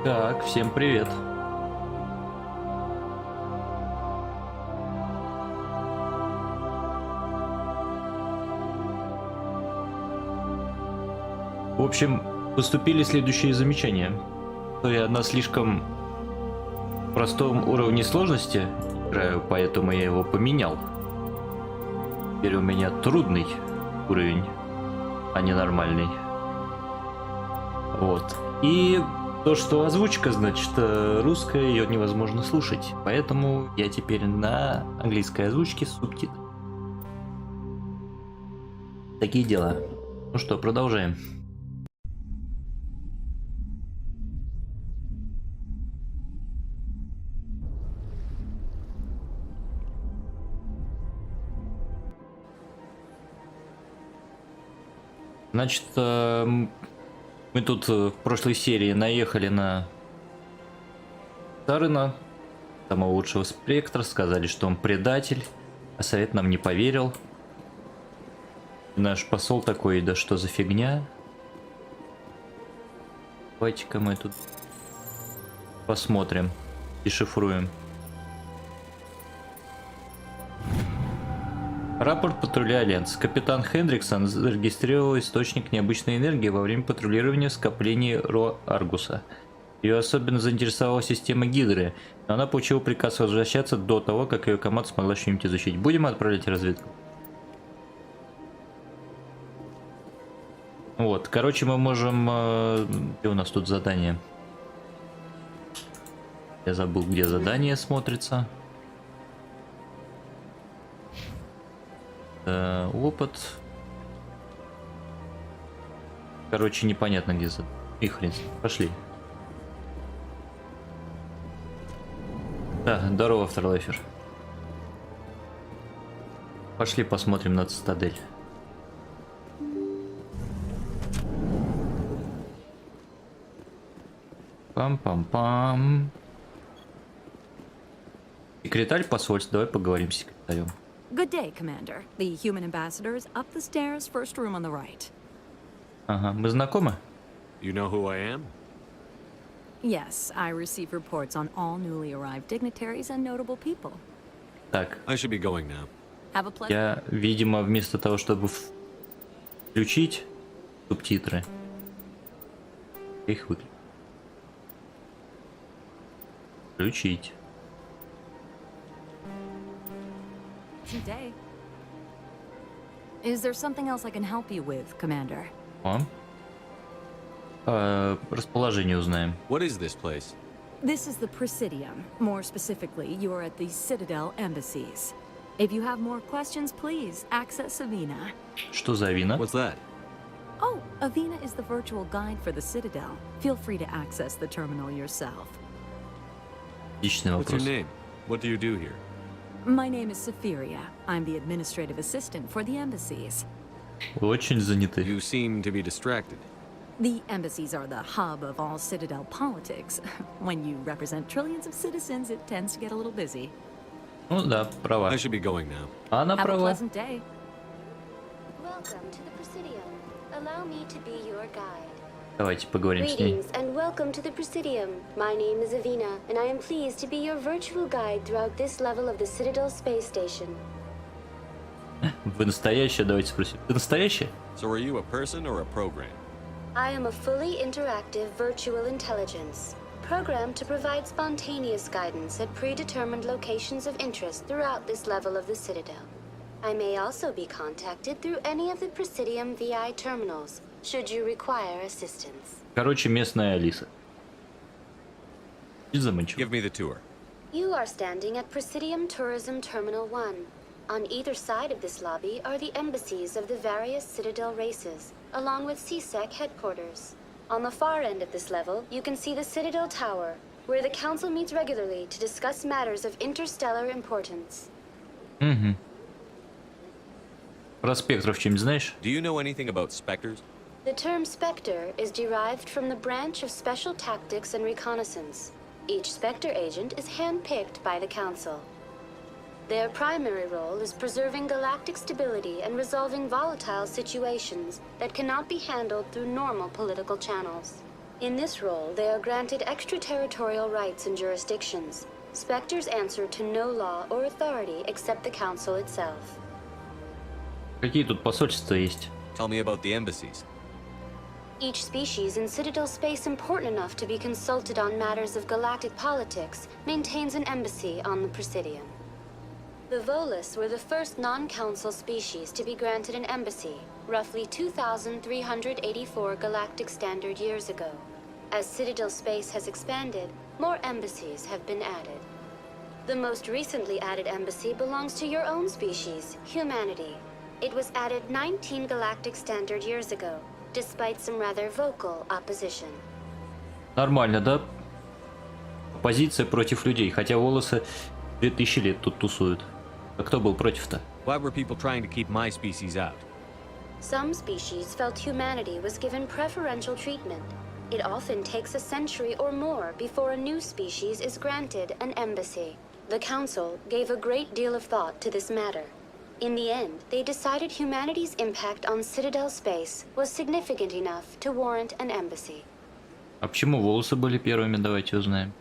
Так, всем привет. В общем, поступили следующие замечания. То я на слишком простом уровне сложности играю, поэтому я его поменял. Теперь у меня трудный уровень, а не нормальный. Вот. И то, что озвучка, значит, русская, ее невозможно слушать. Поэтому я теперь на английской озвучке с субтитрами. Такие дела. Ну что, продолжаем. Значит, мы тут в прошлой серии наехали на Сарына, самого лучшего спектра, сказали, что он предатель, а совет нам не поверил. И наш посол такой: да что за фигня? Давайте-ка мы тут посмотрим и шифруем. Рапорт патруля Альянса. Капитан Хендриксон зарегистрировал источник необычной энергии во время патрулирования в скоплении Ро Аргуса. Ее особенно заинтересовала система Гидры, но она получила приказ возвращаться до того, как ее команда смогла что-нибудь изучить. Будем отправлять разведку? Вот, короче, мы можем... Где у нас тут задание? Я забыл, где задание смотрится. Опыт. Короче, непонятно где за... И хрен. Пошли. Да, здорово, Afterlifer. Пошли посмотрим на цитадель. Пам-пам-пам. Секретарь посольства. Давай поговорим с секретарем. Good day, Commander. The human ambassador is up the stairs, first room on the right. Ага, мы знакомы? You know who I am? Yes, I receive reports on all newly arrived dignitaries and notable people. Так. I should be going now. Have a pleasure. Я, видимо, вместо того, чтобы включить субтитры, их выключу. Включить. Day. Is there something else I can help you with, Commander? Расположение узнаем. What is this place? This is the Presidium. More specifically, you are at the Citadel embassies. If you have more questions, please access Avina. Что за Авина? What's that? Oh, Avina is the virtual guide for the Citadel. Feel free to access the terminal yourself. Личный What's your вопрос. name? What do you do here? My name is Safiria. I'm the administrative assistant for the embassies. Очень заняты. You seem to be distracted. The embassies are the hub of all Citadel politics. When you represent trillions of citizens, it tends to get a little busy. Ну да, права. I should be going now. Она Have a права. pleasant day. Welcome to the Presidium. Allow me to be your guide. Давайте поговорим с ней. Greetings and welcome to the Presidium. My name is Avina, and I am pleased to be your virtual guide throughout this level of the Citadel space station. Вы настоящая? Давайте спросим. Ты настоящая? So are you a person or a program? I am a fully interactive virtual intelligence, programmed to provide spontaneous guidance at predetermined locations of interest throughout this level of the Citadel. I may also be contacted through any of the Presidium VI terminals, should you require assistance. Короче, местная Алиса. И заманчиво. Give me the tour. You are standing at Presidium Tourism Terminal 1. On either side of this lobby are the embassies of the various Citadel races, along with CSEC headquarters. On the far end of this level, you can see the Citadel Tower, where the Council meets regularly to discuss matters of interstellar importance. Угу. Про спектров чем-нибудь знаешь? Do you know anything about specters? The term Spectre is derived from the branch of Special Tactics and Reconnaissance. Each Spectre agent is handpicked by the Council. Their primary role is preserving galactic stability and resolving volatile situations that cannot be handled through normal political channels. In this role, they are granted extraterritorial rights and jurisdictions. Spectres answer to no law or authority except the Council itself. Какие тут посольства есть? Tell me about the embassies. Each species in Citadel space important enough to be consulted on matters of galactic politics maintains an embassy on the Presidium. The Volus were the first non-council species to be granted an embassy, roughly 2,384 galactic standard years ago. As Citadel space has expanded, more embassies have been added. The most recently added embassy belongs to your own species, humanity. It was added 19 galactic standard years ago, despite some rather vocal opposition. Нормально, да? Оппозиция против людей, хотя волосы 2000 лет тут тусуют. А кто был против-то? Why were people trying to keep my species out? Some species felt humanity was given preferential treatment. It often takes a century or more before a new species is granted an embassy. The Council gave a great deal of thought to this matter. In the end, they decided humanity's impact on Citadel space was significant enough to warrant an embassy. А почему волосы были первыми? Давайте узнаем.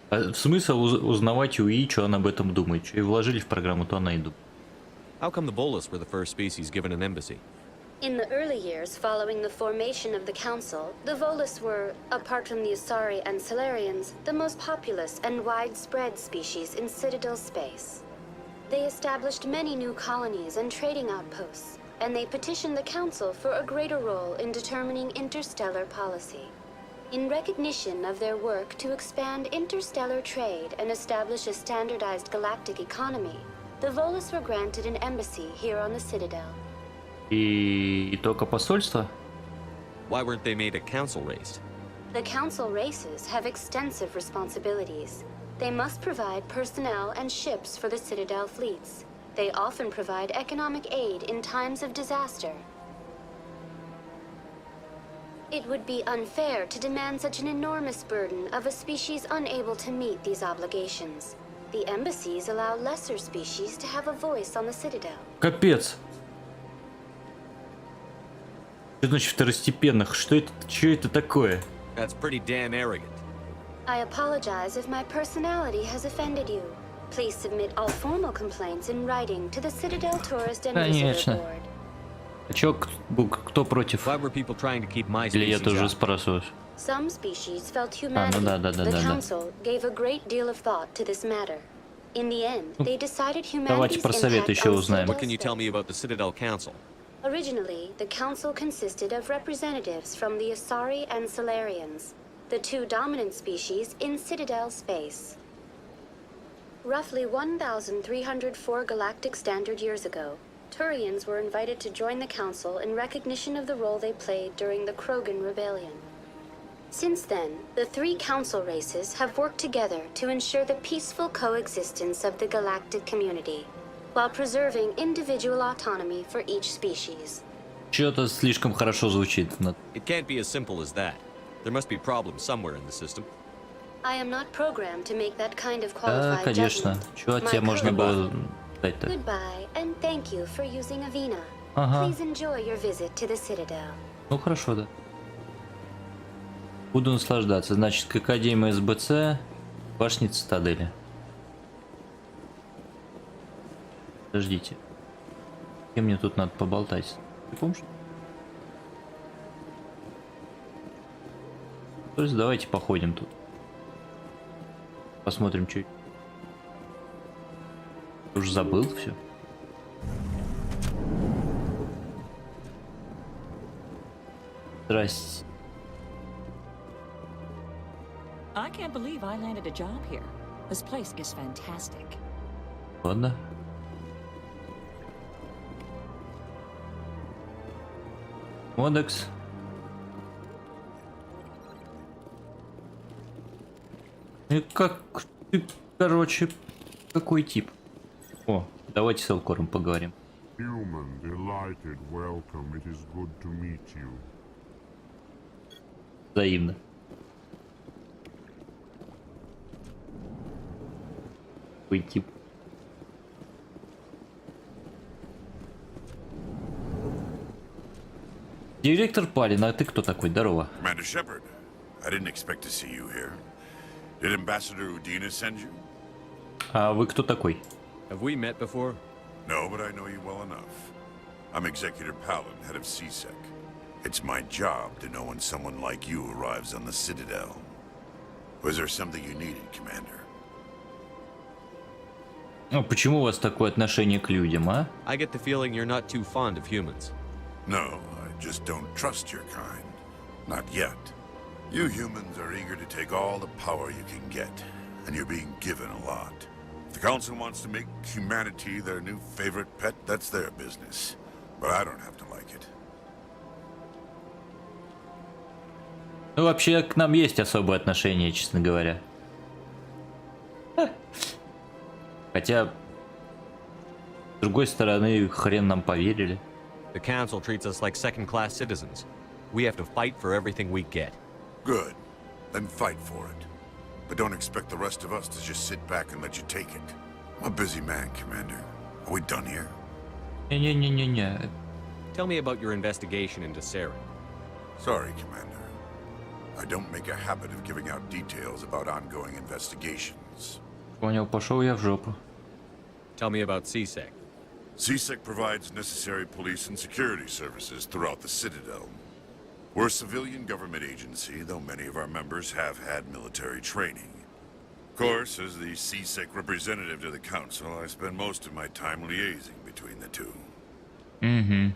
А смысл узнавать у ИИ, что она об этом думает. Что и вложили в программу, то она и думает. How come the Volus were the first species given an embassy? In the early years following the formation of the Council, the Volus were, apart from the Asari and Solarians, the most populous and widespread species in Citadel space. They established many new colonies and trading outposts, and they petitioned the Council for a greater role in determining interstellar policy. In recognition of their work to expand interstellar trade and establish a standardized galactic economy, the Volus were granted an embassy here on the Citadel. И только посольство? Why weren't they made a council race? The Council races have extensive responsibilities. They must provide personnel and ships for the Citadel fleets. They often provide economic aid in times of disaster. It would be unfair to demand such an enormous burden of a species unable to meet these obligations. The embassies allow lesser species to have a voice on the Citadel. Капец. Что значит второстепенных? Что это такое? That's pretty damn arrogant. I apologize if my personality has offended you. Please submit all formal complaints in writing to the Citadel Tourist and Visitor Конечно. Board. А чё, кто против? Why were people trying to keep my Или я species тоже out? спрашиваю? Some species felt humanity. да. The Council gave a great deal of thought to this matter. In the end, they decided Давайте humanity's про совет impact еще on узнаем. What Citadel can you tell me space. about the Citadel Council? Originally, the Council consisted of representatives from the Asari and Solarians, the two dominant species in Citadel space. Roughly 1,304 galactic standard years ago, Turians were invited to join the Council in recognition of the role they played during the Krogan Rebellion. Since then, the three Council races have worked together to ensure the peaceful coexistence of the galactic community, while preserving individual autonomy for each species. Что-то слишком хорошо звучит. It can't be as simple as that. There must be problems somewhere in the system. I am not programmed to make that kind of Да, qualified конечно. judgment. Чего от My тебя можно crew- было дать-то? Goodbye, and thank you for using Avina. Ага. Please enjoy your visit to the Citadel. Ну хорошо, да. Буду наслаждаться. Значит, к Академии СБЦ, башни Цитадели. Подождите. С кем мне тут надо поболтать? Ты помнишь? То есть давайте походим тут. Посмотрим, что. Уже забыл все. Здрасте. I can't believe I landed a job here. This place is fantastic. Ладно. Модекс. И как ты, короче, какой тип? О, давайте с Элкором поговорим. Human, delighted, welcome. It is good to meet you. Взаимно. Какой тип? Директор Палин, а ты кто такой? Здорово. Commander Shepard, I didn't expect to see you here. Did Ambassador Udina send you? А вы кто такой? Have we met before? No, but I know you well enough. I'm Executor Palin, head of CSEC. It's my job to know when someone like you arrives on the Citadel. Was there something you needed, Commander? Ну, почему у вас такое отношение к людям, а? I get the feeling you're not too fond of humans. No, I just don't trust your kind. Not yet. You humans are eager to take all the power you can get, and you're being given a lot. If the Council wants to make humanity their new favorite pet, that's their business. But I don't have to like it. Ну, вообще, к нам есть особое отношение, честно говоря. Хотя, с другой стороны, хрен нам поверили. The Council treats us like second-class citizens. We have to fight for everything we get. Good. Then fight for it. But don't expect the rest of us to just sit back and let you take it. I'm a busy man, Commander. Are we done here? Не-не-не-не-не. Tell me about your investigation into Sarah. Sorry, Commander. I don't make a habit of giving out details about ongoing investigations. Понял, пошел я в жопу. Tell me about CSEC. CSEC provides necessary police and security services throughout the Citadel. We're a civilian government agency, though many of our members have had military training. Of course, as the CSEC representative to the Council, I spend most of my time liaising between the two. Угу.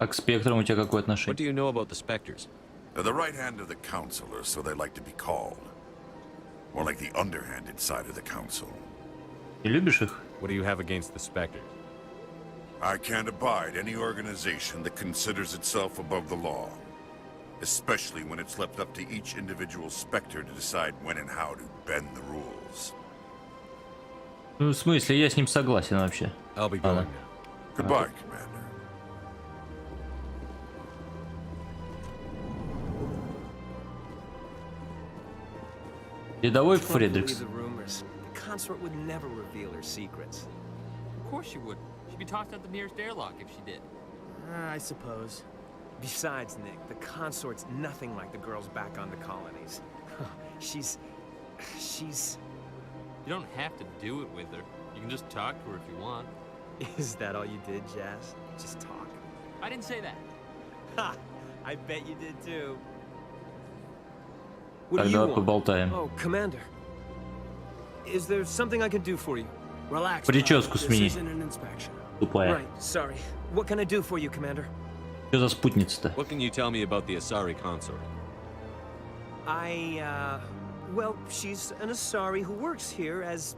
А к спектрам у тебя какое What отношение? do you know about the Spectres? They're the right hand of the Council, or so they like to be called. More like the underhanded side of the Council. Ты любишь их? What do you have against the Spectres? I can't abide any organization that considers itself above the law. Especially when it's left up to each individual Spectre to decide when and how to bend the rules. Ну, в смысле, я с ним согласен вообще. I'll be going now. Goodbye, Commander. Рядовой Can't believe Фредрикс. the rumors. The consort would never reveal her secrets. Of course she would. She'd be tossed out the nearest airlock if she did. I suppose. Besides, Nick, the consort's nothing like the girls back on the colonies. she's... You don't have to do it with her. You can just talk to her if you want. Is that all you did, Jazz? Just talk? I didn't say that. Ha! I bet you did too. What do you Тогда want? поболтаем. Oh, Commander. Is there something I can do for you? Relax. Прическу This смени, isn't an inspection. тупая. Right, sorry. What can I do for you, Commander? Что за спутница-то? What can you tell me about the Asari consort? Well, she's an Asari who works here as...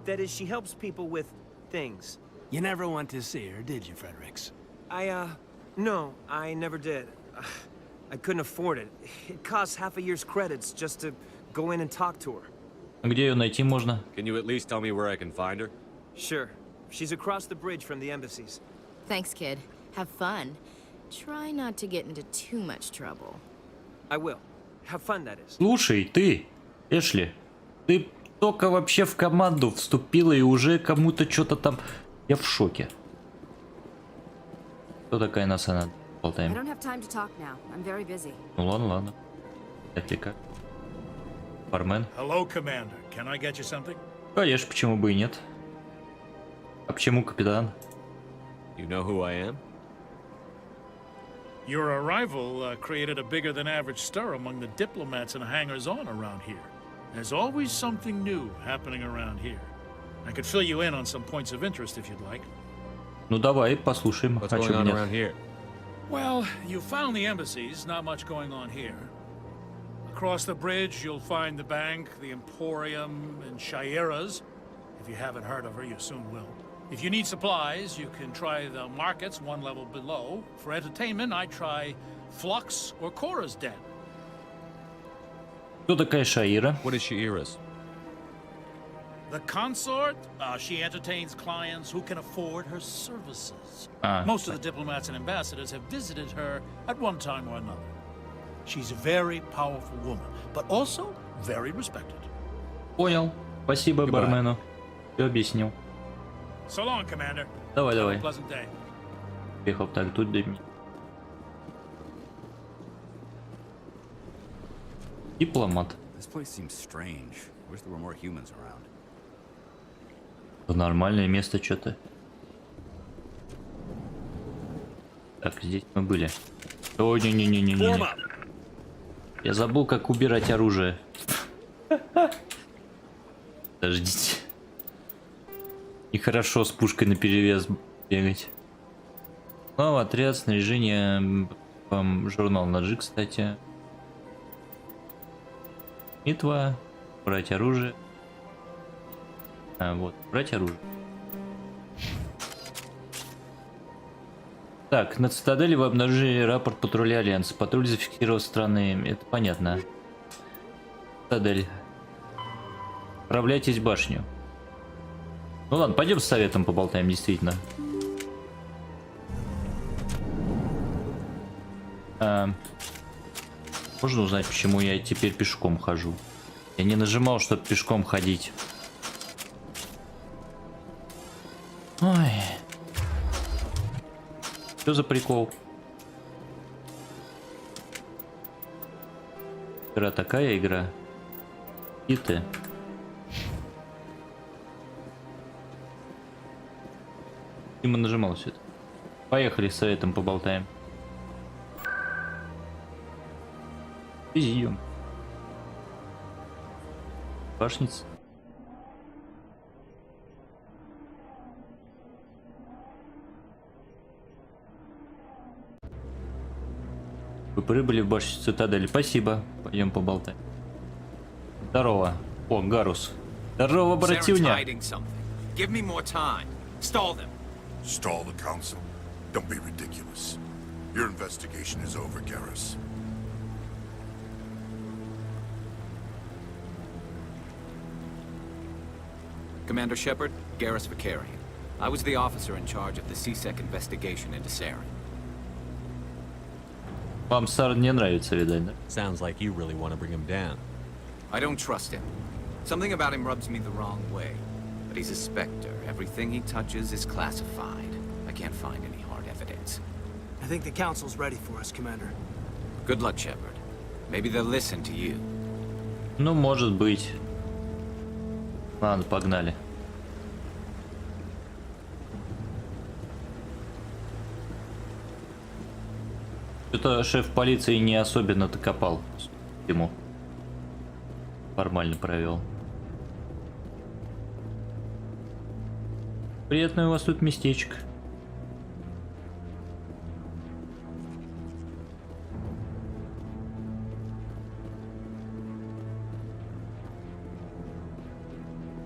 That is, she helps people with things. You never went to see her, did you, Fredericks? No, I never did. I couldn't afford it. It costs half a year's credits just to go in and talk to her. Где ее найти можно? Can you at least tell me where I can find her? Sure. She's across the bridge from the embassies. Thanks, kid. Have fun. Try not to get into too much trouble. I will. Have fun, that is. Слушай, ты, Эшли, ты только вообще в команду вступила и уже кому-то что-то там... Я в шоке. Кто такая нас она? I Болтаем. don't have time to talk now. I'm very busy. Ну ладно, ладно. Так и как? Бармен? Hello, Commander. Can I get you something? Конечно, почему бы и нет. А почему капитан? You know who I am? Your arrival created a bigger than average stir among the diplomats and hangers-on around here. There's always something new happening around here. I could fill you in on some points of interest if you'd like. Ну давай, послушаем. What's А going чё бы on нет? around here? Well, you found the embassies, not much going on here. Across the bridge, you'll find the bank, the Emporium, and Shaira's. If you haven't heard of her, you soon will. If you need supplies, you can try the markets one level below. For entertainment, I try Flux or Cora's Den. Кто такая Шаира? What is Shaira's? The consort, she entertains clients who can afford her services. Ah, Most of the diplomats and ambassadors have visited her at one time or another. She's a very powerful woman, but also very respected. Понял. Спасибо бармену. Все объяснил. So long, Commander. Давай, Have давай. a pleasant day. Уехал так, тут для меня. Дипломат. This place seems strange. Wish there were more humans around. Нормальное место что-то. Так, здесь мы были. О, не-не-не-не-не. Я забыл, как убирать оружие. Подождите. Нехорошо с пушкой наперевес бегать. Ну, отряд, снаряжение, журнал на G, кстати. Битва, брать оружие. Вот, брать оружие. Так, на цитадели вы обнаружили рапорт патруля Альянса. Патруль зафиксировал страны. Это понятно. Цитадель. Отправляйтесь в башню. Ну ладно, пойдем с советом поболтаем, действительно. Можно узнать, почему я теперь пешком хожу? Я не нажимал, чтобы пешком ходить. Ой. Что за прикол? Игра такая игра. И ты. И мы нажимал все это. Поехали с советом поболтаем. Президиум. Башница. Вы прибыли в башню цитадели. Спасибо. Пойдем поболтаем. Здорово. О, Гарус. Здорово, братюня. Stall the council? Don't be ridiculous. Your investigation is over, Garrus. Commander Shepard, Garrus Vicarian. I was the officer in charge of the CSEC investigation into Saren. Вам Сарн не нравится, видать, да? Sounds like you really want to bring him down. I don't trust him. Something about him rubs me the wrong way. But he's a Spectre. Everything he touches is classified. I can't find any hard evidence. I think the council's ready for us, Commander. Good luck, Shepard. Maybe they'll listen to you. Ну, может быть. Ладно, погнали. Что-то шеф полиции не особенно-то копал. Ему формально провел. Приятное у вас тут местечко.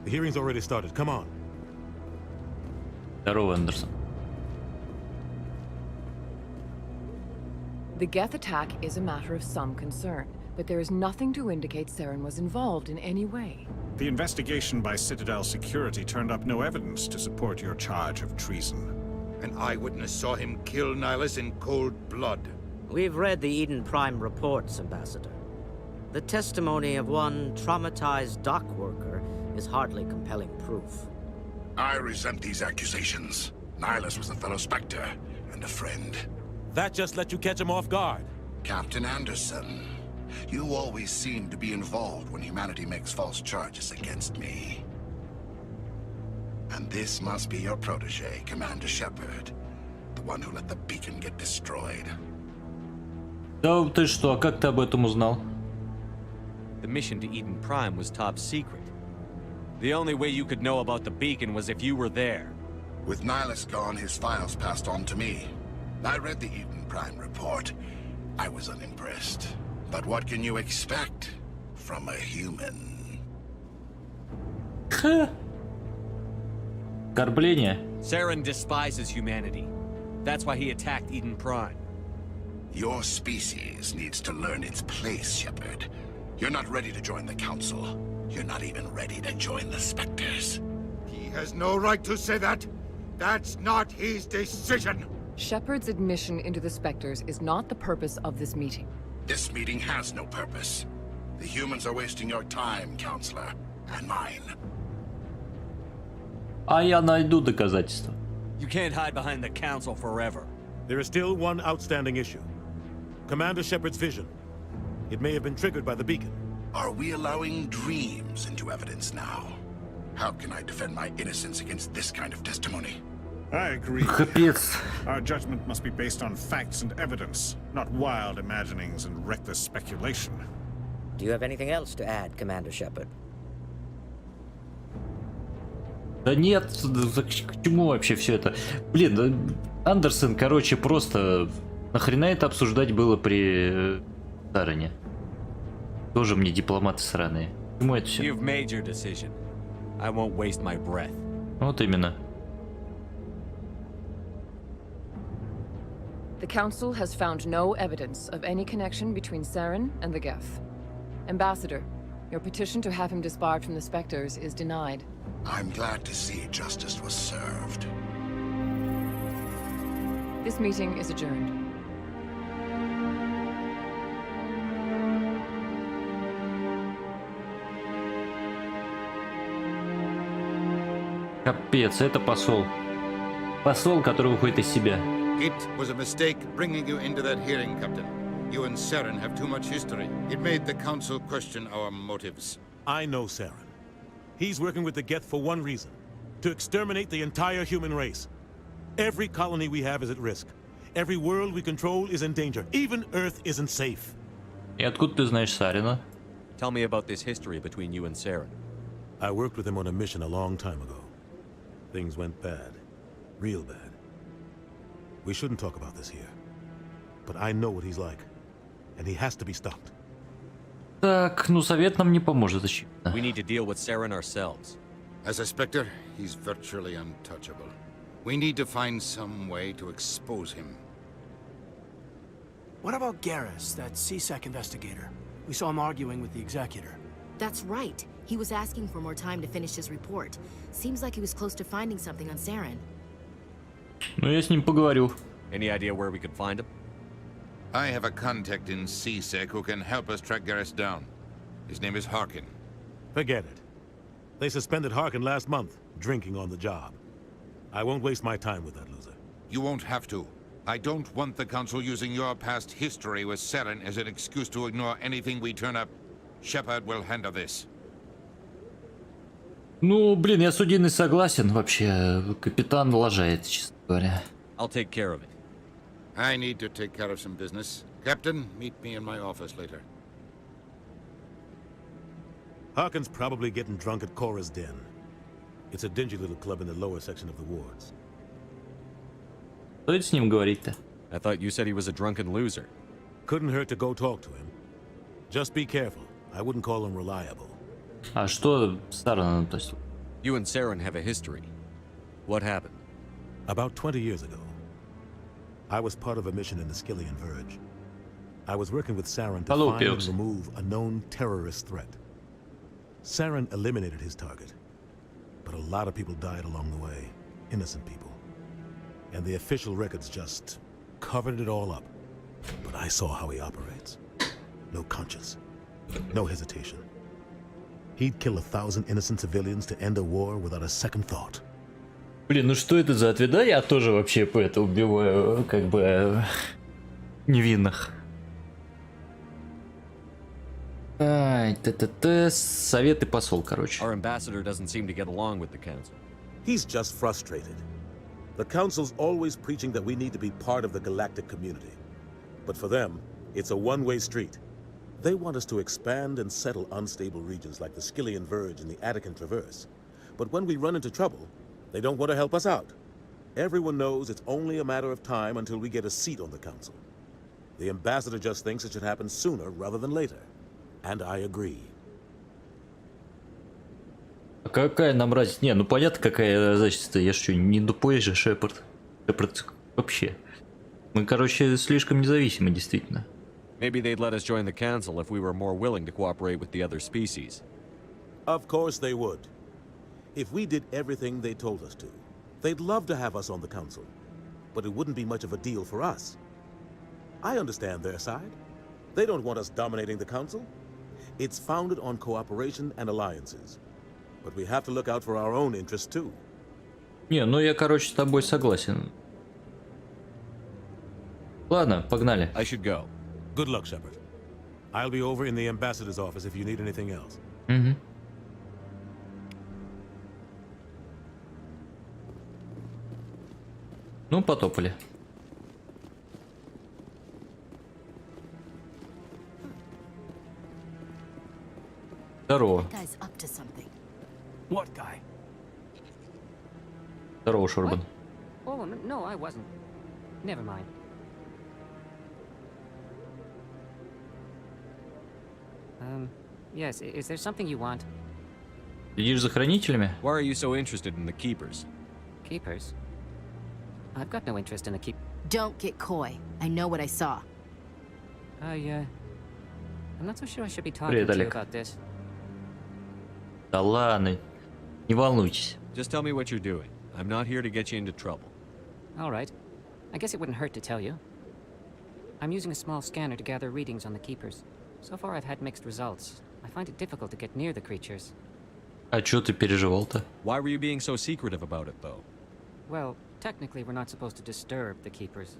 The hearing's already started. Come on. Здорово, Андерсон. The Geth attack is a matter of some concern, but there is nothing to indicate Saren was involved in any way. The investigation by Citadel Security turned up no evidence to support your charge of treason. An eyewitness saw him kill Nihilus in cold blood. We've read the Eden Prime reports, Ambassador. The testimony of one traumatized dock worker is hardly compelling proof. I resent these accusations. Nihilus was a fellow Spectre and a friend. That just let you catch him off guard. Captain Anderson, you always seem to be involved when humanity makes false charges against me. And this must be your protege, Commander Shepard. The one who let the beacon get destroyed. Да ты что, а как ты об этом узнал? The mission to Eden Prime was top secret. The only way you could know about the beacon was if you were there. With Nihilus gone, his files passed on to me. I read the Eden Prime report. I was unimpressed. But what can you expect from a human? Оскорбление. Saren despises humanity. That's why he attacked Eden Prime. Your species needs to learn its place, Shepard. You're not ready to join the Council. You're not even ready to join the Spectres. He has no right to say that. That's not his decision. Shepard's admission into the Spectres is not the purpose of this meeting. This meeting has no purpose. The humans are wasting your time, Counselor, and mine. А я найду доказательства. You can't hide behind the Council forever. There is still one outstanding issue. Commander Shepard's vision. It may have been triggered by the beacon. Are we allowing dreams into evidence now? How can I defend my innocence against this kind of testimony? I agree. Капец. Our judgment must be based on facts and evidence, not wild imaginings and reckless speculation. Do you have anything else to add, Commander Shepard? Да нет, к чему вообще все это? Блин, да, Андерсон, короче, просто нахрена это обсуждать было при Сарене? Тоже мне дипломаты сраные. Почему это все? You've made your decision. I won't waste my breath. Вот именно. The Council has found no evidence of any connection between Saren and the Geth. Ambassador, your petition to have him disbarred from the Spectres is denied. I'm glad to see justice was served. This meeting is adjourned. Капец, это посол. Посол, который выходит из себя. It was a mistake bringing you into that hearing, Captain. You and Saren have too much history. It made the Council question our motives. I know Saren. He's working with the Geth for one reason. To exterminate the entire human race. Every colony we have is at risk. Every world we control is in danger. Even Earth isn't safe. И откуда ты знаешь Сарина? Tell me about this history between you and Saren. I worked with him on a mission a long time ago. Things went bad. Real bad. We shouldn't talk about this here. But I know what he's like. And he has to be stopped. Так, ну совет нам не поможет, очевидно. We need to deal with Saren ourselves. As a Spectre, he's virtually untouchable. We need to find some way to expose him. What about Garrus, that CSEC investigator? We saw him arguing with the executor. That's right. He was asking for more time to finish his report. Seems like he was close to finding something on Saren. Ну я с ним поговорю. Any idea where we could find him? I have a contact in CSEC who can help us track Garrus down. His name is Harkin. Forget it. They suspended Harkin last month, drinking on the job. I won't waste my time with that loser. You won't have to. I don't want the Council using your past history with Saren as an excuse to ignore anything we turn up. Shepard will handle this. Ну, блин, я с Удиной согласен вообще. Капитан лажает, честно говоря. I'll take care of it. I need to take care of some business. Captain, meet me in my office later. Harkin's probably getting drunk at Cora's Den. It's a dingy little club in the lower section of the wards. Стоит с ним говорить-то? I thought you said he was a drunken loser. Couldn't hurt to go talk to him. Just be careful. I wouldn't call him reliable. А что Сарана, то есть? You and Saren have a history. What happened? About 20 years ago, I was part of a mission in the Skillian Verge. I was working with Saren to find and remove a known terrorist threat. Saren eliminated his target, but a lot of people died along the way, innocent people. And the official records just covered it all up. But I saw how he operates. No conscience, no hesitation. He'd kill 1,000 innocent civilians to end a war without a second thought. Блин, ну что это за ответ? Да, я тоже вообще по это убиваю, как бы, невинных. Ай, совет и посол, короче. Our ambassador doesn't seem to get along with the council. He's just frustrated. The council's always preaching that we need to be part of the galactic community. But for them, it's a one-way street. They want us to expand and settle unstable regions like the Skillian Verge and the Attican Traverse. But when we run into trouble, they don't want to help us out. Everyone knows it's only a matter of time until we get a seat on the council. The ambassador just thinks it should happen sooner rather than later. And I agree. А какая нам разница? Не, ну понятно, какая разница-то. Я что, не тупой же, Шепард? Шепард вообще. Мы, короче, слишком независимы, действительно. Maybe they'd let us join the council if we were more willing to cooperate with the other species. Of course they would. If we did everything they told us to, they'd love to have us on the council. But it wouldn't be much of a deal for us. I understand their side. They don't want us dominating the council. It's founded on cooperation and alliances. But we have to look out for our own interests too. Не, ну я, короче, с тобой согласен. Ладно, погнали. I should go. Good luck, Shepard. I'll be over in the ambassador's office if you need anything else. Угу. Ну, потопали. Здорово. What guy? Здорово, Шурбан. Oh, no, I wasn't. Never mind. Yes, is there something you want? Следишь за хранителями? Why are you so interested in the keepers? Keepers? I've got no interest in the keep. Don't get coy. I know what I saw. I'm not so sure I should be talking Привет, to you Олег. about this. Да ладно, не волнуйтесь. Just tell me what you're doing. I'm not here to get you into trouble. All right. I guess it wouldn't hurt to tell you. I'm using a small scanner to gather readings on the keepers. So far I've had mixed results. I find it difficult to get near the creatures. А чё ты переживал-то? Why were you being so secretive about it, though? Well, technically we're not supposed to disturb the keepers.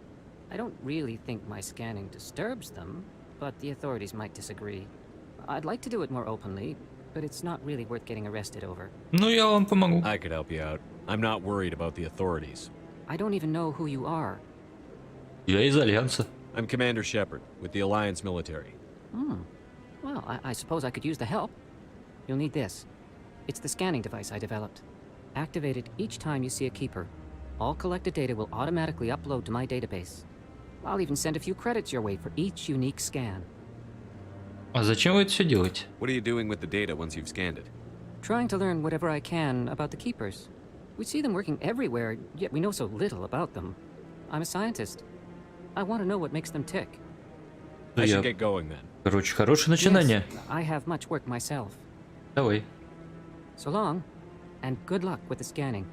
I don't really think my scanning disturbs them, but the authorities might disagree. I'd like to do it more openly, but it's not really worth getting arrested over. Ну, я вам помогу. I could help you out. I'm not worried about the authorities. I don't even know who you are. Я из Альянса. I'm Commander Shepard, with the Alliance military. Well, I suppose I could use the help. You'll need this. It's the scanning device I developed. Activate it each time you see a keeper. All collected data will automatically upload to my database. I'll even send a few credits your way for each unique scan. А зачем вы это все делаете? What are you doing with the data once you've scanned it? Trying to learn whatever I can about the keepers. We see them working everywhere, yet we know so little about them. I'm a scientist. I want to know what makes them tick. I should get going then. Короче, хорошее начинание. Yes, I have much work myself. Давай. So long, and good luck with the scanning.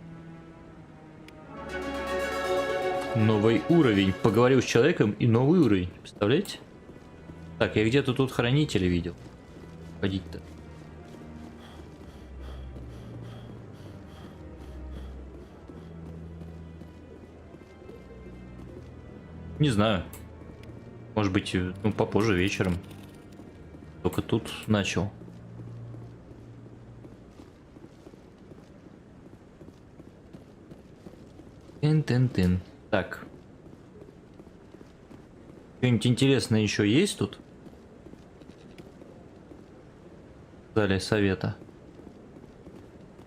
Новый уровень. Поговорил с человеком и новый уровень. Представляете? Так, я где-то тут хранителя видел. Ходить-то. Не знаю. Может быть, ну, попозже вечером. Только тут начал. Тын-тын-тын. Так. Что-нибудь интересное еще есть тут? В зале совета.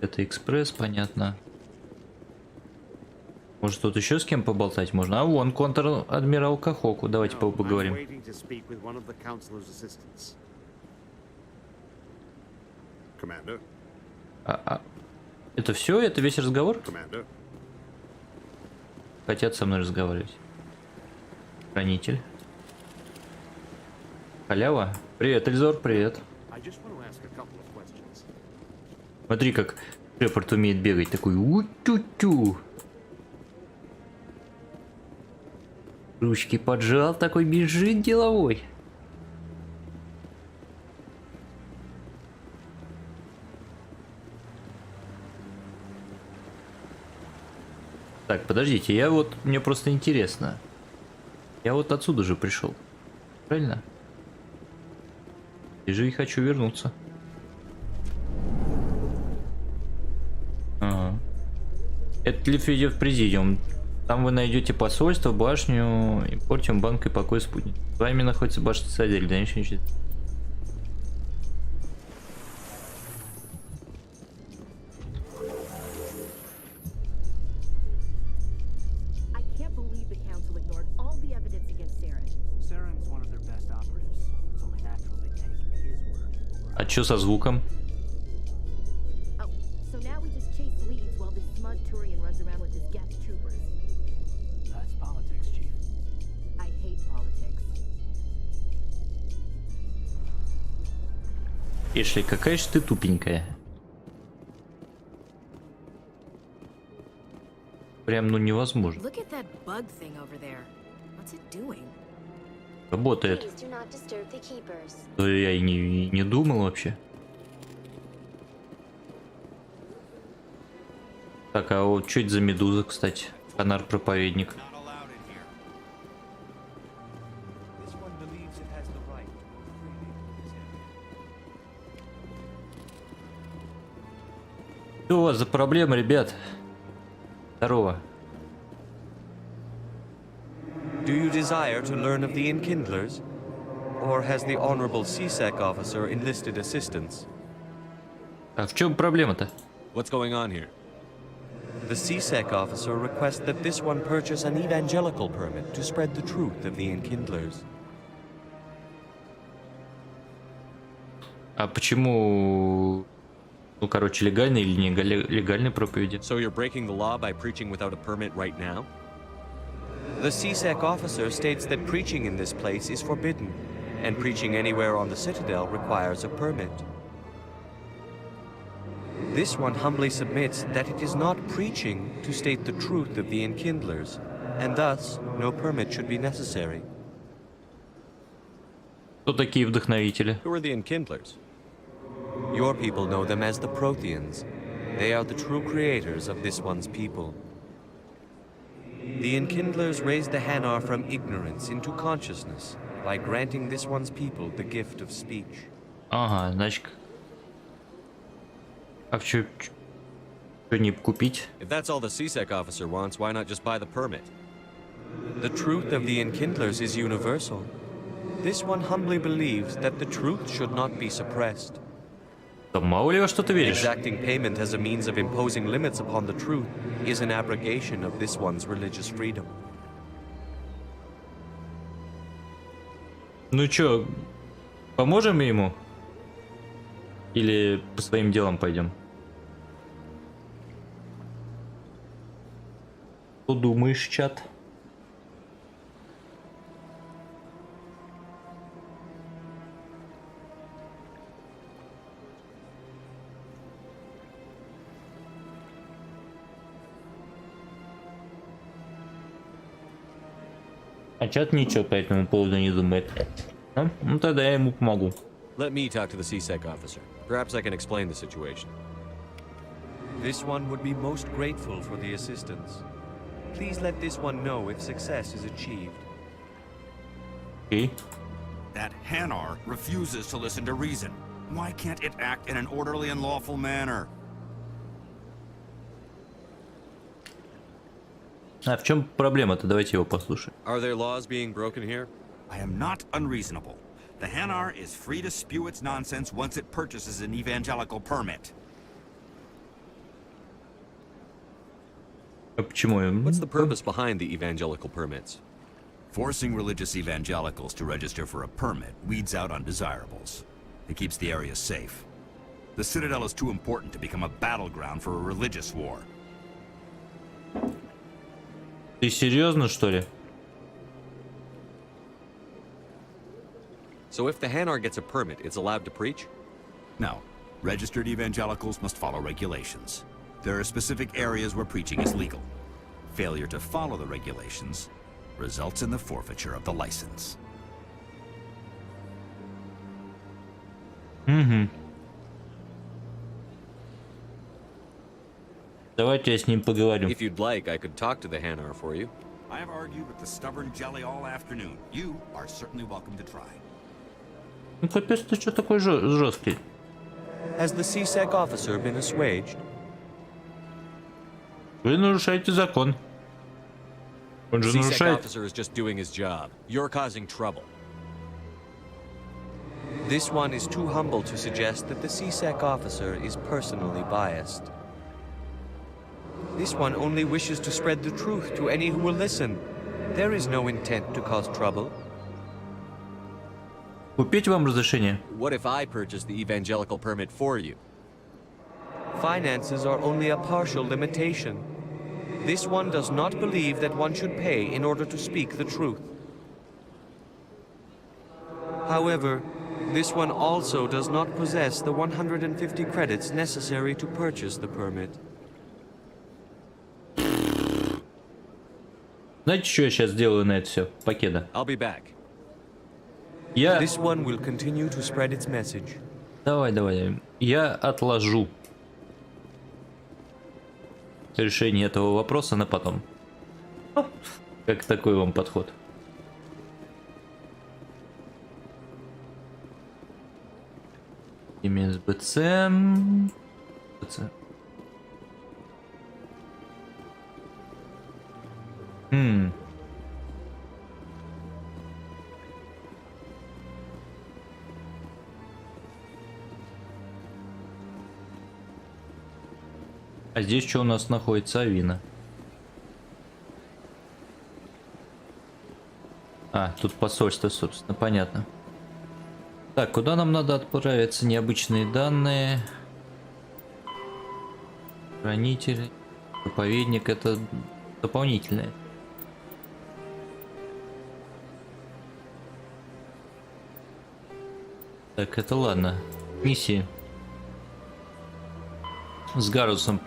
Это экспресс, понятно. Может, тут еще с кем поболтать можно? А вон контр-адмирал Кахоку. Давайте поговорим. Это все? Это весь разговор? Хотят со мной разговаривать. Хранитель. Халява. Привет, Эльзор, привет. Смотри, как Шепард умеет бегать. Такой у-тю-тю. Ручки поджал, такой бежит деловой. Так, подождите, мне просто интересно. Я вот отсюда же пришел. Правильно? И же и хочу вернуться. Ага. Это лифт ведет в президиум. Там вы найдете посольство, башню, импортиум, банк и покой спутник. С вами находится башня цитадель, да ничего не читать. А чё со звуком? Эшли, какая же ты тупенькая. Прям, ну, невозможно. Работает. Да я и не думал вообще. Так, а вот что это за медуза, кстати? Фонарь-проповедник. Что у вас за проблема, ребят? Здорово. Do you desire to learn of the Enkindlers? Or has the Honorable CSEC officer enlisted assistance? А в чем проблема-то? What's going on here? The CSEC officer requests that this one purchase an evangelical permit to spread the truth of the Enkindlers. А почему, ну, короче, легальные или не легальные проповеди? So you're breaking the law by preaching without a permit right now? The CSEC officer states that preaching in this place is forbidden, and preaching anywhere on the Citadel requires a permit. This one humbly submits that it is not preaching to state the truth of the Enkindlers, and thus no permit should be necessary. Кто такие вдохновители? Who are the Enkindlers? Your people know them as the Protheans. They are the true creators of this one's people. The Enkindlers raised the Hanar from ignorance into consciousness by granting this one's people the gift of speech. Ага, значит... А что не купить? If that's all the CSEC officer wants, why not just buy the permit? The truth of the Enkindlers is universal. This one humbly believes that the truth should not be suppressed. Да мало ли во что ты веришь. Exacting payment as a means of imposing limits upon the truth is an abrogation of this one's religious freedom. Ну чё, поможем ему? Или по своим делам пойдем? Что думаешь, чат? А чат ничего по этому поводу не думает. А? Ну тогда я ему помогу. Let me talk to the CSEC officer. Perhaps I can explain the situation. This one would be most grateful for the assistance. Please let this one know if success is achieved. Okay. That Hanar refuses to listen to reason. Why can't it act in an orderly and lawful manner? А в чем проблема-то? Давайте его послушаем. Are there laws being broken here? I am not unreasonable. The Hanar is free to spew its nonsense once it purchases an evangelical permit. А почему? What's the purpose behind the evangelical permits? Forcing religious evangelicals to register for a permit weeds out undesirables. It keeps the area safe. The Citadel is too important to become a battleground for a religious war. Ты серьезно, что ли? So if the Hanar gets a permit, it's allowed to preach? No. Registered evangelicals must follow regulations. There are specific areas where preaching is legal. Failure to follow the regulations results in the forfeiture of the license. Давайте я с ним поговорю. If you'д like, I could talk to the Hanar for you. I have argued with the stubborn jelly all afternoon. You are certainly welcome to try. Ну капец, ты что такой жесткий? Has the CSEC officer been assuaged? Вы нарушаете закон. Он же CSEC нарушает. officer is just doing his job. You're causing trouble. This one is too humble to suggest that the CSEC officer is personally biased. This one only wishes to spread the truth to any who will listen. There is no intent to cause trouble. Купить вам разрешение? What if I purchase the evangelical permit for you? Finances are only a partial limitation. This one does not believe that one should pay in order to speak the truth. However, this one also does not possess the 150 credits necessary to purchase the permit. Знаете, что я сейчас сделаю на это все? Покеда. I'll be back. This one will continue to spread its message. Давай. Я отложу решение этого вопроса на потом. Как такой вам подход? БЦ. А здесь что у нас находится? Авина. А, тут посольство, собственно, понятно. Так, куда нам надо отправиться? Необычные данные. Хранитель. Проповедник. Это дополнительное. Так, это ладно. Миссии. С Гарусом.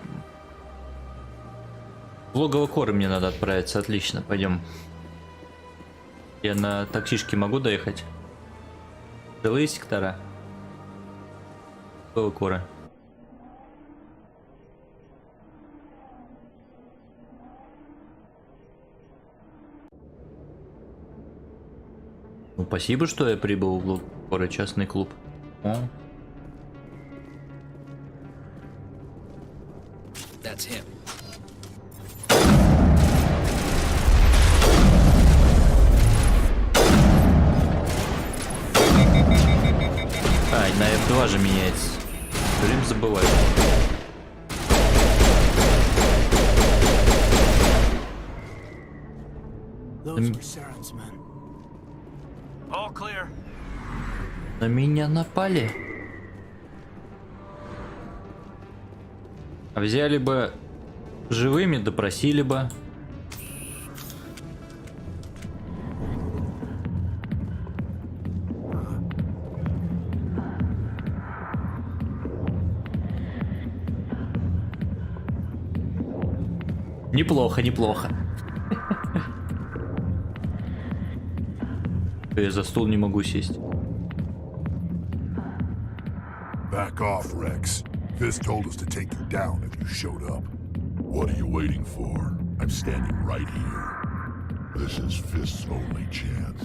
В логово Коры мне надо отправиться. Отлично, пойдем. Я на таксишке могу доехать? Жилые сектора. Логово Коры. Ну, спасибо, что я прибыл в Логово Коры, частный клуб. О. That's him. Ай, на F2 же меняется. Все время забываю. На меня напали. А взяли бы живыми, допросили бы. Неплохо, неплохо. Я за стол не могу сесть. Back off, Rex. Fist told us to take you down if you showed up. What are you waiting for? I'm standing right here. This is Fist's only chance.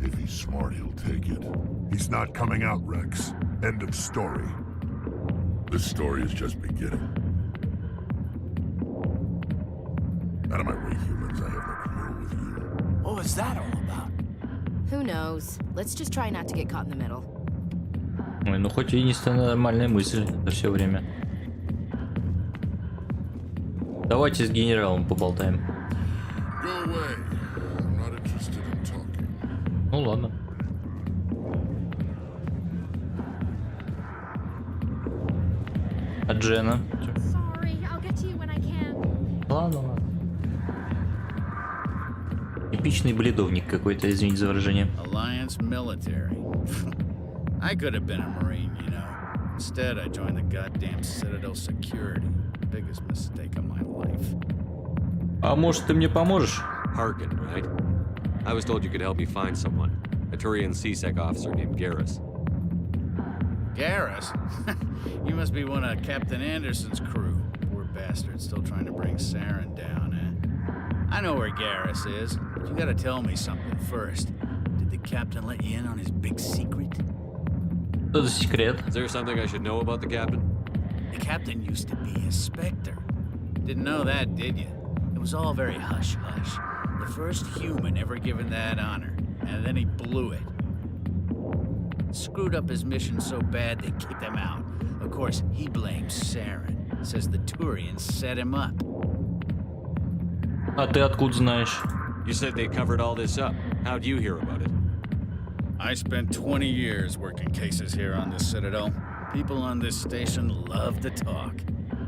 If he's smart, he'll take it. He's not coming out, Rex. End of story. This story is just beginning. Out of my way, humans. I have no quarrel with you. What was that all about? Who knows? Let's just try not to get caught in the middle. Ой, ну хоть единственная нормальная мысль за все время. Давайте с генералом поболтаем. Ну ладно. А Джена? Ладно, ладно. Эпичный бледовник какой-то, извините за выражение. Alliance military. I could have been a Marine, you know. Instead, I joined the goddamn Citadel security. Biggest mistake of my life. А может, ты мне поможешь? Harkin, right? I was told you could help me find someone. A Turian CSEC officer named Garrus. Garrus? You must be one of Captain Anderson's crew. Poor bastard, still trying to bring Saren down, eh? I know where Garrus is, but you gotta tell me something first. Did the captain let you in on his big secret? Что за секрет? Is there something I should know about the captain? The captain used to be a Spectre. Didn't know that, did you? It was all very hush-hush. The first human ever given that honor, and then he blew it. Screwed up his mission so bad they kicked him out. Of course, he blames Saren. Says the Turians set him up. А ты откуда знаешь? You said they covered all this up. How'd you hear about it? I spent 20 years working cases here on the Citadel. People on this station love to talk.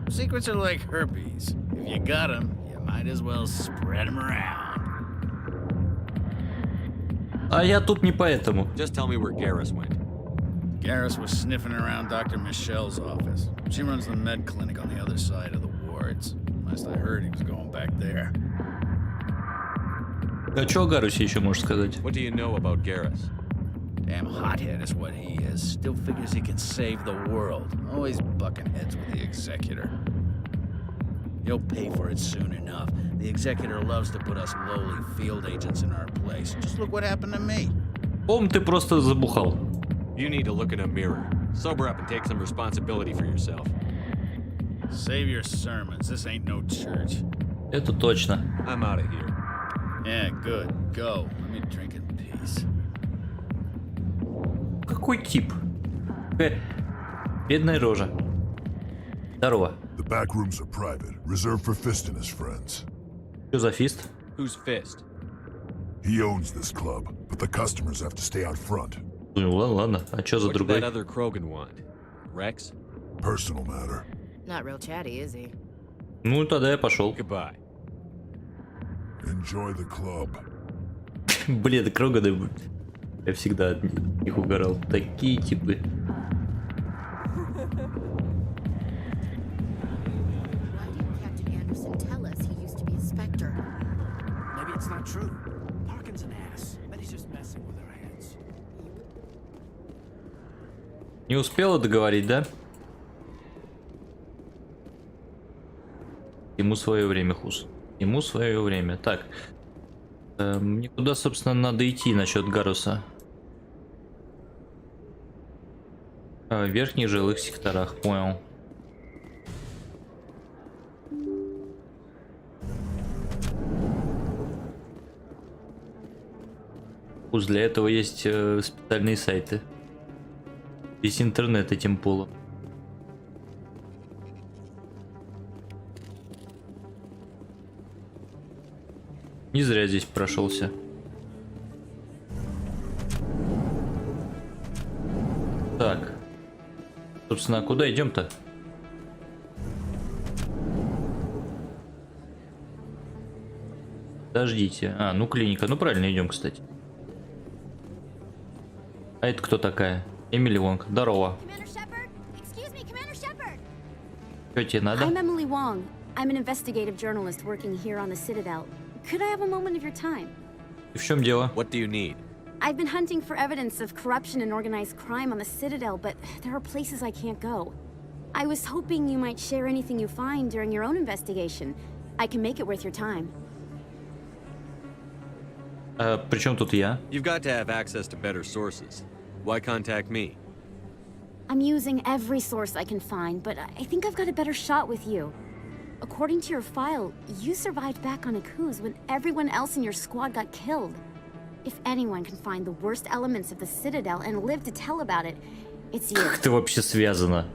Secrets are like herpes. If you got them, you might as well spread them around. А я тут не поэтому. Just tell me where Garrus went. Garrus was sniffing around Dr. Michelle's office. She runs the med clinic on the other side of the wards. Last I heard, he was going back there. А чё о Гарусе еще можешь сказать? What do you know about Garrus? Damn hothead is what he is. Still figures he can save the world. Always bucking heads with the Executor. He'll pay for it soon enough. The Executor loves to put us lowly field agents in our place. Just look what happened to me. Ты просто забухал. You need to look in a mirror. Sober up and take some responsibility for yourself. Save your sermons. This ain't no church. Это точно. I'm out of here. Yeah, good. Go. Let me drink in peace. Какой тип? Бедная рожа. Здорово. The back rooms are private, reserved for Fist and his friends. Что за Фист? Who's Fist? He owns this club, but the customers have to stay out front. Ну ладно. А что за What did другой? that other Krogan want? Rex? Personal matter. Not real chatty, is he? Ну тогда я пошел. Goodbye. Enjoy the club. Блин, Кроганы. Я всегда от них угорал. Такие типы. Maybe it's not true. Parkin's an ass. Bet he's just messing with our heads. Не успела договорить, да? Ему свое время, Хус. Ему свое время. Так. Мне куда, собственно, надо идти насчет Гаруса? В верхних жилых секторах, понял. Хус, для этого есть специальные сайты. Весь интернет этим полом. Не зря здесь прошелся. Так. Собственно, куда идем-то? Подождите. А, ну клиника. Ну правильно идем, кстати. А это кто такая? Эмили Вонг. Здорово. Что тебе надо? I'm Emily Wong. I'm an investigative journalist working here on the Citadel. Could I have a moment of your time? И в чем дело? What do you need? I've been hunting for evidence of corruption and organized crime on the Citadel, but there are places I can't go. I was hoping you might share anything you find during your own investigation. I can make it worth your time. При чем тут я? You've got to have access to better sources. Why contact me? I'm using every source I can find, but I think I've got a better shot with you. According to your file, you survived back on Akuz when everyone else in your squad got killed. If anyone can find the worst elements of the Citadel and live to tell about it, it's you. Как это вообще связано?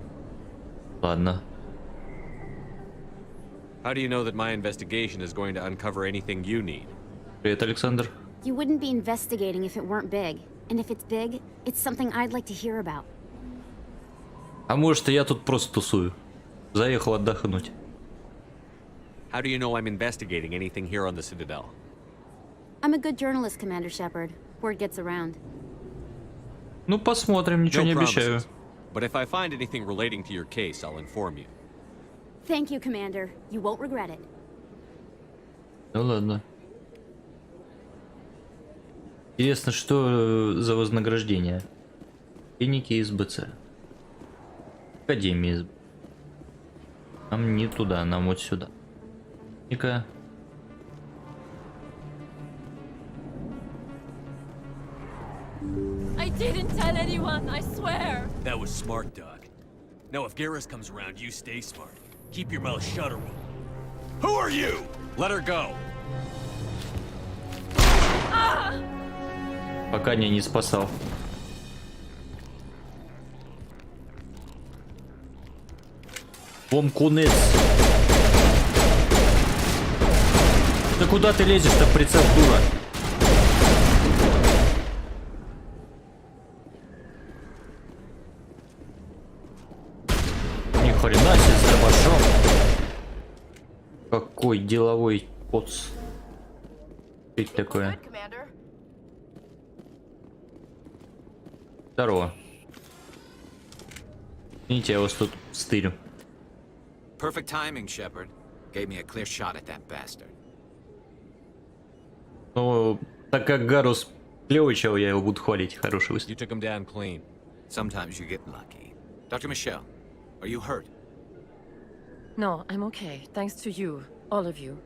Ладно. How do you know that my investigation is going to uncover anything you need? Привет, Александр. You wouldn't be investigating if it weren't big. And if it's big, it's something I'd like to hear about. А может, я тут просто тусую. Заехал отдохнуть. How do you know I'm investigating anything here on the Citadel? I'm a good journalist, Commander Shepard. Word gets around. Ну, посмотрим, ничего не обещаю. But if I find anything relating to your case, I'll inform you. Thank you, Commander. You won't regret it. Ну ладно. Интересно, что за вознаграждение? Клиники из БЦ. Академии из БЦ. Нам не туда, нам вот сюда. Ника. I didn't tell anyone, I swear. That was smart, Doc. Now if Garrus comes around, you stay smart. Keep your mouth shut or we'll... Who are you? Let her go. Пока не спасал. Кунец. Да куда ты лезешь-то, прицел, дура? Ни хрена себе с дробашом. Какой деловой поц. Что это такое? Здорово. Видите, я вас тут стырю. Perfect timing, Shepard. Gave me a clear shot at that bastard. Ну, так как Гарус клевый чел, я его буду хвалить. Хороший выстрел. You took him down clean. Sometimes you get lucky. Dr. Michelle, are you hurt? No, I'm okay. Thanks to you, all of you.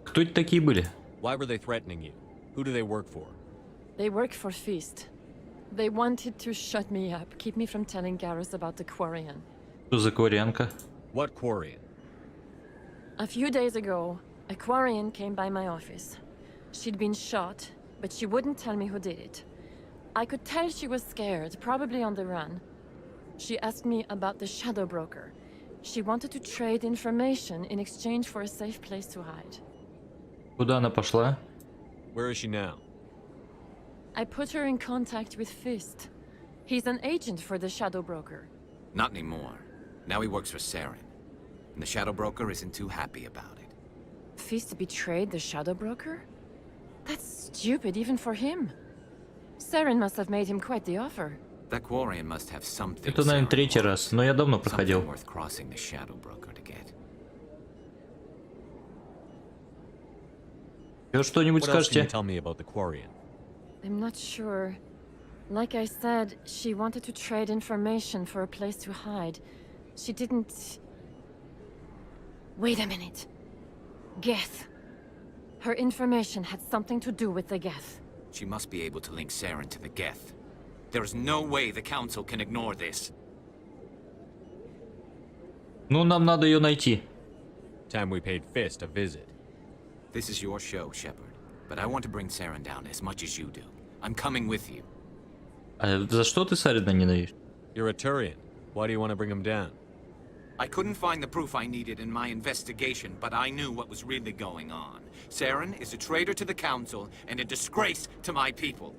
Кто это такие были? Why were they threatening you? Who do they work for? They work for Feast. They wanted to shut me up, keep me from telling Garrus about the Quarian. Что за кварианка? What Quarian? A few days ago, A Quarian came by my office. She'd been shot, but she wouldn't tell me who did it. I could tell she was scared, probably on the run. She asked me about the shadow broker. She wanted to trade information in exchange for a safe place to hide. Куда она пошла? Where is she now? I put her in contact with Fist. He's an agent for the shadow broker. Not anymore. Now he works for Saren. And the shadow broker isn't too happy about it. Fist betrayed the shadow broker? That's stupid even for him. Saren must have made him quite the offer. That Quarian must have something. Это, наверное, третий раз, но я давно проходил. Worth crossing the shadow broker to get. Вы что-нибудь скажете? Tell me about the Quarian. I'm not sure. Like I said, she wanted to trade information for a place to hide. She didn't... Wait a minute. Geth. Her information had something to do with the Geth. She must be able to link Saren to the Geth. There's no way the Council can ignore this. Ну, нам надо ее найти. Time we paid Fist a visit. This is your show, Shepard. But I want to bring Saren down as much as you do. I'm coming with you. А за что ты Сарина ненавидишь? You're a Turian. Why do you want to bring him down? I couldn't find the proof I needed in my investigation, but I knew what was really going on. Saren is a traitor to the Council and a disgrace to my people.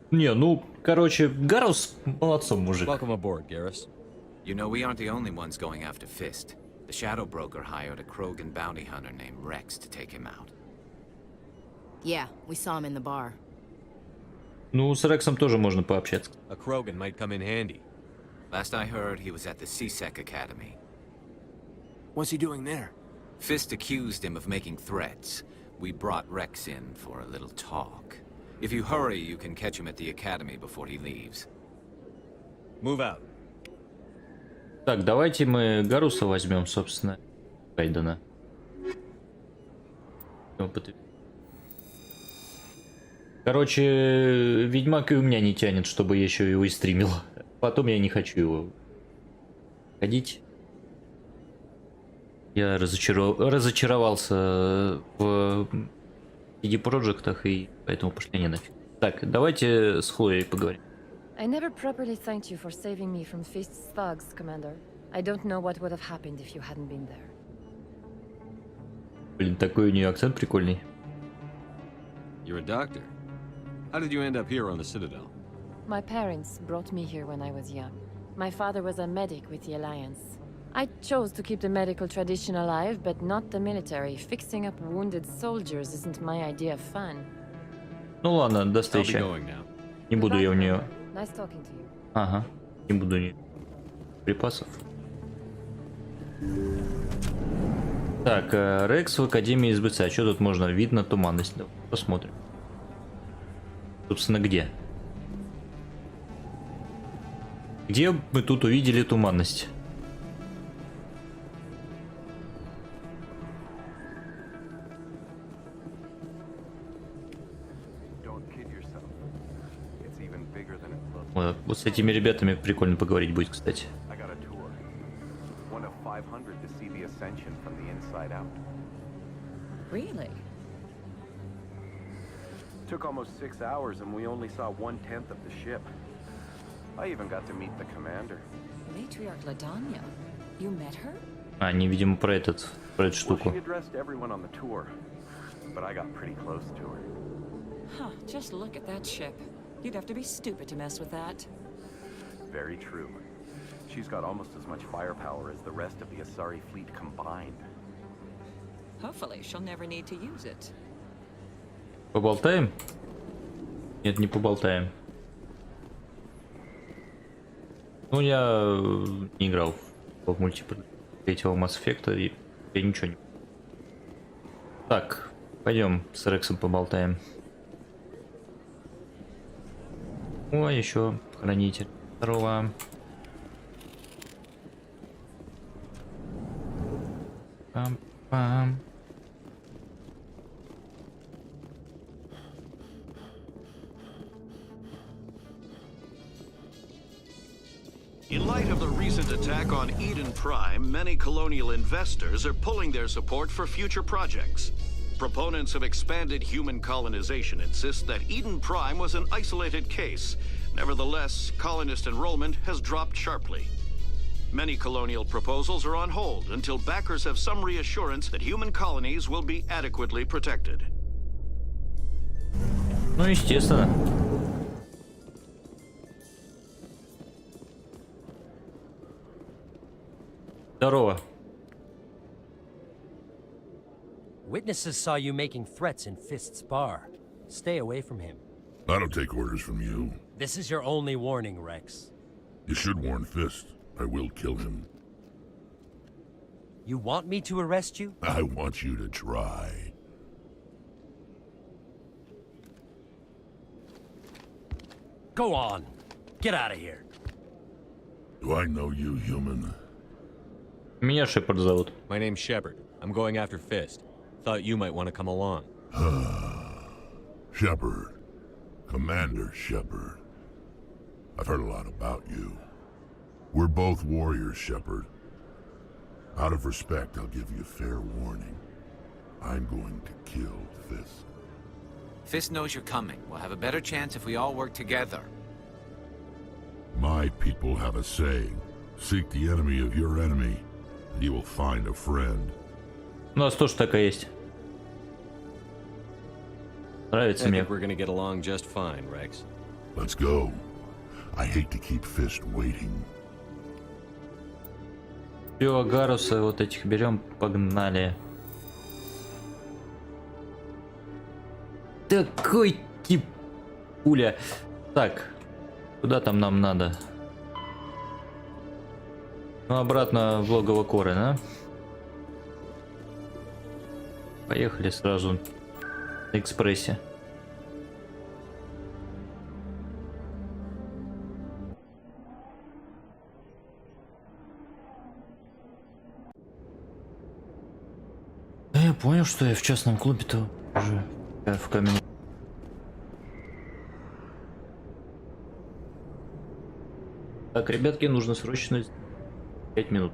Не, ну, короче, Гарус молодцом, мужик. Welcome aboard, Garrus. You know, we aren't the only ones going after Fist. The Shadow Broker hired a Krogan bounty hunter named Rex to take him out. Yeah, we saw him in the bar. Ну, с Рексом тоже можно пообщаться. A Krogan might come in handy. Last I heard, he was at the CSEC Academy. What's he doing there? Fist accused him of making threats. We brought Rex in for a little talk. If you hurry, you can catch him at the Academy before he leaves. Move out. Так, давайте мы Гаруса возьмем, собственно. Кайдена. Короче, Ведьмак и у меня не тянет, чтобы я еще его и стримил. Потом я не хочу его ходить. Я разочаровался в CD-проектах, и поэтому пошли не нафиг. Так, давайте с Хлоей поговорим. I never properly thanked you for saving me from Fist's thugs, Commander. I don't know what would have happened if you hadn't been there. Блин, такой у нее акцент прикольный. You're a doctor. How did you end up here on the Citadel? My parents brought me here when I was young. My father was a medic with the Alliance. I chose to keep the medical tradition alive, but not the military. Fixing up wounded soldiers isn't my idea of fun. Ну ладно, до встречи. Не буду я у нее. Nice talking to you. Ага, не буду у нее припасов. Так, Рекс в Академии СБЦ. А что тут можно? Видно туманность. Давай посмотрим. Собственно, где? Где мы тут увидели туманность? Вот с этими ребятами прикольно поговорить будет, кстати. Really? Took almost 6 hours and we only saw 1/10 of the ship. I even got to meet the commander. Matriarch Ladanya. You met her? А, они, видимо, про эту штуку. She addressed everyone on the tour, but I got pretty close to her. Huh, just look at that ship. You'd have to be stupid to mess with that. Very true. She's got almost as much firepower as the rest of the Asari fleet combined. Hopefully, she'll never need to use it. Поболтаем? Нет, не поболтаем. Ну, я не играл в мультиплеер третьего Mass Effect, и я ничего не... Так, пойдем с Рексом поболтаем. О, еще хранитель. Здорово. Пам-пам. In light of the recent attack on Eden Prime, many colonial investors are pulling their support for future projects. Proponents of expanded human colonization insist that Eden Prime was an isolated case. Nevertheless, colonist enrollment has dropped sharply. Many colonial proposals are on hold until backers have some reassurance that human colonies will be adequately protected. Ну, естественно. Здорово. Witnesses saw you making threats in Fist's bar. Stay away from him. I don't take orders from you. This is your only warning, Rex. You should warn Fist. I will kill him. You want me to arrest you? I want you to try. Go on. Get out of here. Do I know you, human? Меня Шепард зовут. My name's Shepard. I'm going after Fist. Thought you might want to come along. Shepard. Commander Shepard. I've heard a lot about you. We're both warriors, Shepard. Out of respect, I'll give you fair warning. I'm going to kill Fist. Fist knows you're coming. We'll have a better chance if we all work together. My people have a saying. Seek the enemy of your enemy, and you will find a friend. У нас тоже такая есть. Нравится I мне. think we're gonna get along just fine, Rex. Let's go. I hate to keep Fist waiting. Все, Гаруса вот этих берем, погнали. Такой тип пуля. Так, куда там нам надо? Ну, обратно в логово Коры, да? Поехали сразу на экспрессе. Я понял, что я в частном клубе-то уже в камере. Так, ребятки, нужно срочно 5 минут.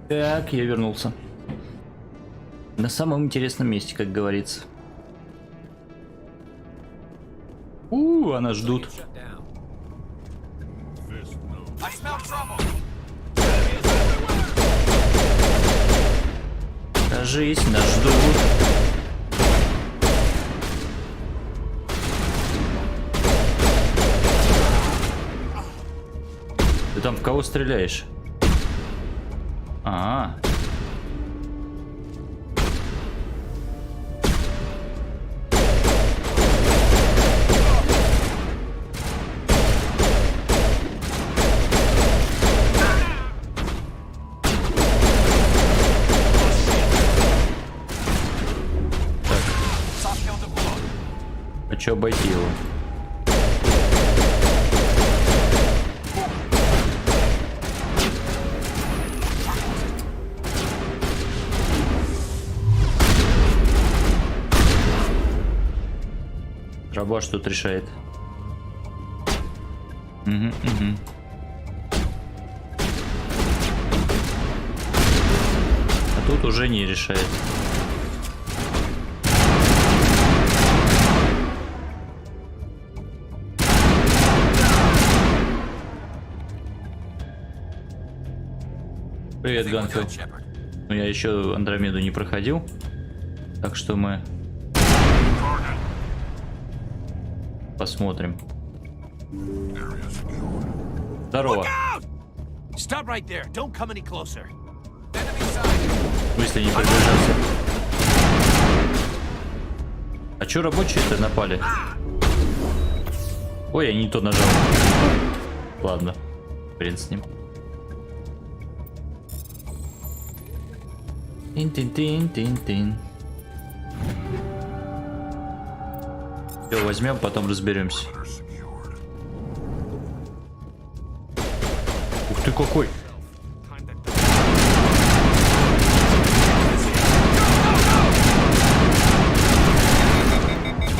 Так, я вернулся. На самом интересном месте, как говорится. Она ждут. Кажись, нас ждут. Ты там в кого стреляешь? Хочу обойти его. Рабаш тут решает. А тут уже не решает. Привет, Ганка. Ну, я еще Андромеду не проходил, так что мы посмотрим. Здорово. В смысле не приближаться? А чё рабочие-то напали? Ой, я не то нажал. Ладно, хрен с ним. Тин-тин-тин-тин-тин. Все, возьмем, потом разберемся. Ух ты какой!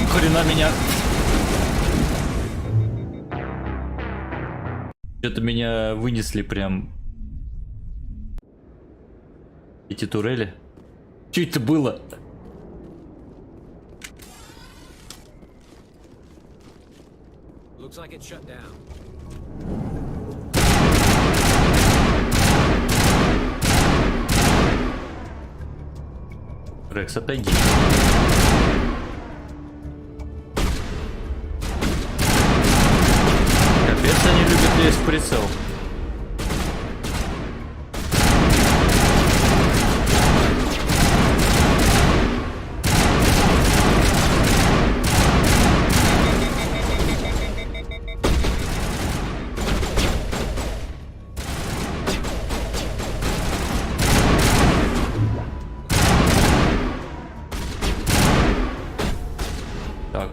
Хрена меня! Что-то меня вынесли прям. Эти турели. Что это было? Рекс, отойди. Капец, они любят лезть в прицел.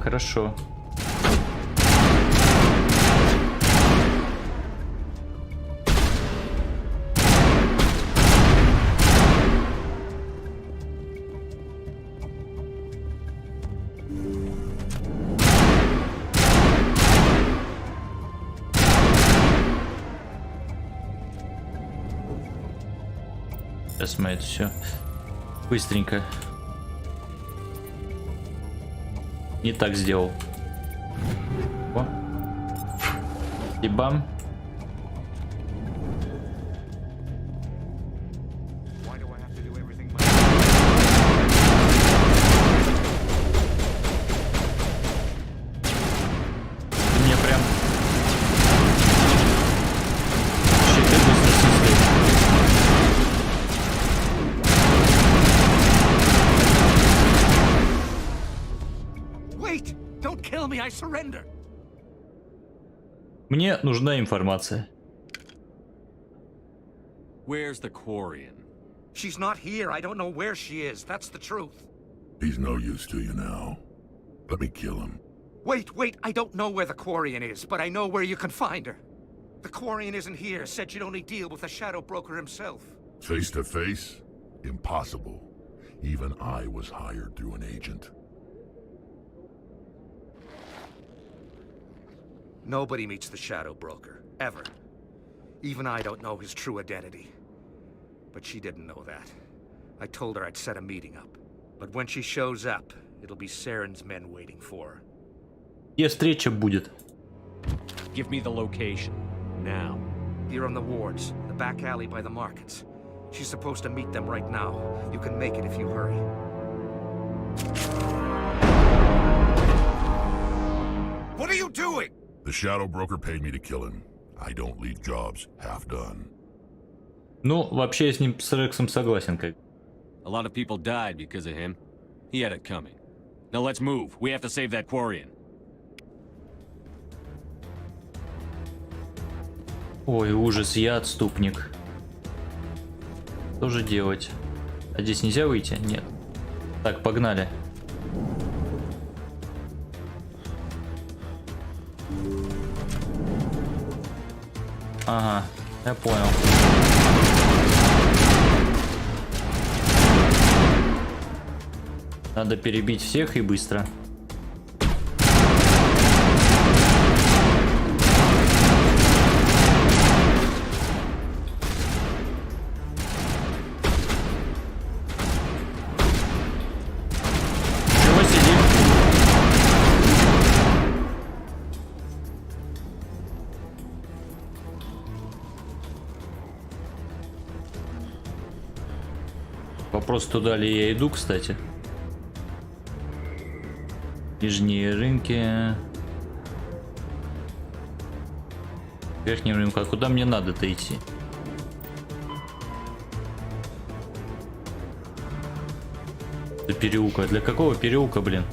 Хорошо. Сейчас мы это все быстренько. Не так сделал. О. И бам. Мне прям щиты быстро снесли. Мне нужна информация. Where's the Quarian? She's not here. I don't know where she is. That's the truth. He's no use to you now. Let me kill him. Wait. I don't know where the Quarian is, but I know where you can find her. The Quarian isn't here. Said you'd only deal with the Shadow Broker himself. Face to face? Impossible. Even I was hired through an agent. Nobody meets the Shadow Broker, ever. Even I don't know his true identity. but she didn't know that. I told her I'd set a meeting up. But when she shows up, it'll be Saren's men waiting for her. Где встреча будет? Give me the location. Now. Here on the wards, the back alley by the markets. She's supposed to meet them right now. You can make it if you hurry. What are you doing? The shadow broker paid me to kill him. I don't leave jobs half done. Ну, вообще я с ним с Рексом согласен, как. A lot of people died because of him. He had it coming. Now let's move. We have to save that Quarian. Ой, ужас, я отступник. Что же делать? А здесь нельзя выйти? Нет. Так, погнали. Ага, я понял. Надо перебить всех и быстро. Вопрос, туда ли я иду, кстати. Нижние рынки. Верхний рынок. А куда мне надо-то идти? До переулка. Для какого переулка, блин?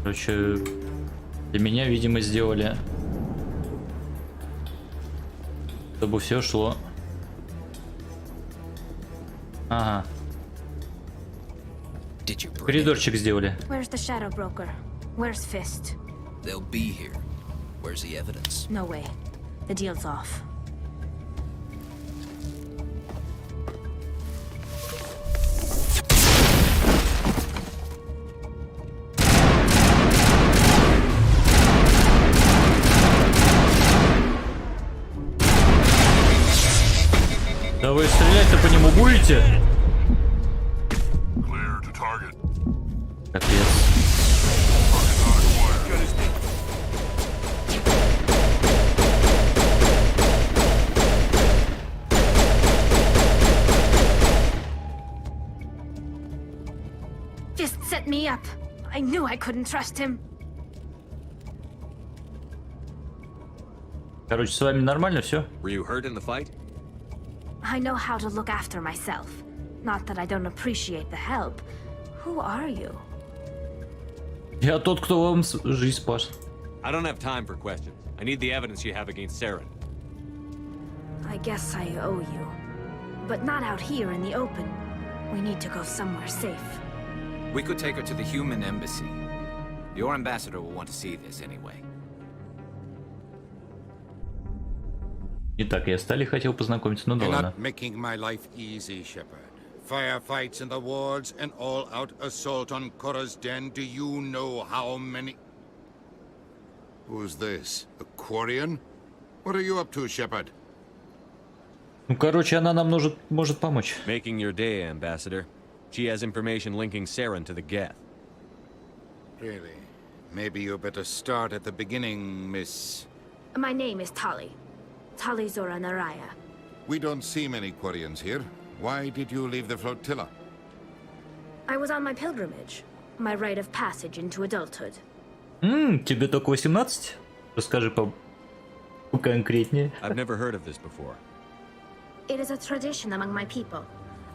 Короче, для меня, видимо, сделали, чтобы все шло. Ага. Коридорчик сделали. Where's the shadow broker? Where's Fist? They'll be here. Where's the evidence? No way. The deal's off. Да вы стрелять-то по нему будете? Капец. Fist set me up. I knew I couldn't trust him. Короче, с вами нормально все? Were you hurt in the fight? I know how to look after myself. Not that I don't appreciate the help. Who are you? Я тот, кто вам жизнь спас. I don't have time for questions. I need the evidence you have against Saren. I guess I owe you. But not out here in the open. We need to go somewhere safe. We could take her to the human embassy. Your ambassador will want to see this anyway. Итак, я Стали хотел познакомиться, ну да ладно. You're not making my life easy, Shepard. Firefights in the wards, an all-out assault on Korra's den. Do you know how many... Who's this? A Quarian? What are you up to, Shepard? Ну, короче, она нам может помочь. Making your day, Ambassador. She has information linking Saren to the Geth. Really? Maybe you better start at the beginning, Miss... My name is Tali. Tali Zora Naraya. We don't see many Quarians here. Why did you leave the flotilla? I was on my pilgrimage. My rite of passage into adulthood. Тебе только 18? Расскажи поконкретнее. I've never heard of this before. It is a tradition among my people.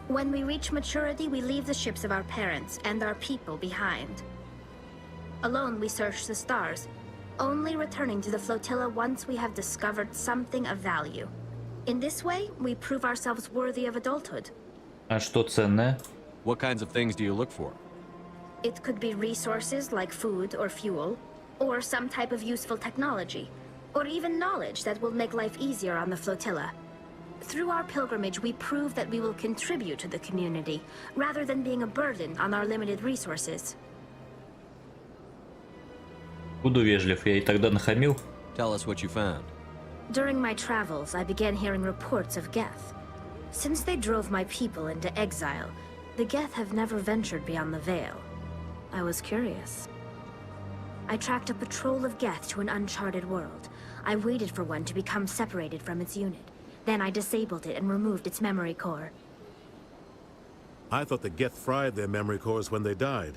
When we reach maturity, we leave the ships of our parents and our people behind. Alone, we search the stars, only returning to the flotilla once we have discovered something of value. In this way, we prove ourselves worthy of adulthood. А что ценное? What kinds of things do you look for? It could be resources like food or fuel, or some type of useful technology, or even knowledge that will make life easier on the flotilla. Through our pilgrimage, we prove that we will contribute to the community, rather than being a burden on our limited resources. Буду вежлив, я и тогда нахамил. Tell us what you found. During my travels, I began hearing reports of Geth. Since they drove my people into exile, the Geth have never ventured beyond the Veil. I was curious. I tracked a patrol of Geth to an uncharted world. I waited for one to become separated from its unit. Then I disabled it and removed its memory core. I thought the Geth fried their memory cores when they died.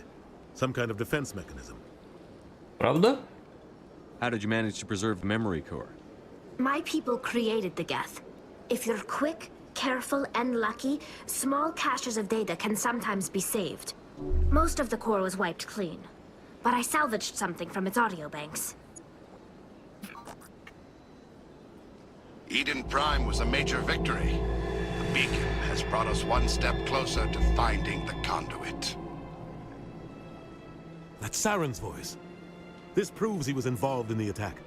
Some kind of defense mechanism. Правда? How did you manage to preserve the memory core? My people created the Geth. If you're quick, careful, and lucky, small caches of data can sometimes be saved. Most of the core was wiped clean, but I salvaged something from its audio banks. Eden Prime was a major victory. The beacon has brought us one step closer to finding the conduit. That's Saren's voice. This proves he was involved in the attack.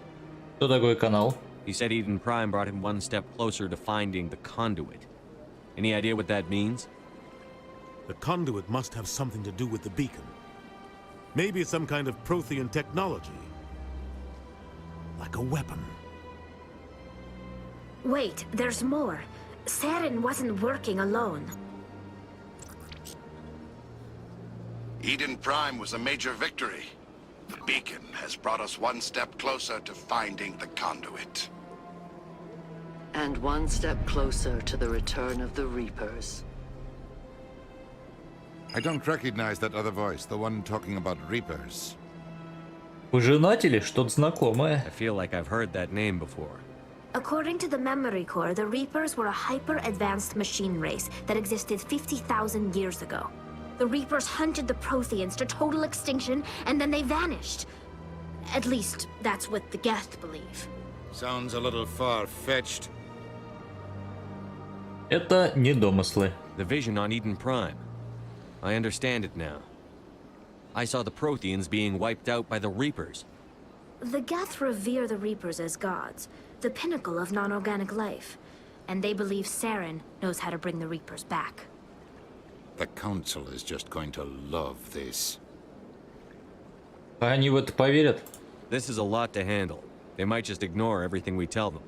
Что такое канал? He said Eden Prime brought him one step closer to finding the conduit. Any idea what that means? The conduit must have something to do with the beacon. Maybe it's some kind of Prothean technology. Like a weapon. Wait, there's more. Saren wasn't working alone. Eden Prime was a major victory. The beacon has brought us one step closer to finding the conduit. And one step closer to the return of the Reapers. I don't recognize that other voice, the one talking about Reapers. Вы женаты ли? Что-то знакомое. I feel like I've heard that name before. According to the memory core, the Reapers were a hyper-advanced machine race that existed 50,000 years ago. The Reapers hunted the Protheans to total extinction, and then they vanished. At least, that's what the Geth believe. Sounds a little far-fetched. Это не домыслы. The vision on Eden Prime. I understand it now. I saw the Protheans being wiped out by the Reapers. The Geth revere the Reapers as gods, the pinnacle of non-organic life. And they believe Saren knows how to bring the Reapers back. The Council is just going to love this. Они в это поверят? This is a lot to handle. They might just ignore everything we tell them.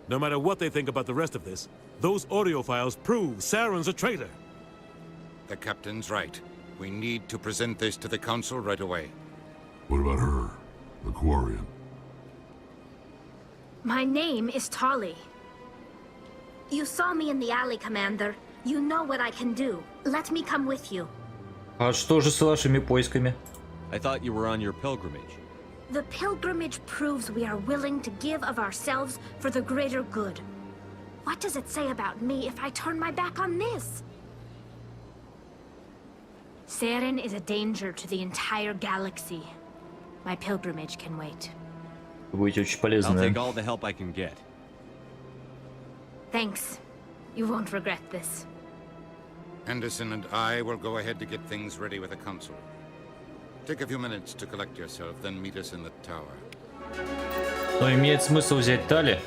No matter what they think about the rest of this, those audio files prove Saren's a traitor. The Captain's right. We need to present this to the Council right away. What about her? The Quarian? My name is Tali. You saw me in the alley, Commander. You know what I can do. Let me come with you. А что же с вашими поисками? I thought you were on your pilgrimage. The pilgrimage proves we are willing to give of ourselves for the greater good. What does it say about me if I turn my back on this? Saren is a danger to the entire galaxy. My pilgrimage can wait. Будете очень полезны. I'll take all the help I can get. Thanks. You won't regret this. Henderson and I will go ahead to get things ready with the Council. Take a few minutes to collect yourself, then meet us in the tower. Но имеет смысл взять Тали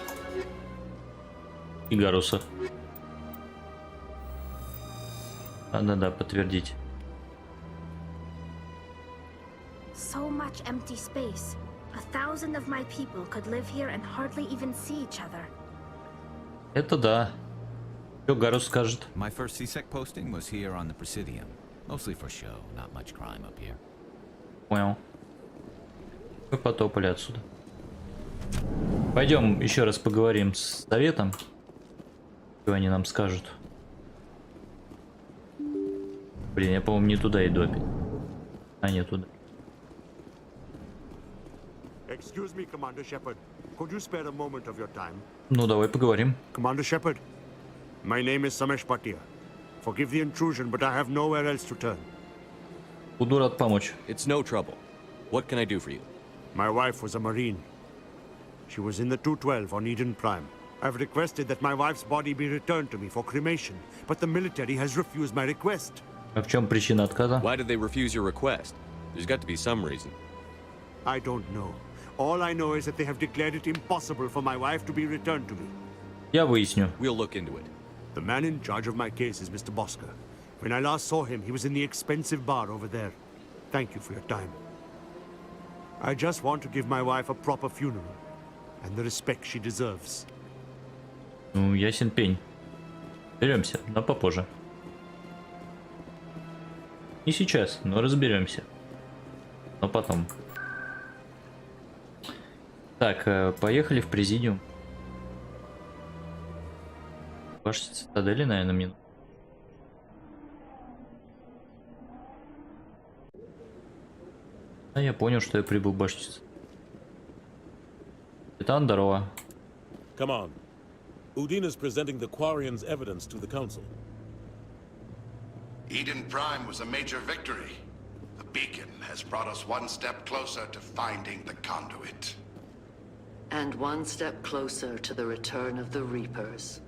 и Гаруса. Да, подтвердить. So much empty space. 1,000 of my people could live here and hardly even see each other. Это да. Что Гарус скажет? My first CSEC posting was here on the Presidium. Mostly for show, not much crime up here. Понял. Мы потопали отсюда. Пойдем еще раз поговорим с Советом. Что они нам скажут. Блин, я, по-моему, не туда иду опять. А, не туда. Excuse me, Commander Shepard. Could you spare a moment of your time? Ну, давай поговорим. Commander Shepard, my name is Samesh Patia. Forgive the intrusion, but I have nowhere else to turn. Буду рад помочь. It's no trouble. What can I do for you? My wife was a Marine. She was in the 212 on Eden Prime. I've requested that my wife's body be returned to me for cremation, but the military has refused my request. А в чем причина отказа? Why did they refuse your request? There's got to be some reason. I don't know. All I know is that they have declared it impossible for my wife to be returned to me. Я выясню. We'll look into it. The man in charge of my case is Mr. Bosca. When I last saw him, he was in the expensive bar over there. Thank you for your time. I just want to give my wife a proper funeral and the respect she deserves. Ну, ясен пень. Разберемся, но попозже. Не сейчас, но разберемся. Но потом. Так, поехали в президиум. Башня цитадели, наверное, мне. А я понял, что я прибыл в башню. Капитан, здорово. Come on. Udine is presenting the Quarians' evidence to the Council. Eden Prime was a major victory. The beacon has brought us one step closer to finding the conduit. And one step closer to the return of the Reapers.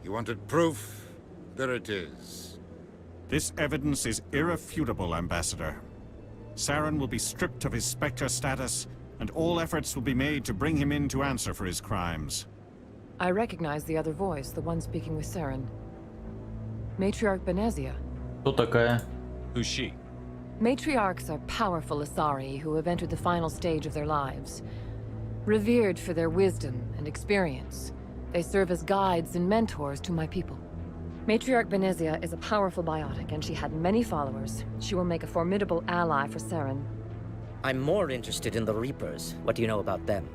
You wanted proof? There it is. This evidence is irrefutable, Ambassador. Saren will be stripped of his Spectre status, and all efforts will be made to bring him in to answer for his crimes. I recognize the other voice, the one speaking with Saren. Matriarch Benezia. Кто такая? Who's she? Matriarchs are powerful Asari who have entered the final stage of their lives. Revered for their wisdom and experience, they serve as guides and mentors to my people. Matriarch Benezia is a powerful biotic, and she had many followers. She will make a formidable ally for Saren. I'm more interested in the Reapers. What do you know about them?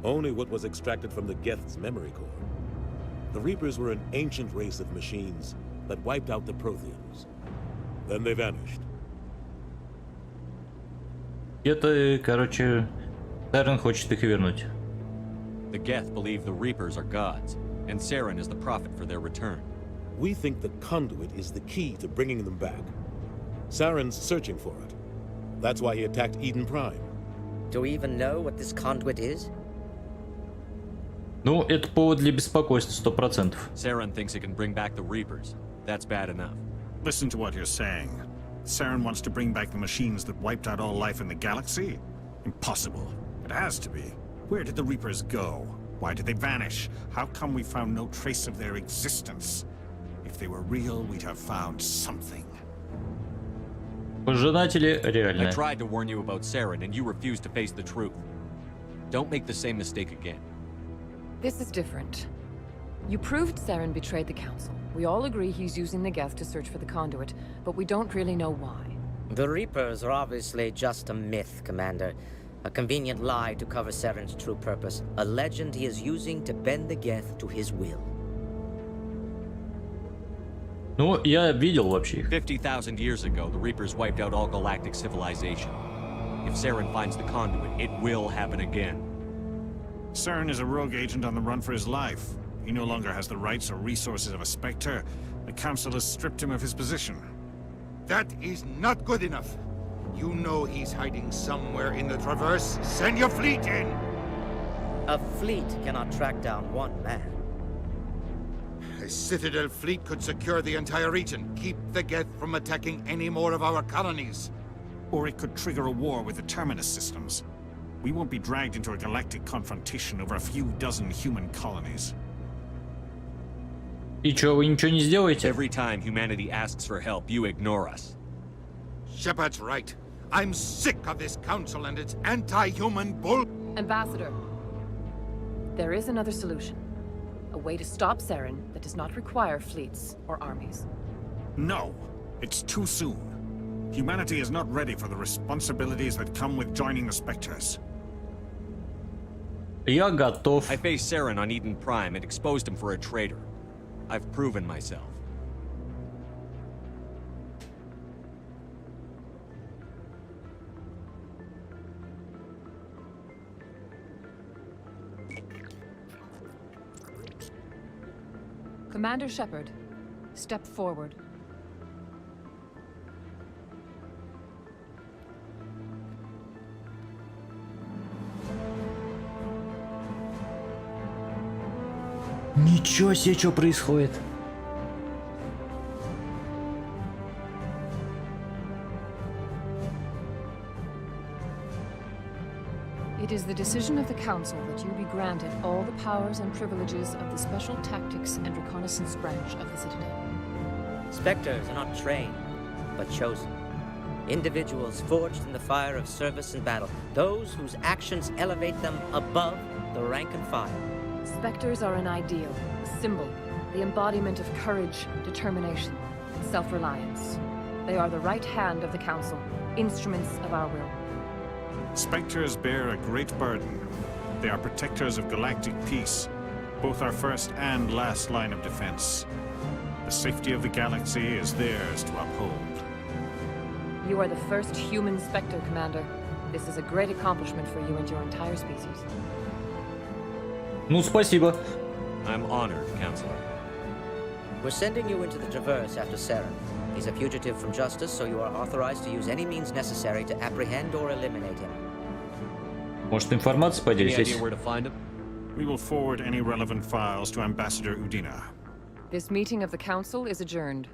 Only what was extracted from the Geth's memory core. The Reapers were an ancient race of machines that wiped out the Protheans. Then they vanished. Это, короче, Сарен хочет их вернуть. The Geth believe the Reapers are gods, and Saren is the prophet for their return. We think the conduit is the key to bringing them back. Saren's searching for it. That's why he attacked Eden Prime. Do we even know what this conduit is? Ну, это повод для беспокойства, 100%. Saren thinks it can bring back the Reapers. That's bad enough. Listen to what you're saying. Saren wants to bring back the machines that wiped out all life in the galaxy? Impossible. It has to be. Where did the Reapers go? Why did they vanish? How come we found no trace of their existence? If they were real, we'd have found something. Пожинатели I реальные. tried to warn you about Saren, and you refused to face the truth. Don't make the same mistake again. This is different. You proved Saren betrayed the Council. We all agree he's using the Geth to search for the conduit, but we don't really know why. The Reapers are obviously just a myth, Commander. A convenient lie to cover Saren's true purpose. A legend he is using to bend the Geth to his will. Ну, я видел вообще их. 50,000 years ago, the Reapers wiped out all galactic civilization. If Saren finds the conduit, it will happen again. Saren is a rogue agent on the run for his life. He no longer has the rights or resources of a Spectre. The Council has stripped him of his position. That is not good enough. You know he's hiding somewhere in the Traverse. Send your fleet in! A fleet cannot track down one man. A Citadel fleet could secure the entire region, keep the Geth from attacking any more of our colonies. Or it could trigger a war with the Terminus systems. We won't be dragged into a galactic confrontation over a few dozen human colonies. И чё, вы ничего не сделаете? Every time humanity asks for help, you ignore us. Shepard's right. I'm sick of this council and its anti-human bull. Ambassador, there is another solution. A way to stop Saren that does not require fleets or armies. No, it's too soon. Humanity is not ready for the responsibilities that come with joining the Spectres. Я готов. I faced Saren on Eden Prime and exposed him for a traitor. I've proven myself. Commander Shepard, step forward. Ничего себе, что происходит? It is the decision of the Council that you be granted all the powers and privileges of the Special Tactics and Reconnaissance branch of the Citadel. Spectres are not trained, but chosen. Individuals forged in the fire of service and battle. Those whose actions elevate them above the rank and file. Spectres are an ideal, a symbol, the embodiment of courage, determination, and self-reliance. They are the right hand of the Council, instruments of our will. Spectres bear a great burden. They are protectors of galactic peace, both our first and last line of defense. The safety of the galaxy is theirs to uphold. You are the first human Spectre, Commander. This is a great accomplishment for you and your entire species. Ну, спасибо. I'm honored, Counselor. We're sending you into the Traverse after Saren. He's a fugitive from justice, so you are authorized to use any means necessary to apprehend or eliminate him. Может, информация поделитесь? Where to find him? We will forward any relevant files to Ambassador Udina. This meeting of the Council is adjourned.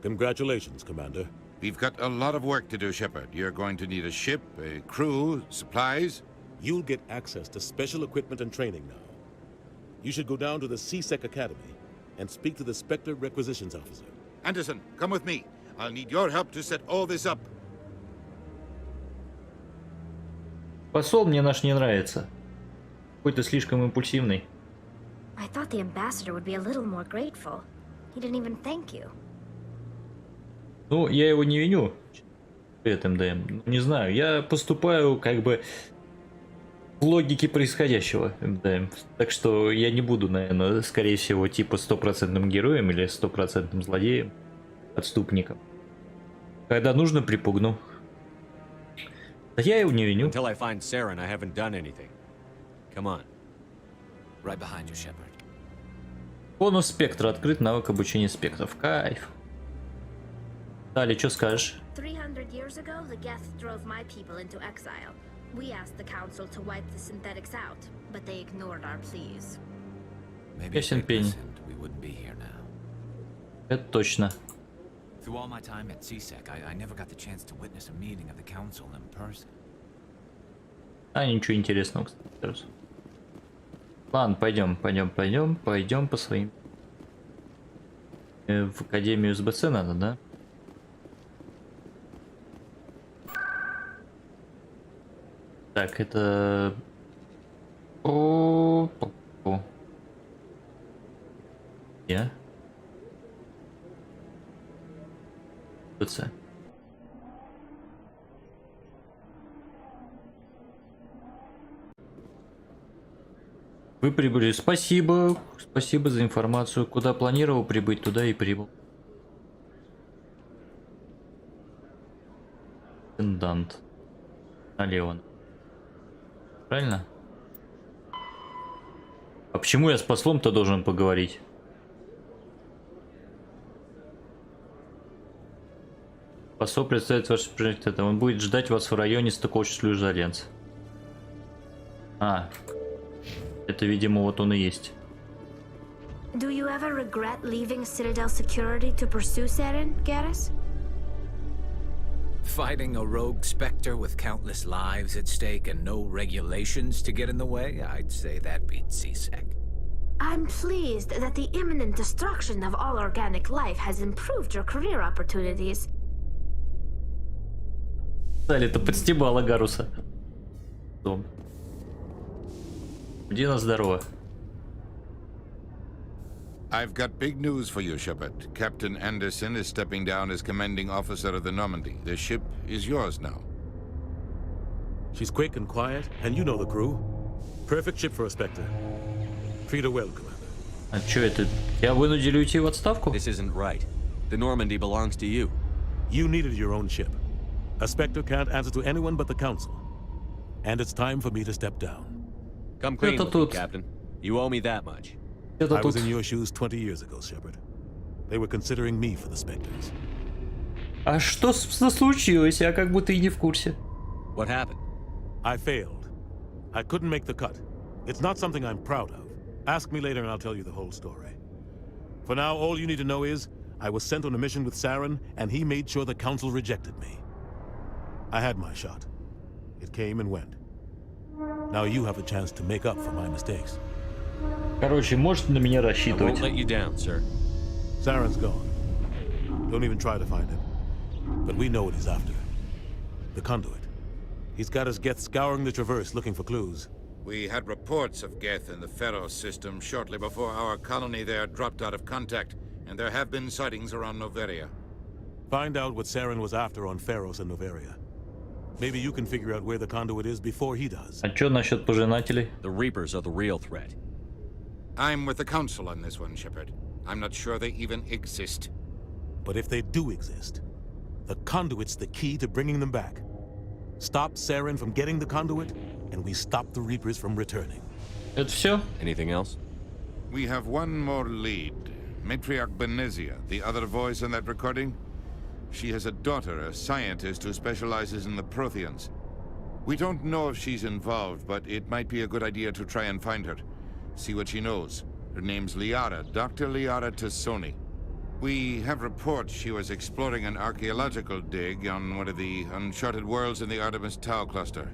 Congratulations, Commander. We've got a lot of work to do, Shepard. You're going to need a ship, a crew, supplies. You'll get access to special equipment and training now. You should go down to the CSEC Academy and speak to the Spectre Requisitions Officer. Anderson, come with me. I'll need your help to set all this up. Посол мне наш не нравится. Какой-то слишком импульсивный. I thought the ambassador would be a little more grateful. He didn't even thank you. Ну, я его не виню. Привет, МДМ. Не знаю, я поступаю как бы в логике происходящего, МДМ. Так что я не буду, наверное, скорее всего, типа 100% героем или 100% злодеем, отступником. Когда нужно, припугну. Да я его не виню. Until I find Saren, I haven't done anything. Come on. Right behind you, Shepard. Бонус спектра. Открыт навык обучения спектров. Кайф. Дали, что скажешь? 300 years ago, the Geth drove my people into exile. We asked the Council to wipe the synthetics out, but they ignored our pleas. Maybe if they'd listened, we wouldn't be here now. Это точно. Through all my time at CSEC, I never got the chance to witness a meeting of the Council in person. А, ничего интересного, кстати. Ладно, пойдем по своим. В Академию СБЦ надо, да? Так, это... Я? СБЦ. Вы прибыли. Спасибо. Спасибо за информацию. Куда планировал прибыть, туда и прибыл. Интендант. Налево. Правильно? А почему я с послом-то должен поговорить? Посол представит ваш приоритет. Он будет ждать вас в районе стыковки шлюза Альянса. А. Это, видимо, вот он и есть. Do you ever regret leaving Citadel security to pursue Saren, Garrus? Fighting a rogue Spectre with countless lives at stake and no regulations to get in the way? I'd say that beats CSEC. I'm pleased that the imminent destruction of all organic life has improved your career opportunities. Далее, это подстебало Гаруса. Дом. Дина, здорово. I've got big news for you, Shepard. Captain Anderson is stepping down as commanding officer of the Normandy. The ship is yours now. She's quick and quiet, and you know the crew. Perfect ship for a Spectre. Treat her well, Commander. А чё это? Я вынудили уйти в отставку? This isn't right. The Normandy belongs to you. You needed your own ship. A Spectre can't answer to anyone but the Council. And it's time for me to step down. Come clean with me, Captain. You owe me that much. I was in your shoes 20 years ago, Shepard. They were considering me for the Spectres. А что случилось? Я как будто и не в курсе. What happened? I failed. I couldn't make the cut. It's not something I'm proud of. Ask me later and I'll tell you the whole story. For now, all you need to know is, I was sent on a mission with Saren, and he made sure the Council rejected me. I had my shot. It came and went. Now you have a chance to make up for my mistakes. Короче, можете на меня рассчитывать. I won't let you down, sir. Saren's gone. Don't even try to find him. But we know what he's after. The conduit. He's got his Geth scouring the Traverse looking for clues. We had reports of Geth in the Pharaoh system shortly before our colony there dropped out of contact, and there have been sightings around Noveria. Find out what Saren was after on Pharos and Noveria. Maybe you can figure out where the conduit is before he does. А чё насчет пожинателей? The Reapers are the real threat. I'm with the Council on this one, Shepard. I'm not sure they even exist. But if they do exist, the conduit's the key to bringing them back. Stop Saren from getting the conduit, and we stop the Reapers from returning. Это всё? Anything else? We have one more lead. Matriarch Benezia, the other voice in that recording. She has a daughter, a scientist who specializes in the Protheans. We don't know if she's involved, but it might be a good idea to try and find her. See what she knows. Her name's Liara, Dr. Liara Tassoni. We have reports she was exploring an archaeological dig on one of the uncharted worlds in the Artemis Tau cluster.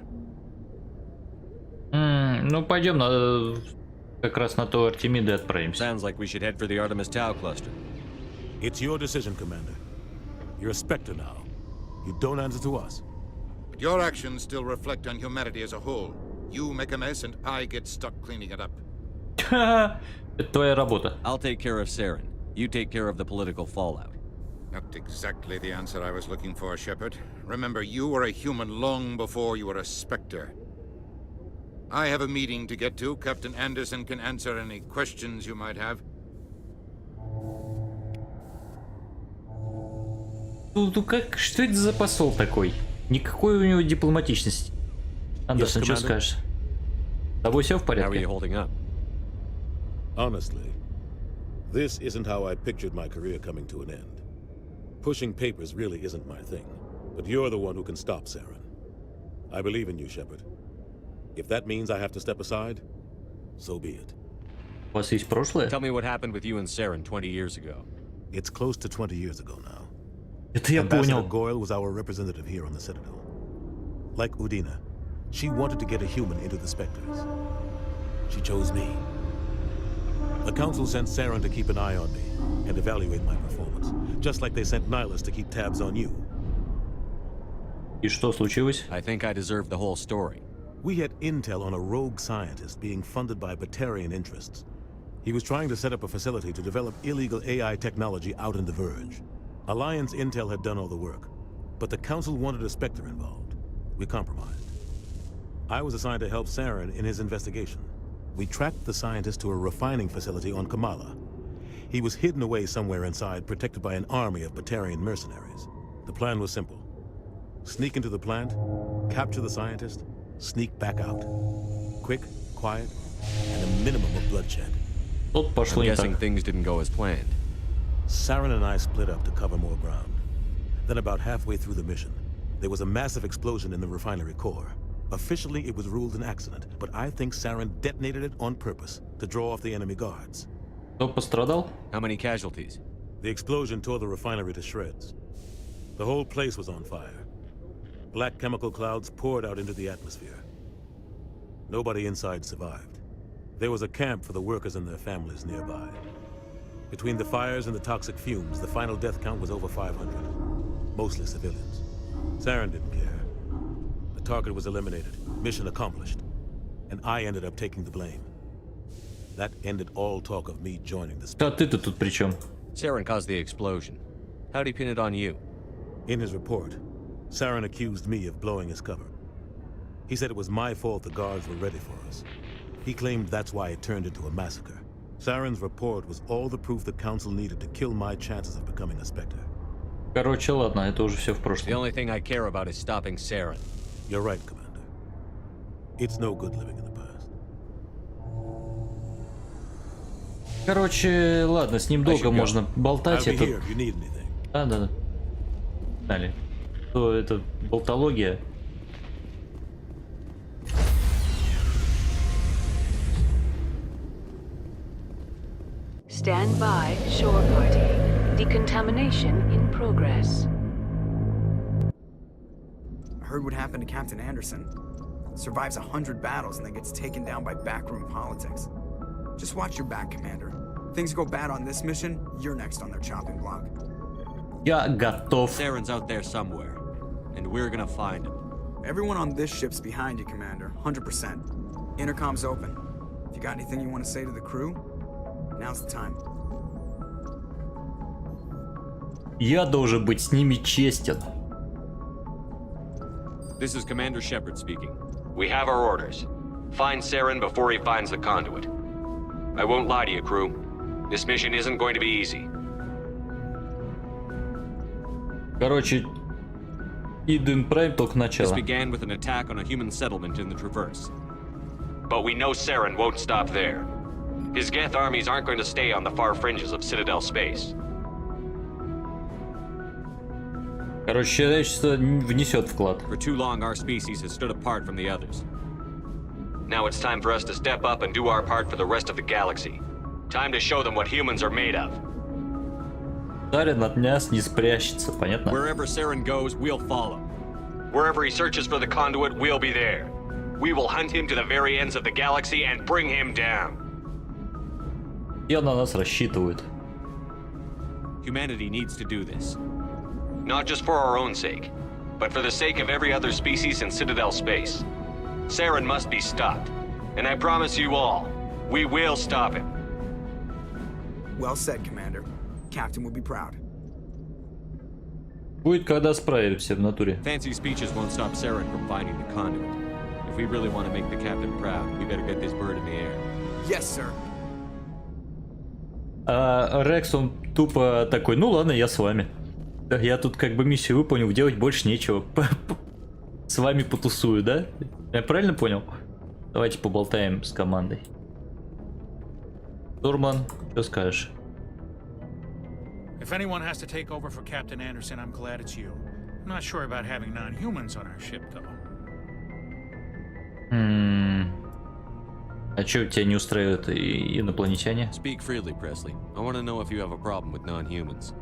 Ну, пойдем как раз на то Артемиды отправимся. Sounds like we should head for the Artemis Tau cluster. It's your decision, Commander. You're a Spectre now. You don't answer to us. But your actions still reflect on humanity as a whole. You make a mess and I get stuck cleaning it up. Это твоя работа. I'll take care of Saren. You take care of the political fallout. Not exactly the answer I was looking for, Shepard. Remember, you were a human long before you were a Spectre. I have a meeting to get to. Captain Anderson can answer any questions you might have. Ну как, что это за посол такой? Никакой у него дипломатичности. Андерсон, что скажешь? С тобой все в порядке? Honestly, this isn't how I pictured my career coming to an end. Pushing papers really isn't my thing, but you're the one who can stop Saren. I believe in you, Shepard. If that means I have to step aside, so be it. У вас есть прошлое? Tell me what happened with you and Saren 20 years ago. It's close to 20 years ago now. Это я Ambassador понял. Goyle was our representative here on the Citadel. Like Udina, she wanted to get a human into the Spectres. She chose me. The Council sent Saren to keep an eye on me and evaluate my performance, just like they sent Nihilus to keep tabs on you. И что случилось? I think I deserve the whole story. We had intel on a rogue scientist being funded by Batarian interests. He was trying to set up a facility to develop illegal AI technology out in the Verge. Alliance intel had done all the work, but the Council wanted a Spectre involved. We compromised. I was assigned to help Saren in his investigation. We tracked the scientist to a refining facility on Kamala. He was hidden away somewhere inside, protected by an army of Batarian mercenaries. The plan was simple. Sneak into the plant, capture the scientist, sneak back out. Quick, quiet, and a minimum of bloodshed. Тут пошло I'm не guessing так. things didn't go as planned. Saren and I split up to cover more ground. Then about halfway through the mission, there was a massive explosion in the refinery core. Officially, it was ruled an accident, but I think Saren detonated it on purpose to draw off the enemy guards. Кто пострадал? How many casualties? The explosion tore the refinery to shreds. The whole place was on fire. Black chemical clouds poured out into the atmosphere. Nobody inside survived. There was a camp for the workers and their families nearby. Between the fires and the toxic fumes, the final death count was over 500. Mostly civilians. Saren didn't care. The target was eliminated, mission accomplished. And I ended up taking the blame. That ended all talk of me joining the А ты-то тут при чем? Saren caused the explosion. How'd he pin it on you? In his report, Saren accused me of blowing his cover. He said it was my fault the guards were ready for us. He claimed that's why it turned into a massacre. Saren's report was all the proof the Council needed to kill my chances of becoming a Spectre. Короче, ладно, это уже все в прошлом. The only thing I care about is stopping Saren. You're right, Commander. It's no good living in the past. Короче, ладно, с ним долго можно болтать. I'll be Это... here if you need anything. Да. Далее. То это болтология. Stand by, shore party. Decontamination in progress. I heard what happened to Captain Anderson. Survives 100 battles and then gets taken down by backroom politics. Just watch your back, Commander. Things go bad on this mission, you're next on their chopping block. Я готов. Saren's out there somewhere, and we're gonna find him. Everyone on this ship's behind you, Commander. 100%. Intercom's open. If you got anything you want to say to the crew, now's the time. Я должен быть с ними честен. This is Commander Shepard speaking. We have our orders. Find Saren before he finds the conduit. I won't lie to you, crew. This mission isn't going to be easy. Короче, Eden Prime только начало. This began with an attack on a human settlement in the Traverse. But we know Saren won't stop there. His Geth armies aren't going to stay on the far fringes of Citadel space. Короче, человечество внесет вклад. For too long, our species has stood apart from the others. Now it's time for us to step up and do our part for the rest of the galaxy. Time to show them what humans are made of. Сарин от нас не спрячется, понятно? Wherever Saren goes, we'll follow. Wherever he searches for the conduit, we'll be there. We will hunt him to the very ends of the galaxy and bring him down. Я на нас рассчитывают. Humanity needs to do this. Not just for our own sake, but for the sake of every other species in Citadel space. Saren must be stopped. And I promise you all, we will stop him. Well said, Commander. Captain will be proud. Будет, когда справимся в натуре. Fancy speeches won't stop Saren from finding the conduit. If we really want to make the captain proud, we better get this bird in the air. Yes, sir. А Рекс, он тупо такой, ну ладно, я с вами. Я тут как бы миссию выполнил, делать больше нечего. С вами потусую, да? Я правильно понял? Давайте поболтаем с командой. Турман, что скажешь? If anyone has to take over for Captain Anderson, I'm glad it's you. I'm not sure about having non-humans on our ship, though. А чё тебя не устраивают инопланетяне? Speak freely, Presley. I want to know if you have a problem with non-humans.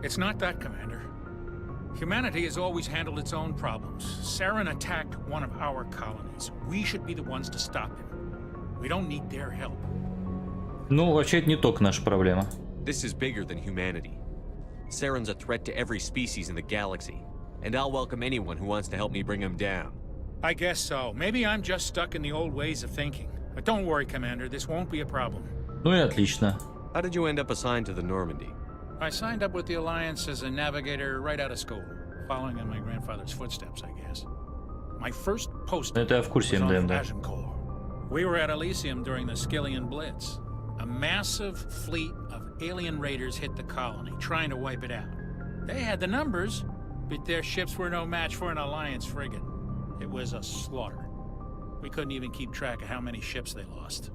It's not that, Commander. Humanity has always handled its own problems. Saren attacked one of our colonies. We should be the ones to stop him. We don't need their help. Ну, вообще, это не только наша проблема. This is bigger than humanity. Saren's a threat to every species in the galaxy, and I'll welcome anyone who wants to help me bring him down. I guess so. Maybe I'm just stuck in the old ways of thinking. But don't worry, Commander, this won't be a problem. Ну и отлично. How did you end up assigned to the Normandy? I signed up with the Alliance as a navigator right out of school, following in my grandfather's footsteps, I guess. My first post Это я в курсе, was on да. Agincourt. We were at Elysium during the Skillian Blitz. A massive fleet of alien raiders hit the colony, trying to wipe it out. They had the numbers, but their ships were no match for an Alliance frigate. It was a slaughter. We couldn't even keep track of how many ships they lost.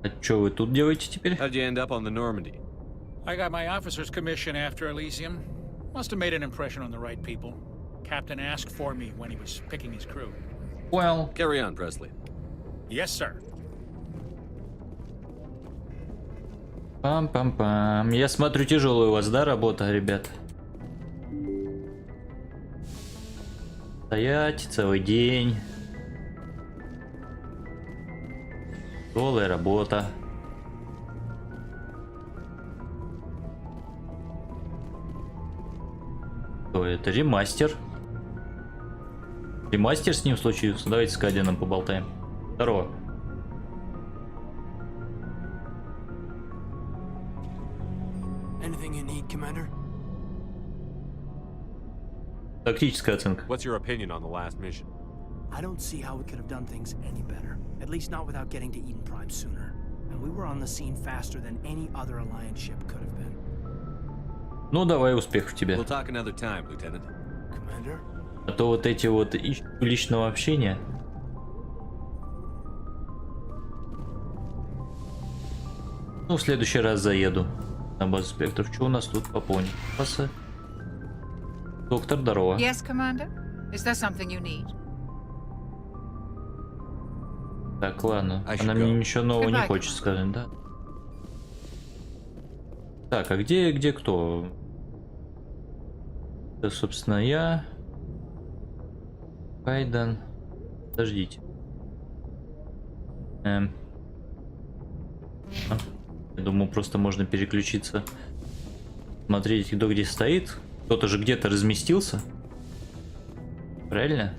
А что вы тут делаете теперь? How'd you end up on the Normandy? I got my officer's commission after Elysium. Must have made an impression on the right people. Captain asked for me when he was picking his crew. Well, carry on, Presley. Yes, sir. Пам-пам-пам. Я смотрю, тяжелая у вас, да, работа, ребят? Стоять целый день. Тяжелая работа. Что это? Ремастер. Ремастер с ним случился. Давайте с Кадином поболтаем. Здорово. Anything you need, Commander? Тактическая оценка. What's your opinion on the last mission? I don't see how we could have done things any better. At least not without getting to Eden Prime sooner. And we were on the scene faster than any other Alliance ship could have been. Ну, давай успехов тебе. We'll talk another time, Lieutenant. Commander? А то вот эти вот личного общения. Ну, в следующий раз заеду на базу спектров. Что у нас тут пополнить? Доктор, здорово. Yes, Commander? Is there something you need? Так, ладно. Она мне ничего нового не хочет сказать, да? Так, а где кто? Это, собственно, я. Хайден. Подождите. Я думаю, просто можно переключиться. Смотреть, кто где стоит. Кто-то же где-то разместился. Правильно?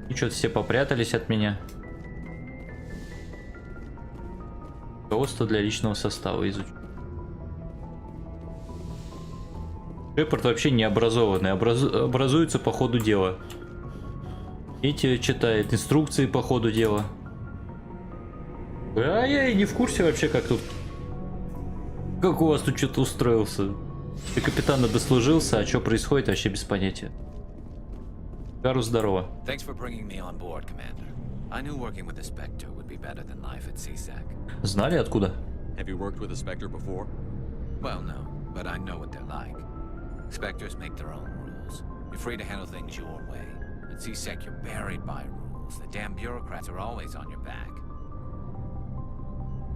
И что-то все попрятались от меня. Руководство для личного состава изучить. Шепард вообще не образованный, образуется по ходу дела. Эти читает инструкции по ходу дела. А я и не в курсе вообще, как тут. Как у вас тут что-то устроился. Ты капитана дослужился, а что происходит, вообще без понятия. Кару здорово. Знали откуда? Have you worked with a Spectre before? Well, no, but I know what they're like. Spectres make their own rules. You're free to handle things your way. At CSEC, you're buried by rules. The damn bureaucrats are always on your back.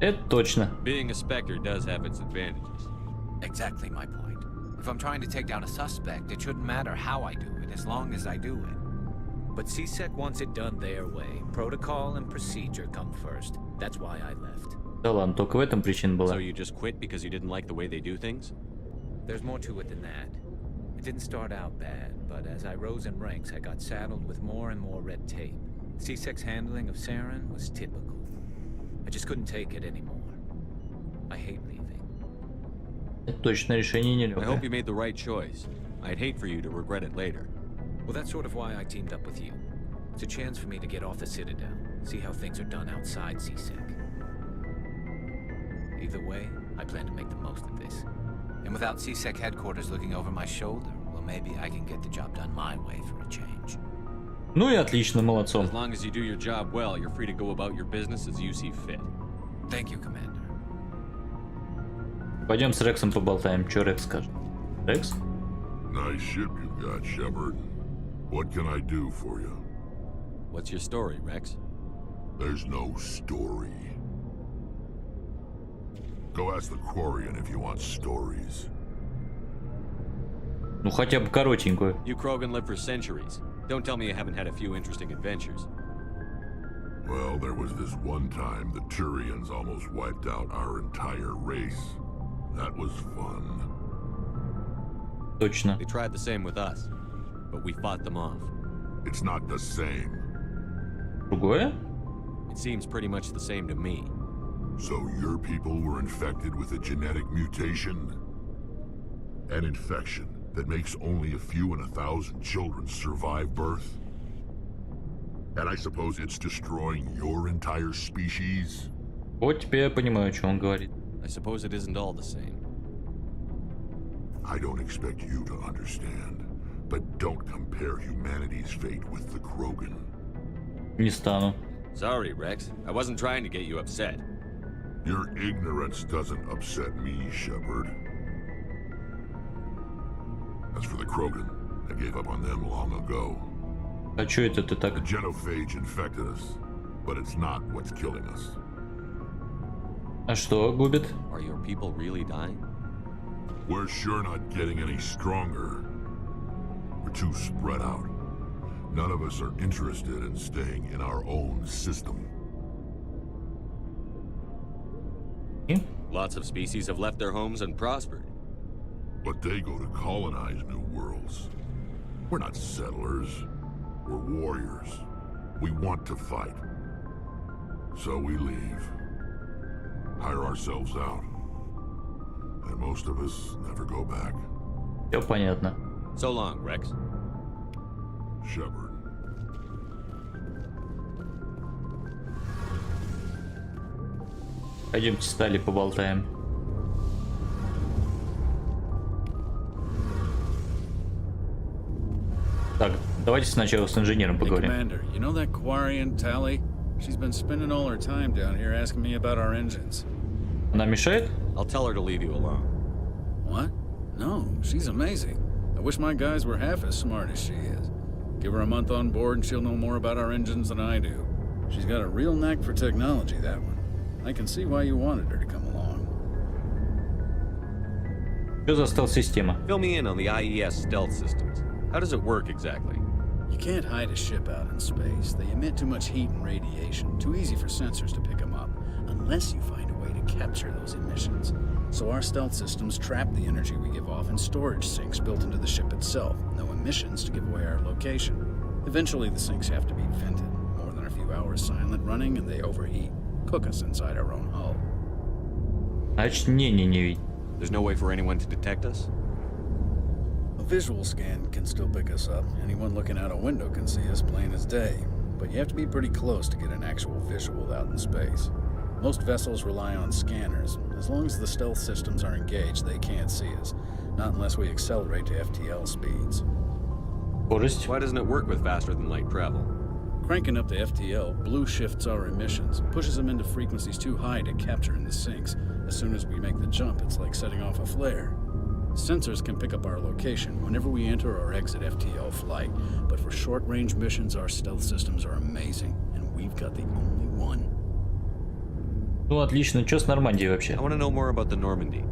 Это точно. Being a Spectre does have its advantages. Exactly my point. If I'm trying to take down a suspect, it shouldn't matter how I do it, as long as I do it. But CSEC wants it done their way. Protocol and procedure come first. That's why I left. Да ладно, только в этом причина была. So you just quit because you didn't like the way they do things? There's more to it than that. It didn't start out bad, but as I rose in ranks, I got saddled with more and more red tape. CSEC's handling of Saren was typical. I just couldn't take it anymore. I hate leaving. Это точно решение не I легкое. hope you made the right choice. I'd hate for you to regret it later. Well, that's sort of why I teamed up with you. It's a chance for me to get off the Citadel, see how things are done outside CSEC. Either way, I plan to make the most of this. And without CSEC headquarters looking over my shoulder, well, maybe I can get the job done my way for a change. Ну и отлично, молодцом. As long as you do your job well, you're free to go about your business as you see fit. Thank you, Commander. Пойдем с Рексом поболтаем. Что Рекс скажет? Рекс? Nice ship you've got, Shepard. What can I do for you? What's your story, Rex? There's no story. Go ask the Quarian if you want stories. Ну хотя бы коротенькую. You Krogan live for centuries. Don't tell me you haven't had a few interesting adventures. Well, there was this one time the Turians almost wiped out our entire race. That was fun. Точно. They tried the same with us, but we fought them off. It's not the same. Другое? It seems pretty much the same to me. So your people were infected with a genetic mutation? An infection that makes only a few in 1,000 children survive birth? And I suppose it's destroying your entire species? Вот теперь я понимаю, что он говорит. I suppose it isn't all the same. I don't expect you to understand, but don't compare humanity's fate with the Krogan. Не стану. Sorry, Rex. I wasn't trying to get you upset. Your ignorance doesn't upset me, Shepard. As for the Krogan, I gave up on them long ago. А чё это ты так? The genophage infected us, but it's not what's killing us. А что губит? Are your people really dying? We're sure not getting any stronger. We're too spread out. None of us are interested in staying in our own system. Lots of species have left their homes and prospered. But they go to colonize new worlds. We're not settlers. We're warriors. We want to fight. So we leave. Hire ourselves out. And most of us never go back. Все понятно. So long, Rex. Shepard. Пойдемте стали поболтаем. Так, давайте сначала с инженером поговорим. Commander, you know that Quarian Tally? She's been spending all her time down here asking me about our engines. Она мешает? I'll tell her to leave you alone. What? No, she's amazing. I wish my guys were half as smart as she is. Give her a month on board and she'll know more about our engines than I do. She's got a real knack for technology, that one. I can see why you wanted her to come along. Что за стелс-система? Fill me in on the IES stealth systems. How does it work exactly? You can't hide a ship out in space. They emit too much heat and radiation. Too easy for sensors to pick them up, unless you find a way to capture those emissions. So our stealth systems trap the energy we give off in storage sinks built into the ship itself. No emissions to give away our location. Eventually the sinks have to be vented. More than a few hours silent running and they overheat. Cook us inside our own hull. Значит, не. There's no way for anyone to detect us? A visual scan can still pick us up. Anyone looking out a window can see us plain as day. But you have to be pretty close to get an actual visual out in space. Most vessels rely on scanners. As long as the stealth systems are engaged, they can't see us. Not unless we accelerate to FTL speeds. Why doesn't it work with faster than light travel? Cranking up to FTL, blue shifts our emissions, pushes them into frequencies too high to capture in the sinks. As soon as we make the jump, it's like setting off a flare. Sensors can pick up our location whenever we enter or exit FTL flight, but for short-range missions, our stealth systems are amazing, and we've got the only one. Ну отлично, что с Нормандией вообще? I want to know more about the Normandy.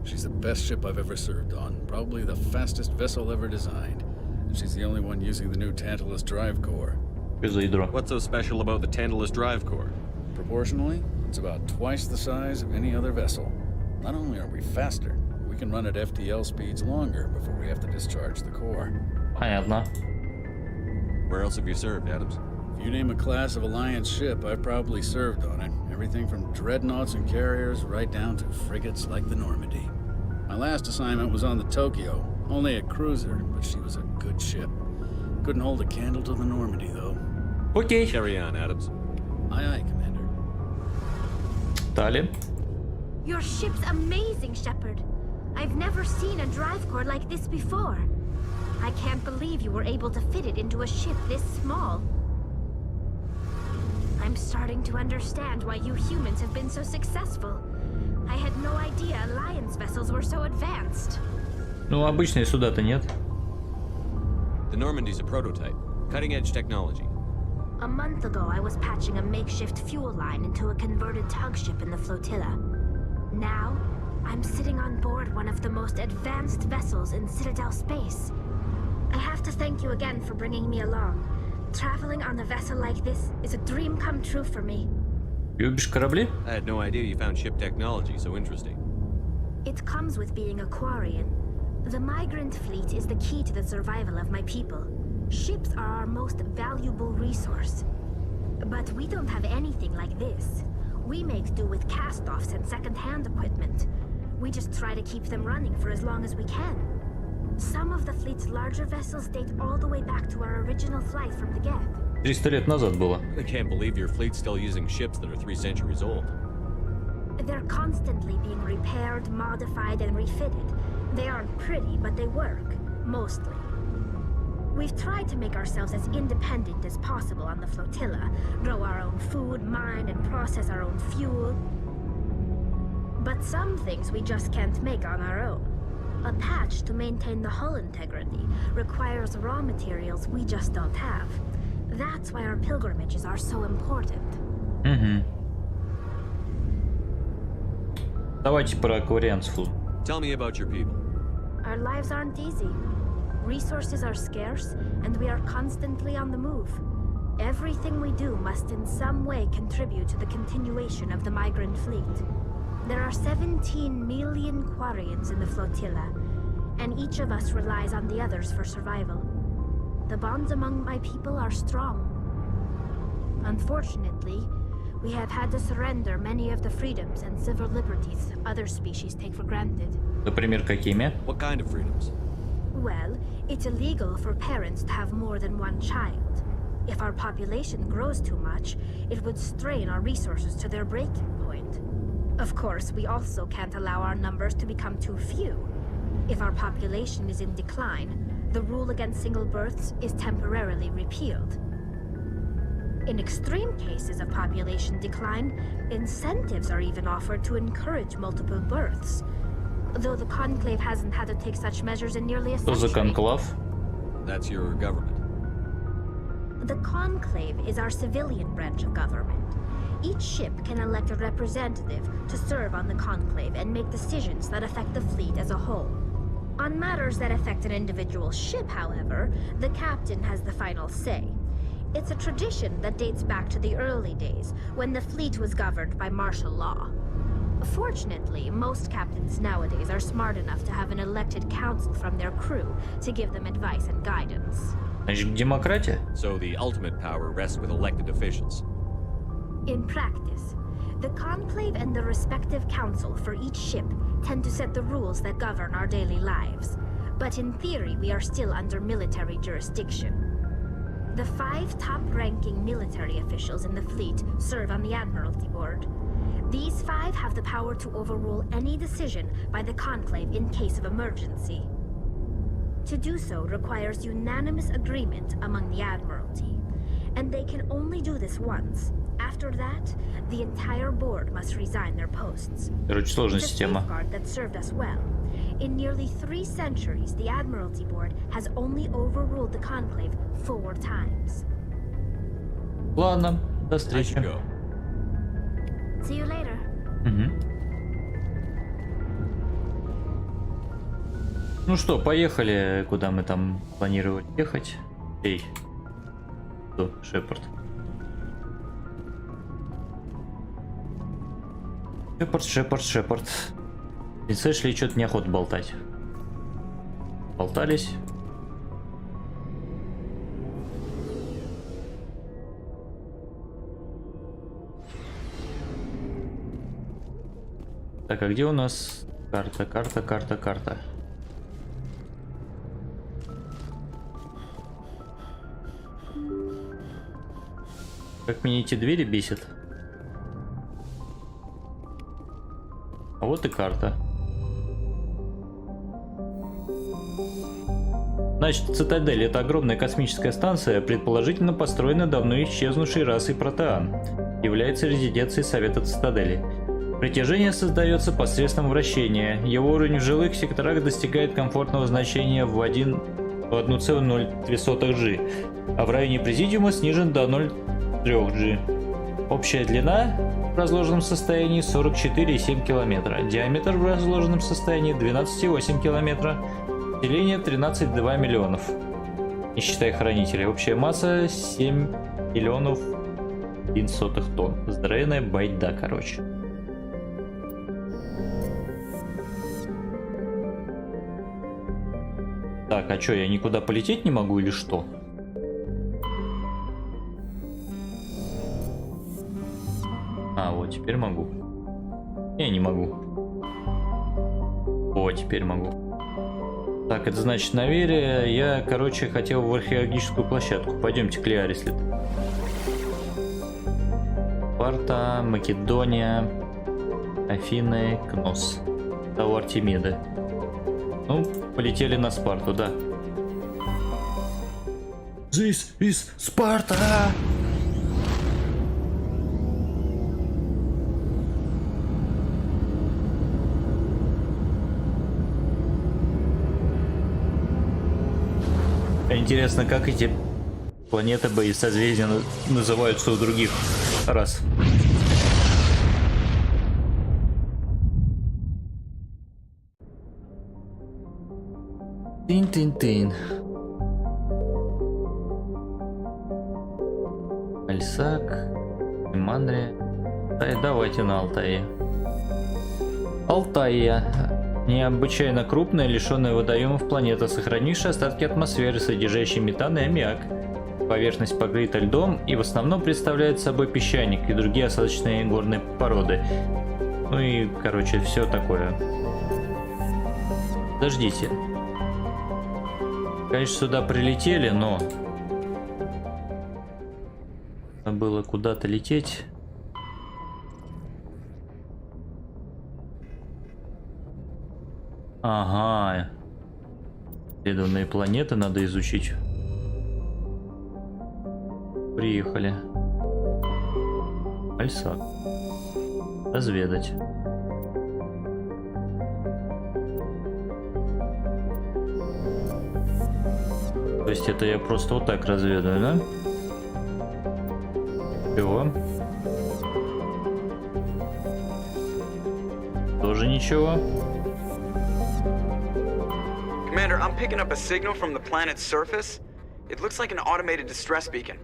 She's the best ship I've ever served on, probably the fastest vessel ever designed. And she's the only one using the new Tantalus drive core. What's so special about the Tantalus drive core? Proportionally, it's about twice the size of any other vessel. Not only are we faster, we can run at FTL speeds longer before we have to discharge the core. Понятно. Where else have you served, Adams? If you name a class of Alliance ship, I've probably served on it. Everything from dreadnoughts and carriers right down to frigates like the Normandy. My last assignment was on the Tokyo, only a cruiser, but she was a good ship. Couldn't hold a candle to the Normandy, though. Okay. Carry on, Adams. Aye, aye, Commander. Далее. Your ship's amazing, Shepard. I've never seen a drive core like this before. I can't believe you were able to fit it into a ship this small. I'm starting to understand why you humans have been so successful. I had no idea Alliance vessels were so advanced. Ну, обычные суда-то нет. The Normandy's a prototype. Cutting-edge technology. A month ago, I was patching a makeshift fuel line into a converted tug ship in the flotilla. Now, I'm sitting on board one of the most advanced vessels in Citadel space. I have to thank you again for bringing me along. Traveling on a vessel like this is a dream come true for me. Любишь корабли? I had no idea you found ship technology so interesting. It comes with being a Quarian. The migrant fleet is the key to the survival of my people. Ships are our most valuable resource. But we don't have anything like this. We make do with cast-offs and second-hand equipment. We just try to keep them running for as long as we can. Some of the fleet's larger vessels date all the way back to our original flight from the Geth. 300 лет назад было. I can't believe your fleet's still using ships that are 3 centuries old. They're constantly being repaired, modified, and refitted. They aren't pretty, but they work. Mostly. We've tried to make ourselves as independent as possible on the flotilla, grow our own food, mine and process our own fuel. But some things we just can't make on our own. A patch to maintain the hull integrity requires raw materials we just don't have. That's why our pilgrimages are so important. Давайте про кварианцев. Tell me about your people. Our lives aren't easy. Resources are scarce, and we are constantly on the move. Everything we do must in some way contribute to the continuation of the migrant fleet. There are 17 million Quarians in the flotilla, and each of us relies on the others for survival. The bonds among my people are strong. Unfortunately, we have had to surrender many of the freedoms and civil liberties other species take for granted. Например, какими? What kind of freedoms? Well, it's illegal for parents to have more than one child. If our population grows too much, it would strain our resources to their breaking point. Of course, we also can't allow our numbers to become too few. If our population is in decline, the rule against single births is temporarily repealed. In extreme cases of population decline, incentives are even offered to encourage multiple births. Though the Conclave hasn't had to take such measures in nearly a century. Что за конклав? That's your government. The Conclave is our civilian branch of government. Each ship can elect a representative to serve on the conclave and make decisions that affect the fleet as a whole. On matters that affect an individual ship, however, the captain has the final say. It's a tradition that dates back to the early days, when the fleet was governed by martial law. Fortunately, most captains nowadays are smart enough to have an elected council from their crew to give them advice and guidance. Значит, демократия? So the ultimate power rests with elected officials. In practice, the conclave and the respective council for each ship tend to set the rules that govern our daily lives. But in theory, we are still under military jurisdiction. The 5 top-ranking military officials in the fleet serve on the Admiralty Board. These 5 have the power to overrule any decision by the conclave in case of emergency. To do so requires unanimous agreement among the Admiralty, and they can only do this once. After that, the entire board must resign their posts. Короче, сложная It's a система. safeguard that served us well. In nearly 3 centuries, the Admiralty Board has only overruled the conclave 4 times. Ладно, до встречи. See you later. Ну что, поехали, куда мы там планировали ехать. Эй, кто? Шепард. Шепард. И с Эшли что-то неохота болтать. Болтались. Так, а где у нас карта? Карта. Как меня эти двери бесят. А вот и карта. Значит, Цитадель — это огромная космическая станция, предположительно построена давно исчезнувшей расой протеан. Является резиденцией Совета Цитадели. Притяжение создается посредством вращения. Его уровень в жилых секторах достигает комфортного значения в 1,03 G, а в районе Президиума снижен до 0,3 G. Общая длина в разложенном состоянии 44,7 км, диаметр в разложенном состоянии 12,8 км, население 13,2 миллионов, не считая хранителей. Общая масса 7 миллионов 100 тонн. Здоровенная байда, короче. Так, а чё, я никуда полететь не могу или что? А, вот, теперь могу. Не могу. О, теперь могу. Так, это значит на вере. Я, короче, хотел в археологическую площадку. Пойдемте к Если. Спарта, Македония, Афины, Кнос. Тау Артемида. Ну, полетели на Спарту, да. This is Sparta! Интересно, как эти планеты и созвездия называются у других рас. Тин-тин-тин. Альсак, Мандре. Давайте на Алтае. Алтая. Необычайно крупная, лишенная водоемов планета, сохранившая остатки атмосферы, содержащей метан и аммиак. Поверхность покрыта льдом и в основном представляет собой песчаник и другие осадочные горные породы. Ну и, короче, все такое. Подождите. Конечно, сюда прилетели, но... Надо было куда-то лететь. Ага. Исследованные планеты надо изучить. Приехали. Альсак. Разведать. То есть это я просто вот так разведаю, да? Чего? ничего. Commander, I'm picking up a signal from the planet's surface. It looks like an automated distress beacon.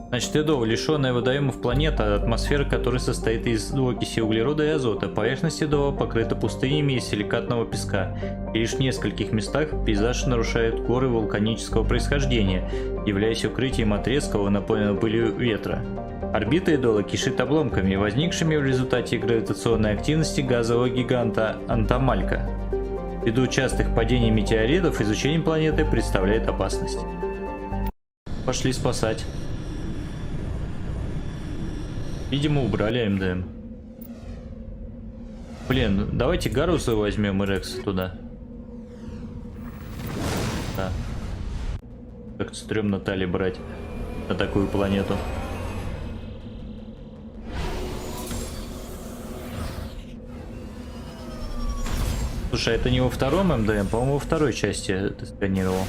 Значит, ядо, лишенная водоемов планета, атмосфера которой состоит из окиси углерода и азота. Поверхность ядова покрыта пустынями из силикатного песка. И лишь в нескольких местах пейзаж нарушают горы вулканического происхождения, являясь укрытием от резкого, наполненного пылью ветра. Орбита Идола кишит обломками, возникшими в результате гравитационной активности газового гиганта Антамалька. Ввиду частых падений метеоритов, изучение планеты представляет опасность. Пошли спасать. Видимо, убрали МДМ. Блин, давайте Гаруса возьмем и Рекса туда. Да. Как-то стрёмно Тали брать на такую планету. Слушай, это не во втором МДМ, по-моему, во второй части ты сканировал.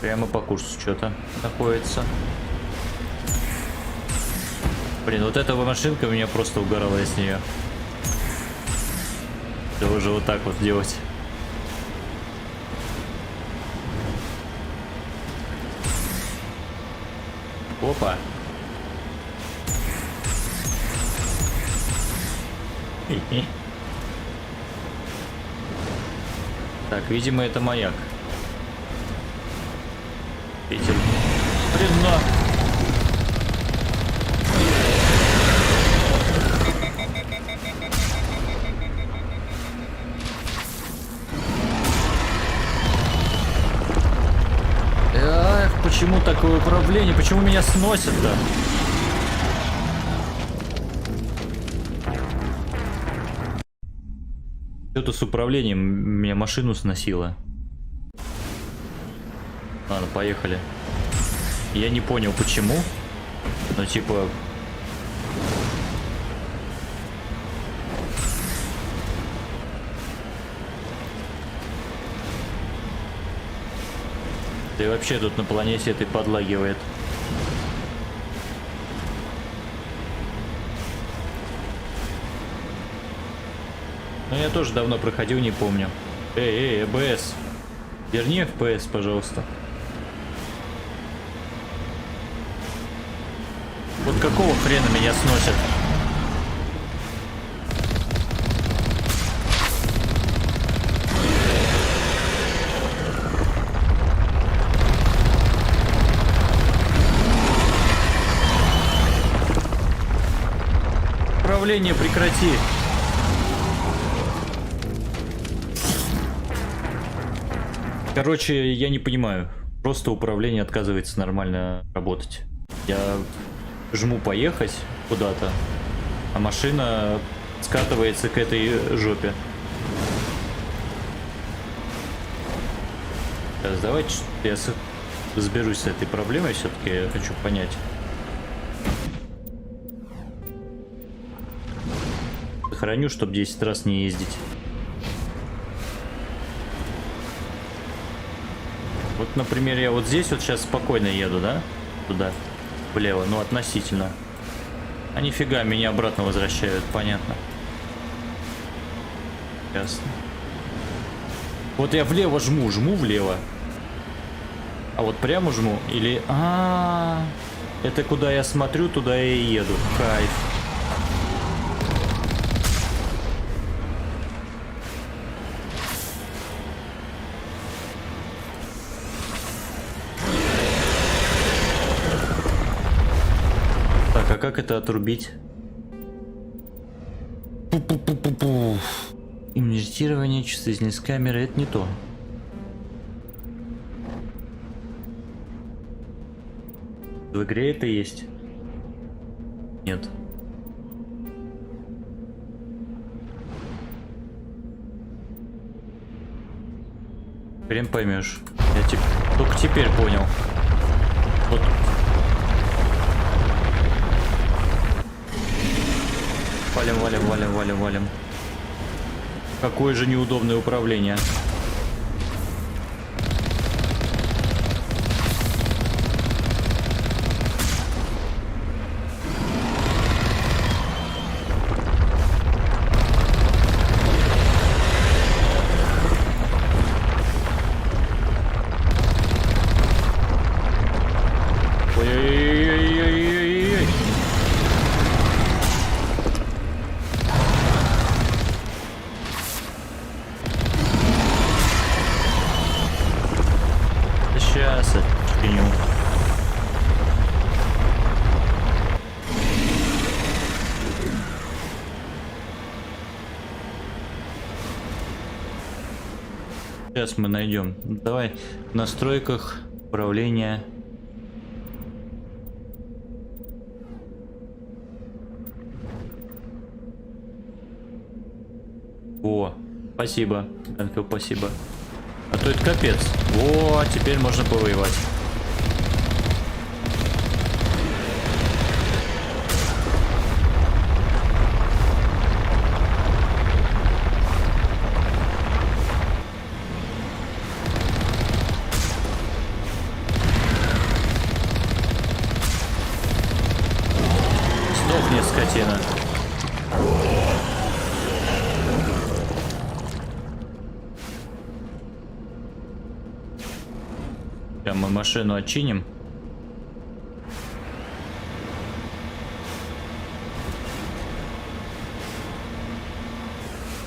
Прямо по курсу что-то находится. Блин, вот эта машинка меня просто угорала с нее. Что уже вот так вот делать. Опа. Так, видимо, это маяк. Видите? Блин, на. Эх, почему такое управление? Почему меня сносит-то? Что-то с управлением меня машину сносило. Ладно, поехали. Я не понял почему, но типа... Да и вообще тут на планете этой подлагивает. Ну я тоже давно проходил, не помню. Эй, ЭБС. Верни FPS, пожалуйста. Вот какого хрена меня сносят? Управление прекрати. Короче, я не понимаю. Просто управление отказывается нормально работать. Я жму поехать куда-то, а машина скатывается к этой жопе. Сейчас давайте я разберусь с этой проблемой, все-таки я хочу понять. Сохраню, чтобы 10 раз не ездить. Вот, например, я вот здесь вот сейчас спокойно еду, да? Туда, влево, ну относительно. А нифига, меня обратно возвращают, понятно. Ясно. Вот я влево жму влево. А вот прямо жму или... это куда я смотрю, туда я и еду. Кайф. А как это отрубить? Пу-пу-пу-пу-пу. Имитирование чувствительность камеры — это не то. В игре это есть? Нет. Хрен поймешь. Я только теперь понял. Вот. Валим. Какое же неудобное управление. Сейчас мы найдем. Давай в настройках управления. О, спасибо. Энфил, спасибо. А то это капец. О, теперь можно повоевать. Сдохни, скотина. Сейчас мы машину отчиним.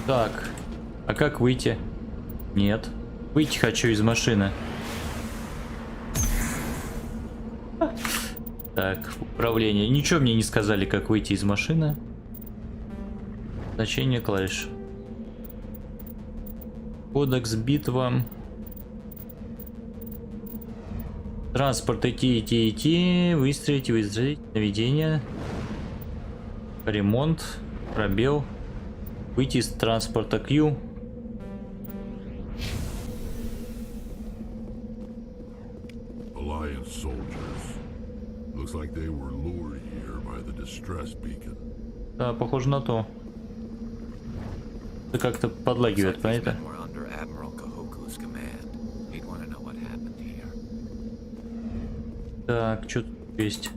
Так, а как выйти? Нет. Выйти хочу из машины. Так, управление. Ничего мне не сказали, как выйти из машины. Значение клавиш. Кодекс, битва. Транспорт, идти. Выстрелить, наведение. Ремонт. Пробел. Выйти из транспорта Q. Alliance soldiers. Looks like they were lured here by the distress beacon. Да, похоже на то. Это как-то подлагивает, понятно? Так, что тут есть?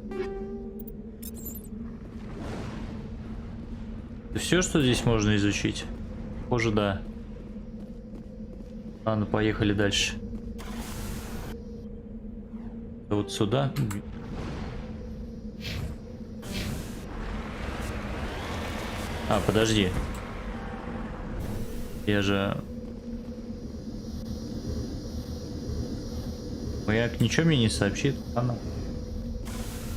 Все, что здесь можно изучить? Похоже, да. Ладно, поехали дальше. Вот сюда. А, подожди. Я же... Маяк ничего мне не сообщит. Она.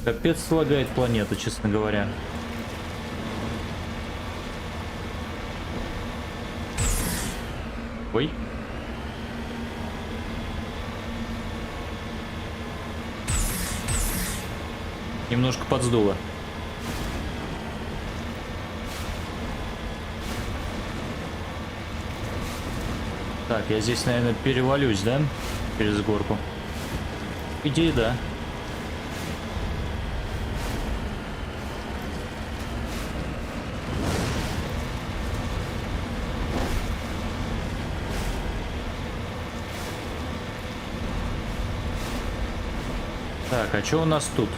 Капец лагает планета, честно говоря. Ой. Немножко подсдуло. Так, я здесь, наверное, перевалюсь, да? Через горку. Идея, да. Так, а что у нас тут?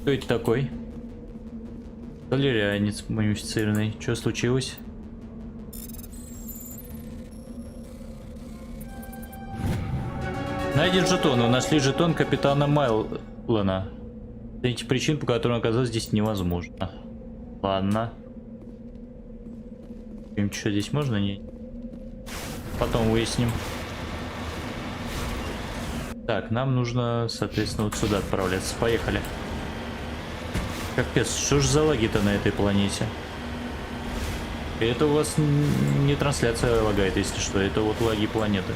Кто это такой? Галерианец мумифицированный. Что случилось? Найден жетон. Вы нашли жетон капитана Майлона. Эти причины, по которым оказалось здесь невозможно. Ладно. Что здесь можно? Не. Потом выясним. Так, нам нужно, соответственно, вот сюда отправляться. Поехали. Капец, что ж за лаги-то на этой планете? И это у вас не трансляция лагает, если что. Это вот лаги планеты.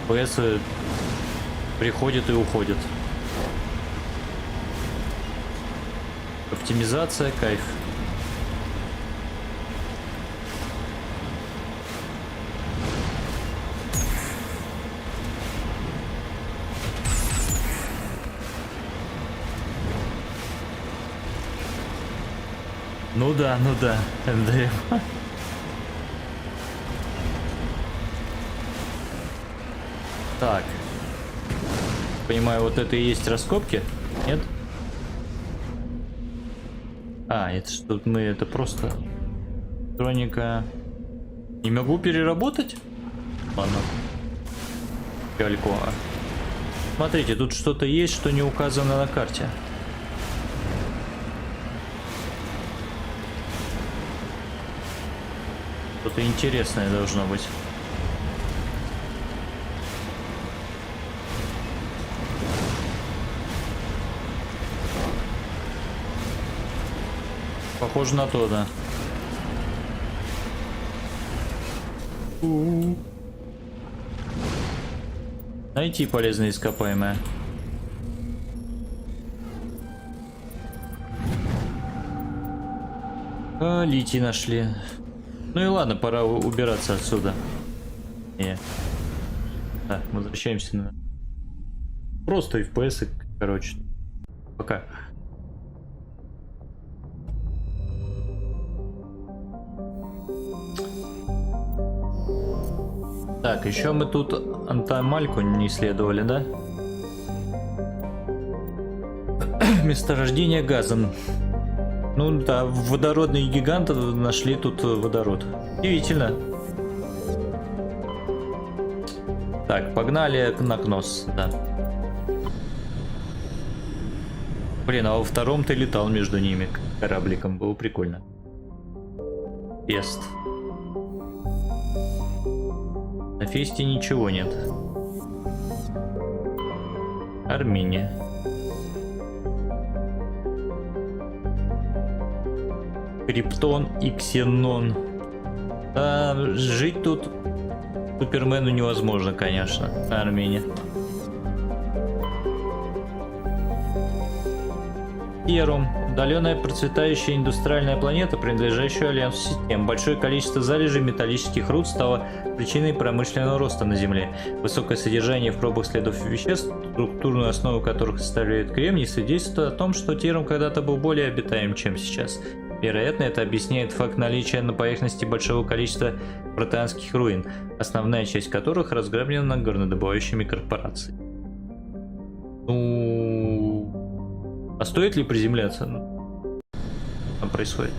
ПС приходят и уходят. Оптимизация, кайф. Ну да, МДМ. Так. Понимаю, вот это и есть раскопки? Нет? А, это что мы, это просто электроника. Не могу переработать? Ладно. Пялько. Смотрите, тут что-то есть, что не указано на карте. Что-то интересное должно быть. Похоже на то, да. Найти полезные ископаемые. Литий нашли. Ну и ладно, пора убираться отсюда. Так, возвращаемся на... Просто FPS, короче. Пока. Так, еще мы тут антомальку не исследовали, да? Месторождение газа. Ну да, водородные гиганты нашли тут водород. Удивительно. Так, погнали на Кнос, да. Блин, а во втором ты летал между ними корабликом, было прикольно. Есть. На фесте ничего нет. Армения. Криптон и Ксенон. Да, жить тут Супермену невозможно, конечно. Армения. Перум. Удаленная процветающая индустриальная планета, принадлежащая Альянсу систем. Большое количество залежей металлических руд стало причиной промышленного роста на Земле. Высокое содержание в пробах следов веществ, структурную основу которых составляет кремний, свидетельствует о том, что Терум когда-то был более обитаем, чем сейчас. Вероятно, это объясняет факт наличия на поверхности большого количества протеанских руин, основная часть которых разграблена горнодобывающими корпорациями. Ну... А стоит ли приземляться? Что там происходит?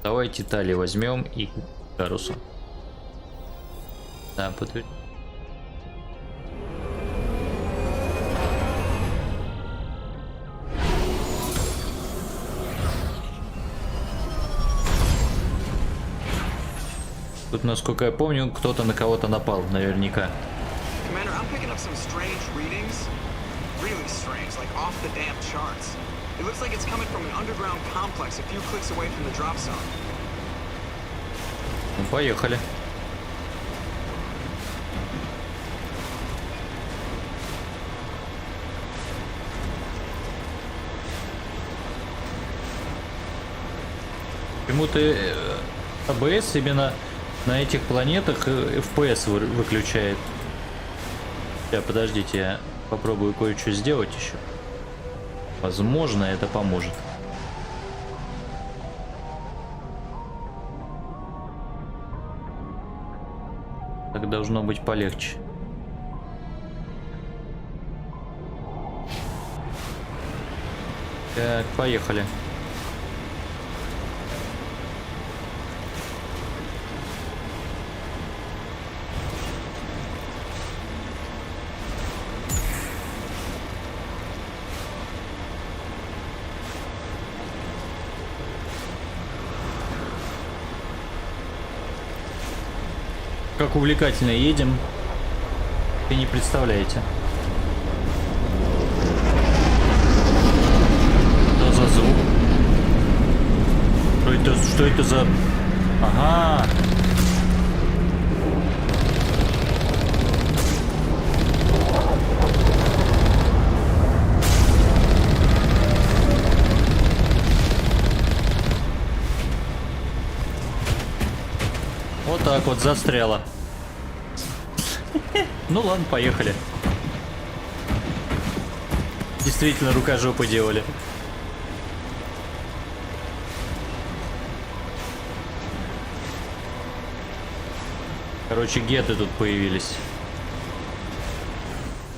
Давайте Тали возьмем и Гарусу. Да, подтвердим. Тут, насколько я помню, кто-то на кого-то напал, наверняка. Commander, I'm picking up some strange readings. Really strange, like off the damn charts. It looks like it's coming from an underground complex a few clicks away from the drop zone. Ну, поехали. Почему-то АБС именно на этих планетах FPS выключает. Сейчас, подождите, я попробую кое-что сделать еще. Возможно, это поможет. Так должно быть полегче. Так, поехали. Как увлекательно едем, вы не представляете. Что за звук? Что это за... Ага. Вот так вот застряла. Ну ладно, поехали. Действительно, рукожопы делали. Короче, геты тут появились.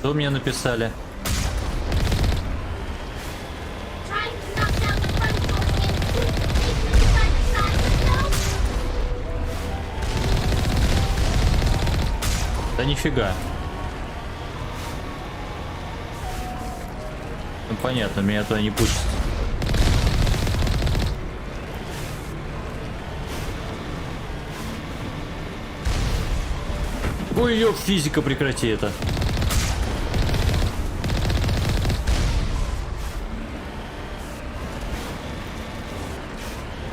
Что мне написали? Да нифига. Ну понятно, меня туда не пустят. Ой, ёп, физика, прекрати это.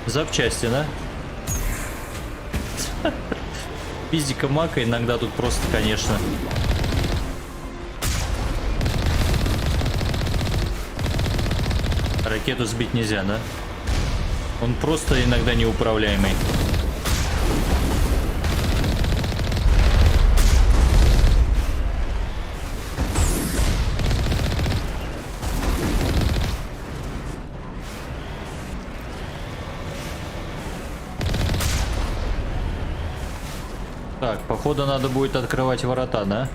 Запчасти, да? Физика Мака иногда тут просто, конечно. Ракету сбить нельзя, да? Он просто иногда неуправляемый. Так, походу надо будет открывать ворота, да?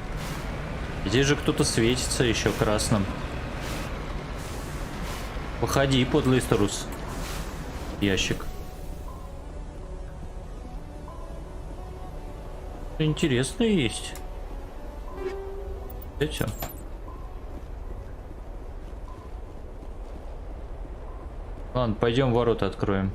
Здесь же кто-то светится еще красным. Выходи, подлый трус. Ящик. Интересно есть. И все. Ладно, пойдем ворота откроем.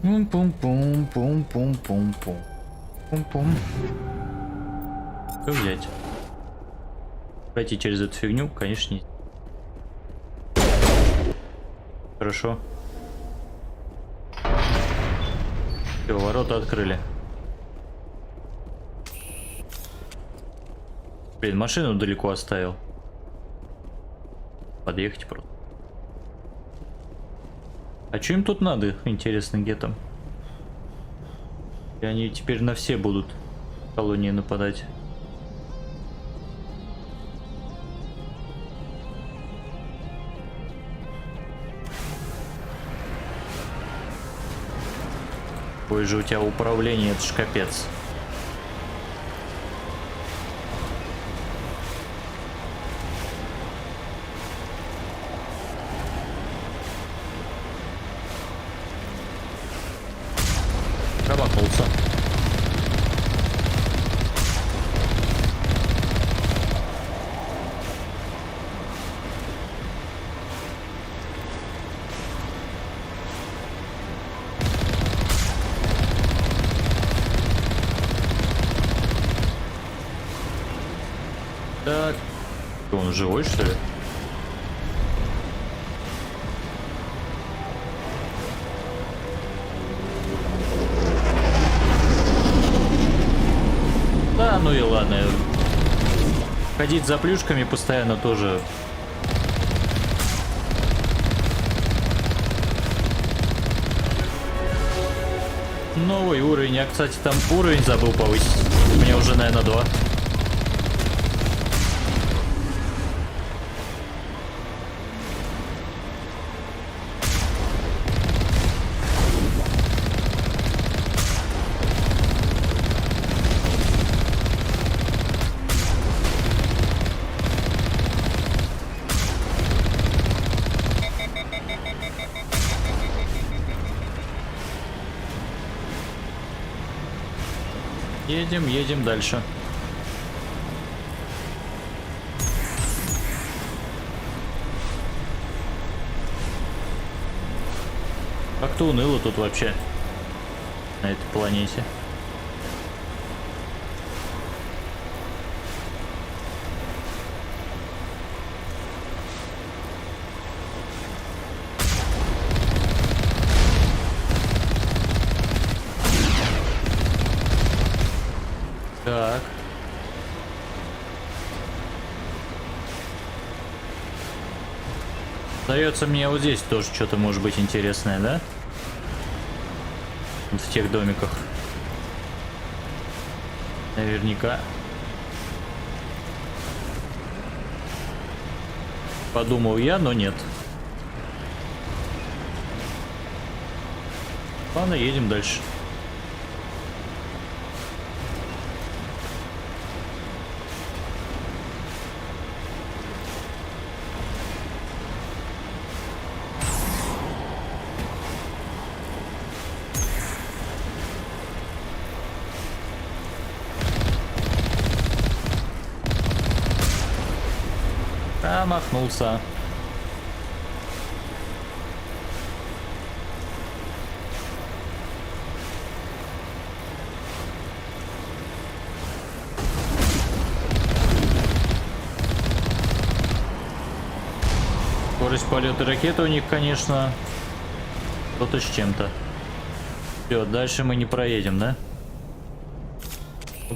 Пум-пум-пум-пум-пум-пум-пум. Пум-пум. Что взять? Пройти через эту фигню, конечно, не. Хорошо. Все, ворота открыли. Блин, машину далеко оставил. Подъехать просто. А что им тут надо, интересно, где там? И они теперь на все будут колонии нападать. Ой же у тебя управление, это ж капец. Промахнулся. Так. Он живой, что ли? Да, ну и ладно. Ходить за плюшками постоянно тоже. Новый уровень. Я, кстати, там уровень забыл повысить. У меня уже, наверное, 2. Едем дальше. Как-то уныло тут вообще на этой планете. Так. Сдается мне вот здесь тоже что-то может быть интересное, да? Вот в тех домиках. Наверняка. Подумал я, но нет. Ладно, едем дальше. Промахнулся. Скорость полета ракеты у них, конечно, что-то с чем-то. Все, дальше мы не проедем, да?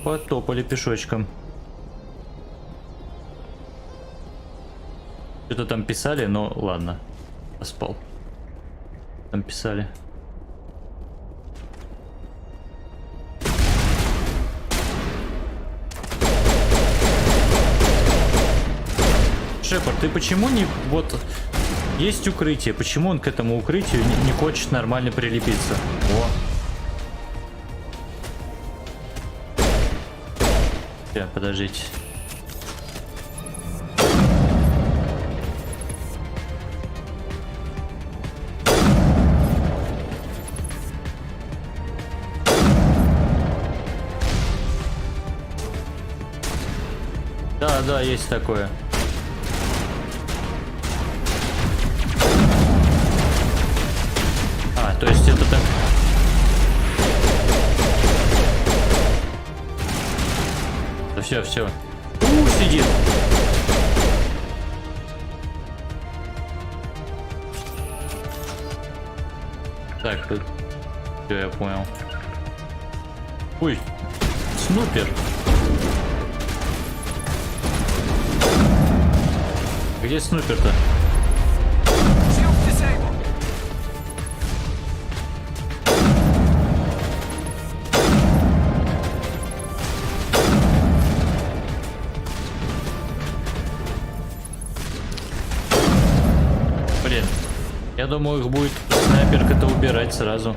Потопали пешочком. Что-то там писали, но ладно. Поспал. Там писали. Шепард, ты почему не... Вот, есть укрытие. Почему он к этому укрытию не хочет нормально прилепиться? О. Сейчас, подождите. Да, да, есть такое. А, то есть это так... Да все, все. Сидит. Так, тут... Все, я понял. Ой, снупер. Где снупер-то? Блин, я думаю, их будет снайперка-то убирать сразу.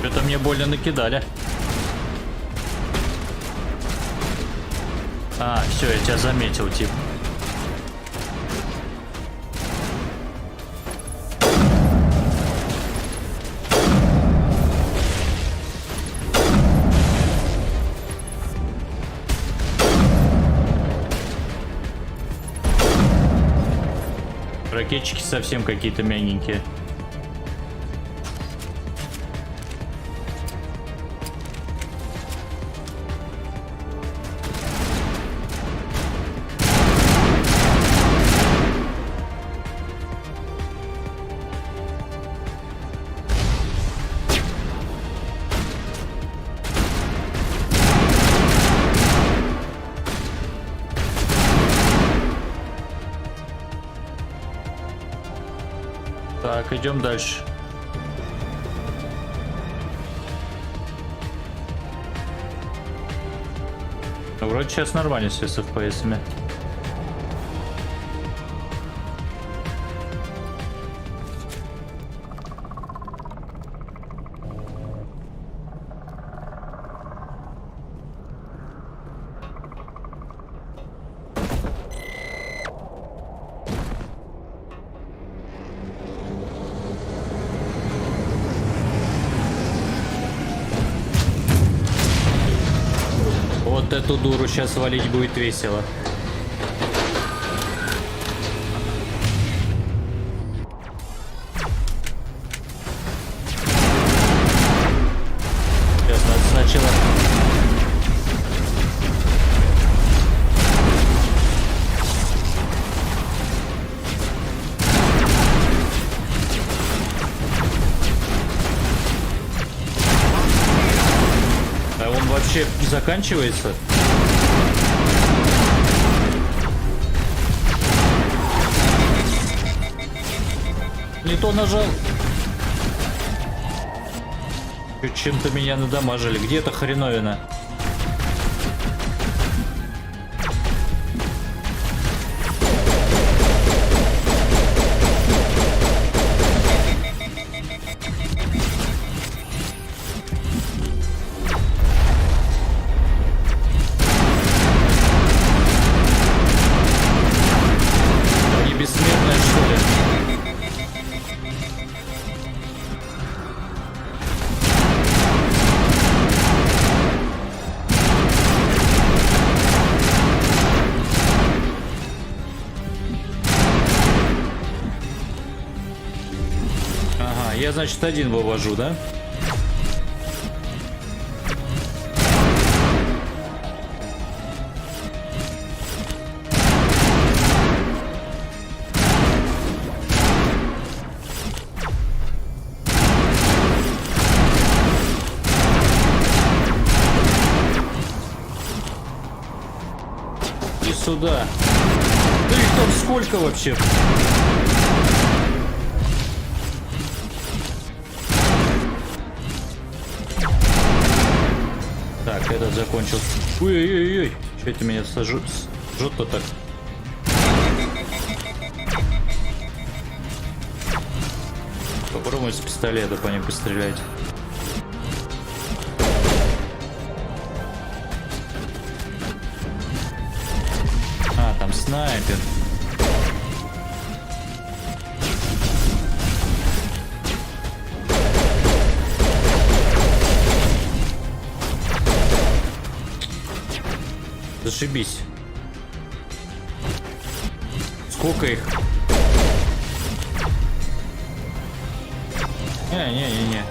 Что-то мне больно накидали. А, все, я тебя заметил, тип. Ракетчики совсем какие-то мягенькие. Так, идем дальше. Ну, вроде сейчас нормально все с FPS-ами. Вот эту дуру сейчас валить будет весело. Сейчас надо сначала... А он вообще заканчивается? Не то нажал. Чем-то меня надамажили. Где эта хреновина? я, значит, один вывожу, да? И сюда. Да их там сколько вообще? Так, этот закончил. Ой-ой-ой, что это меня жжет-то так? Попробуем с пистолета по ним пострелять. А, там снайпер. Зашибись. Сколько их? Не-не-не-не.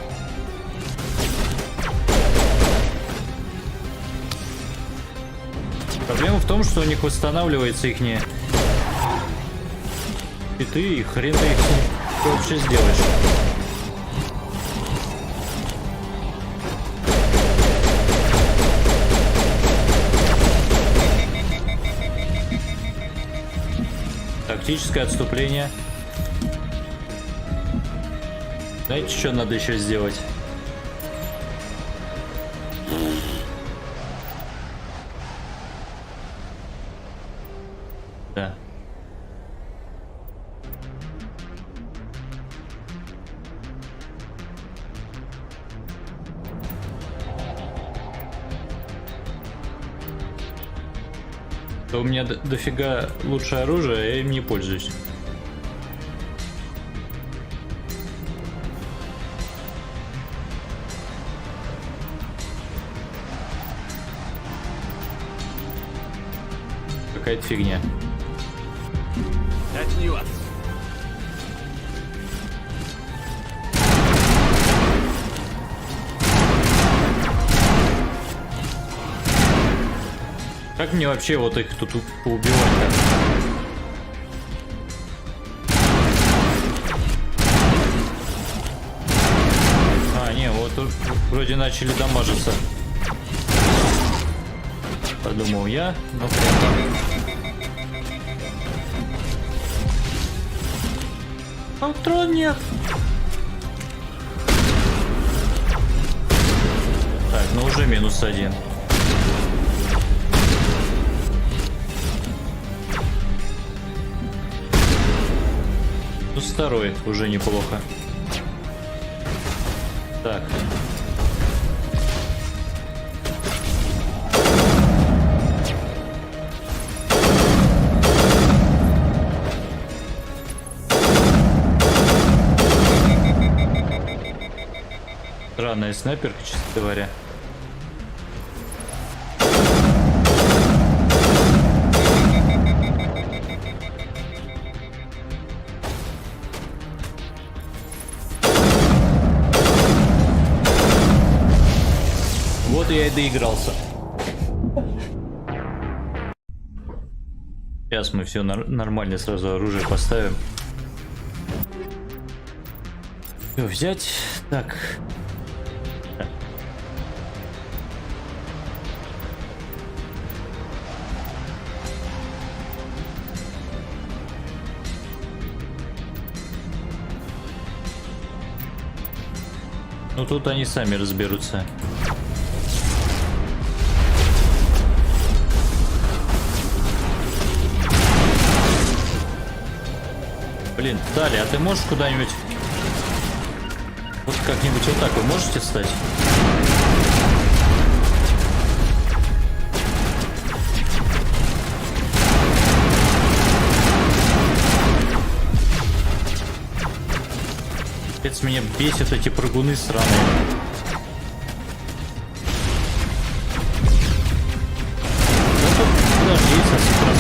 Проблема в том, что у них восстанавливается их не... И ты, хрен ты их вообще сделаешь. Тактическое отступление. Знаете, что надо еще сделать? Да. У меня дофига лучшее оружие, а я им не пользуюсь. Какая-то фигня. Как мне вообще вот их тут поубивать-то? А, не, вот тут вроде начали дамажиться. Подумал я, но прям... Патрон нет! Так, ну уже -1. Второй уже неплохо. Так. Странная снайперка, честно говоря. Вот я и доигрался. Сейчас мы все нормально сразу оружие поставим. Всё, взять. Так. Ну тут они сами разберутся. Блин, Таля, а ты можешь куда-нибудь... Вот как-нибудь вот так вы можете встать? Капец, меня бесят эти прыгуны сраные. Ну тут даже есть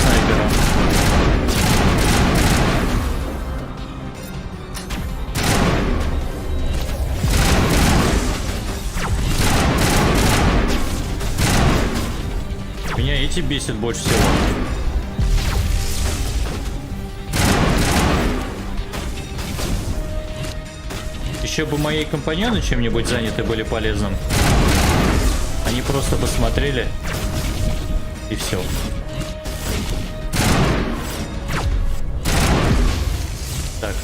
снайпера. знаете, бесит больше всего? Еще бы мои компаньоны чем-нибудь заняты были полезным. Они просто посмотрели и все. Так.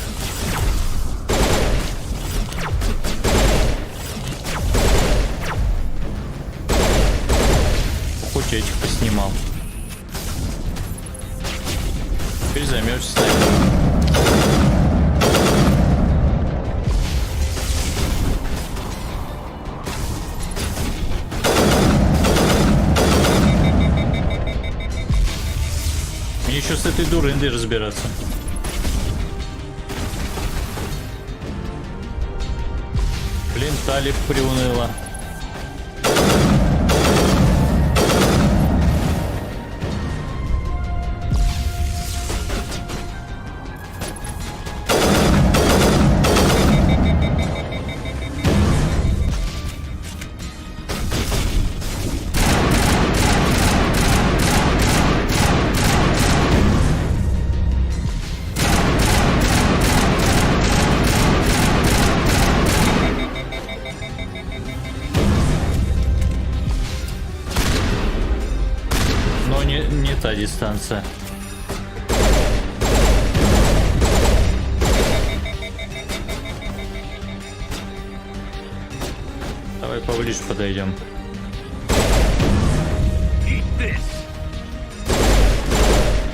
Хоть этих поснимал. Теперь займешься снайпером. Мне еще с этой дурындой разбираться. Блин, Талиб приуныла. Не та дистанция. Давай поближе подойдем.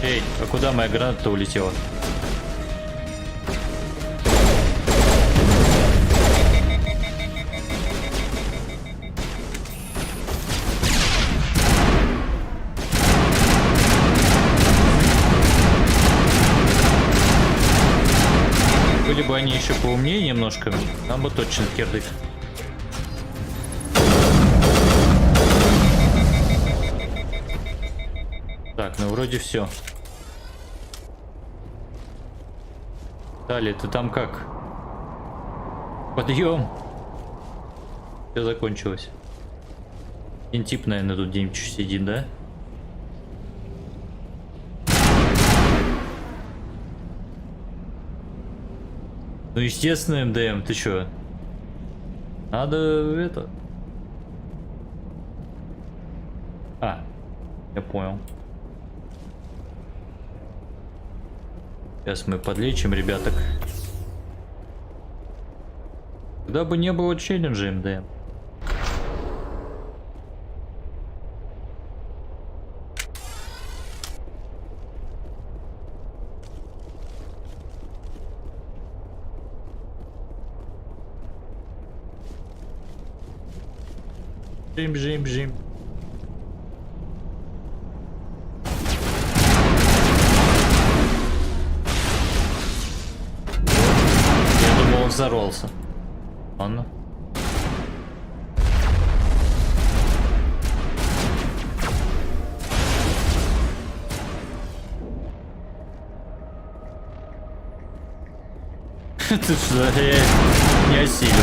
Эй, а куда моя граната улетела? Были бы они еще поумнее немножко, нам бы точно кирдык. Так, ну вроде все. Далее, ты там как? Подъем. Все закончилось. Один тип, наверное, тут где-нибудь сидит, да? Ну, естественно, МДМ, ты чё? Надо это... А, я понял. Сейчас мы подлечим ребяток. Когда бы не было челленджа МДМ. Бжим. Я думал, он взорвался. Ладно. Ты что, я не осилил.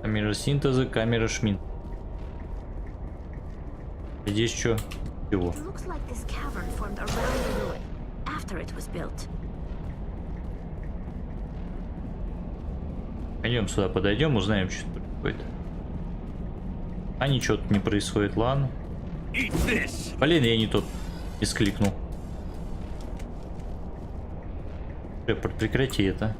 Камера синтеза, камера шмин. Здесь что? Чего? Пойдем сюда, подойдем, узнаем, что тут происходит. А ничего тут не происходит, ладно. Блин, я не тот искликнул. Шепард, прекрати это.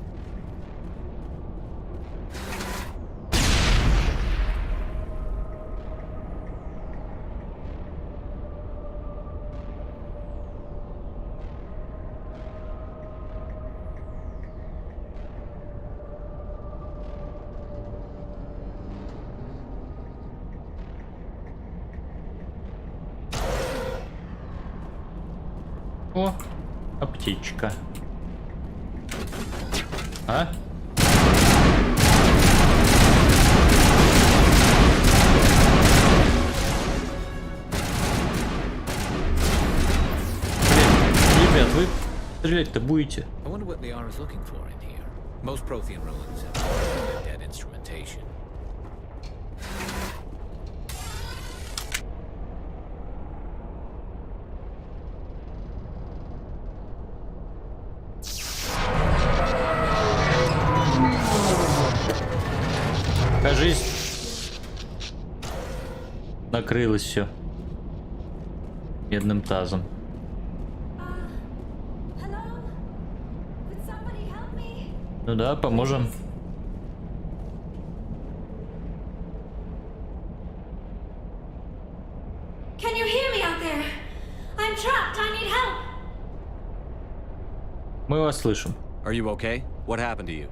О, аптечка. А? Блин, ребят, вы стрелять-то будете? Most Prothean ruins have dead instrumentation. Кажись, накрылось все медным тазом. Ну да, поможем. Can you hear me out there? I'm trapped. I need help. Мы вас слышим. Are you okay? What happened to you?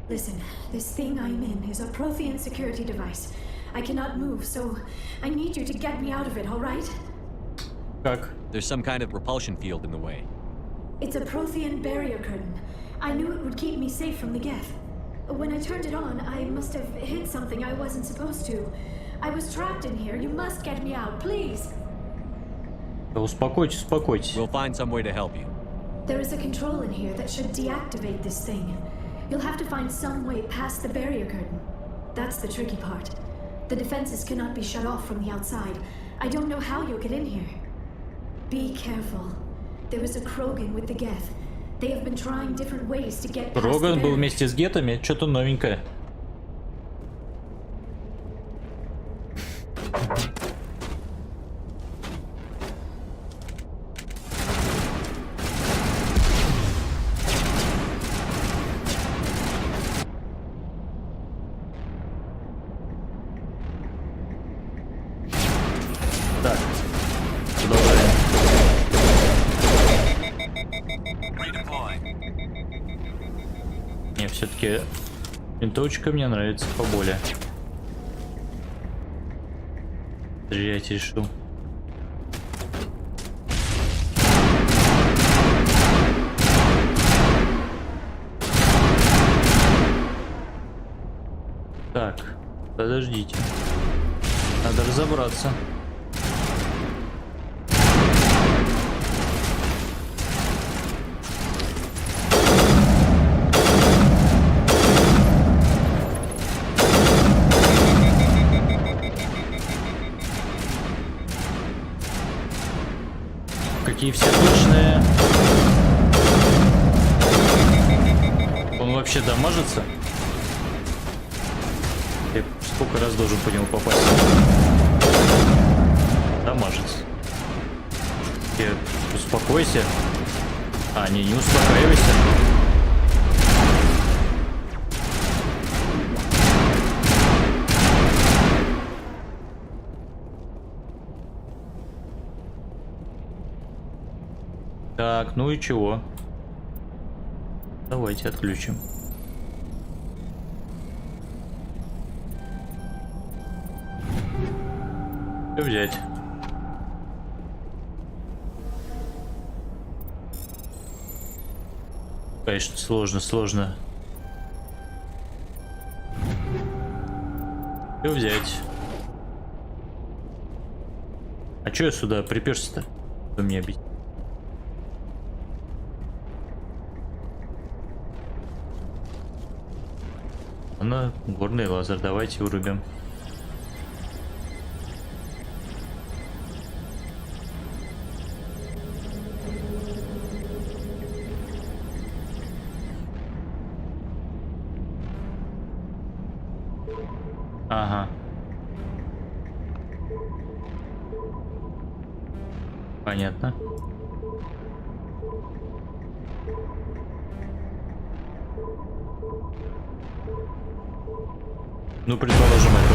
Listen, this thing I'm in is a Prothean security device. I cannot move, so I need you to get me out of it, all right? Как? There's some kind of repulsion field in the way. It's a Prothean barrier curtain. I knew it would keep me safe from the Geth. When I turned it on, I must have hit something I wasn't supposed to. I was trapped in here. You must get me out, please. Успокойтесь, успокойтесь. We'll find some way to help you. There is a control in here that should deactivate this thing. You'll have to find some way past the barrier curtain. That's the tricky part. The defenses cannot be shut off from the outside. I don't know how you'll get in here. Be careful. There is a Krogan with the Geth. They have been trying different ways to get past the Роган был barrier. вместе с гетами, что-то новенькое. Так, продолжаем. Не, все-таки винтовочка мне нравится поболее. Стрелять решил. Так, подождите. Надо разобраться. Какие все точные. Он вообще дамажится? Я сколько раз должен по нему попасть? Дамажится. Успокойся. А, не успокаивайся. Так, ну и чего? Давайте отключим. Что взять? Конечно, сложно. Что взять? А чё я сюда приперся-то? Кто мне объяснит? Горный лазер, давайте вырубим. Ага. Понятно. Ну, предположим, это.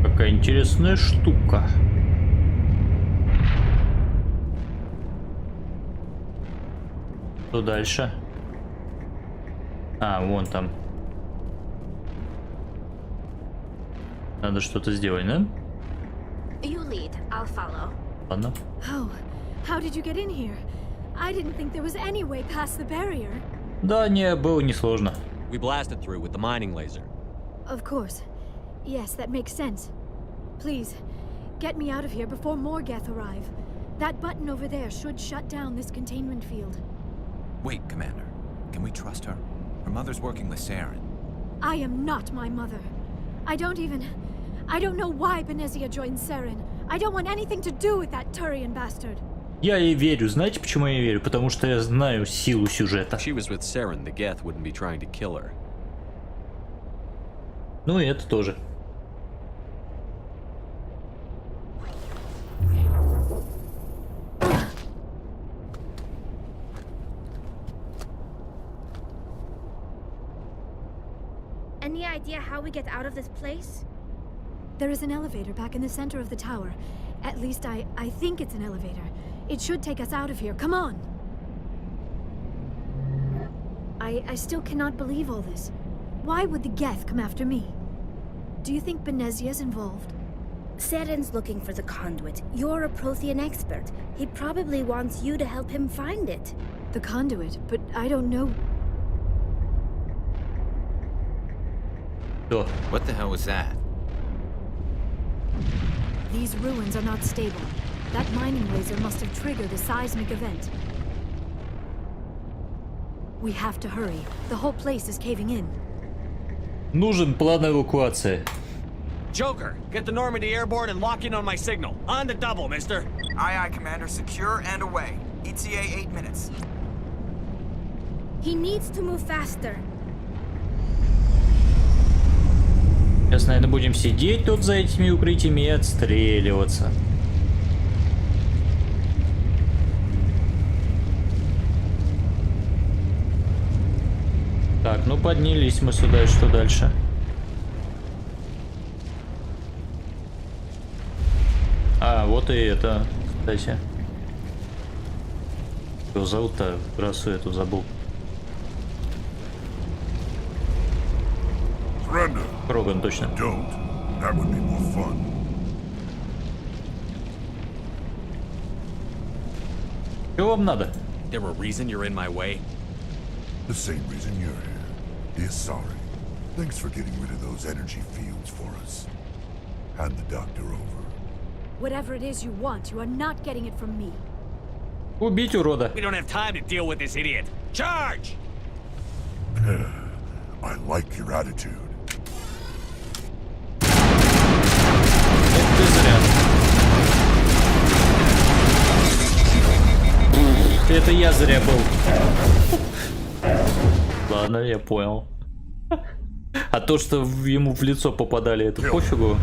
Какая интересная штука. Что дальше? А, вон там. Надо что-то сделать, да? You lead, I'll follow. Ладно. How did you get in here? I didn't think there was any way past the barrier. Да, не, было несложно. We blasted through with the mining laser. Of course. Yes, that makes sense. Please, get me out of here before more Geth arrive. That button over there should shut down this containment field. Wait, Commander. Can we trust her? Her mother's working with Saren. I am not my mother. I don't know why Benezia joined Saren. I don't want anything to do with that Turian bastard. Я ей верю. Знаете, почему я ей верю? Потому что я знаю силу сюжета. If she was with Saren, the Geth wouldn't be trying to kill her. Ну и это тоже. Any idea how we get out of this place? There is an elevator back in the center of the tower. At least I think it's an elevator. It should take us out of here. Come on! I still cannot believe all this. Why would the Geth come after me? Do you think Benezia's involved? Saren's looking for the conduit. You're a Prothean expert. He probably wants you to help him find it. The conduit? But I don't know... What the hell was that? These ruins are not stable. That mining laser must have triggered a seismic event. We have to hurry. The whole place is caving in. Нужен план эвакуации. Joker, get the Normandy airborne and lock in on my signal. On the double, mister. Aye, aye, Commander. Secure and away. ETA 8 minutes. He needs to move faster. Сейчас, наверное, будем сидеть тут за этими укрытиями и отстреливаться. Так, ну поднялись мы сюда, и что дальше? А, вот и это, кстати. Его зовут-то, расу эту забыл. Кроган, точно. Чего вам надо? There a reason you're in my way? The same reason you're here. He is sorry. Thanks for getting rid of those energy fields for us. Hand the doctor over. Whatever it is you want, you are not getting it from me. Убить урода. We don't have time to deal with this idiot. Charge! I like your attitude. Ты зря. Это я зря был. Ладно, я понял. А то, что ему в лицо попадали, это пофигу.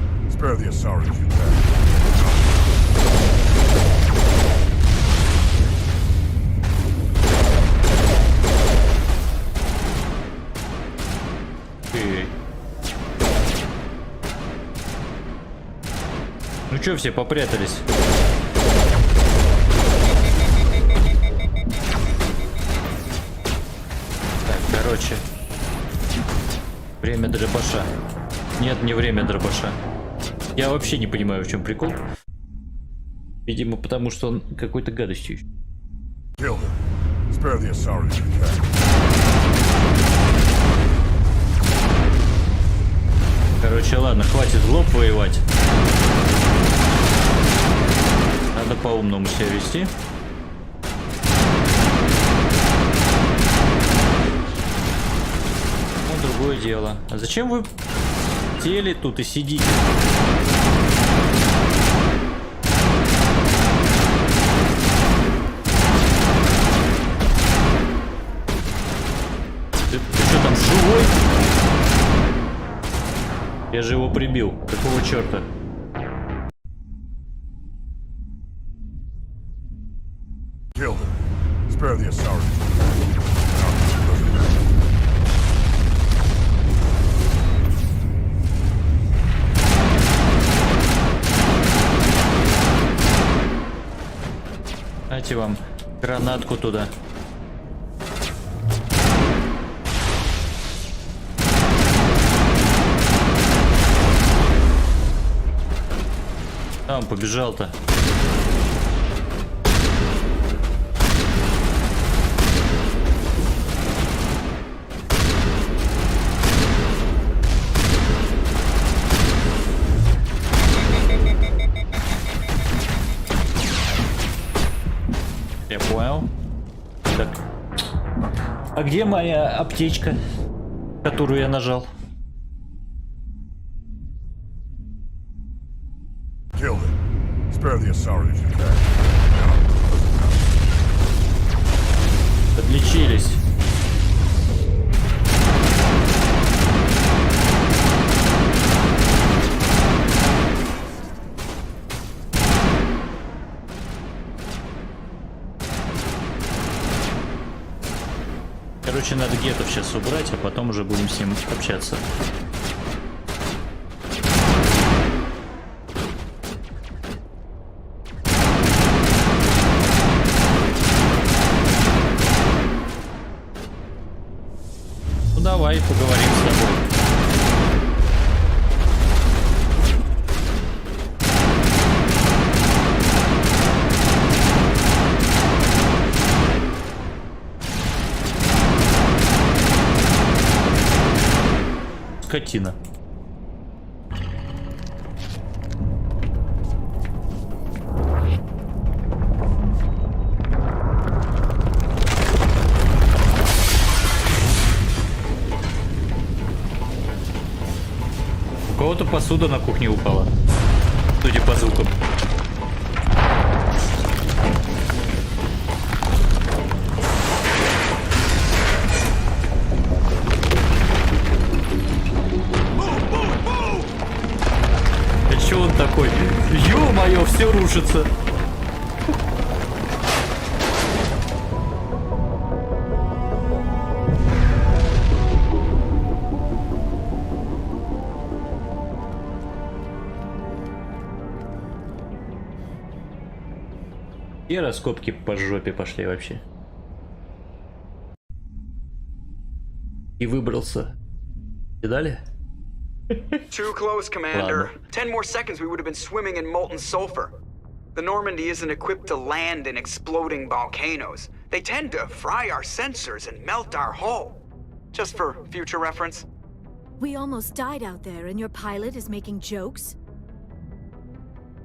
Ну чё, все попрятались? Так, короче. Время дробаша. Нет, не время дробаша. Я вообще не понимаю, в чем прикол. Видимо, потому что он какой-то гадостью. Короче, ладно, хватит в лоб воевать. Надо по-умному себя вести. Ну, другое дело. А зачем вы сели тут и сидите? Ты что там, живой? Я же его прибил. Какого черта? Дайте вам гранатку туда. Там побежал-то. А где моя аптечка, которую я нажал? Kill it. Spare the Asari if you can. Подлечились. Короче, надо гетов сейчас убрать, а потом уже будем с ним общаться. Ну давай, поговорим с тобой. Скотина. У кого-то посуда на кухне упала, судя по звукам. Чё он такой? Ё-моё, все рушится. И раскопки по жопе пошли вообще. И выбрался. И далее? Too close, Commander. 10 more seconds, we would have been swimming in molten sulfur. The Normandy isn't equipped to land in exploding volcanoes. They tend to fry our sensors and melt our hull. Just for future reference. We almost died out there, and your pilot is making jokes?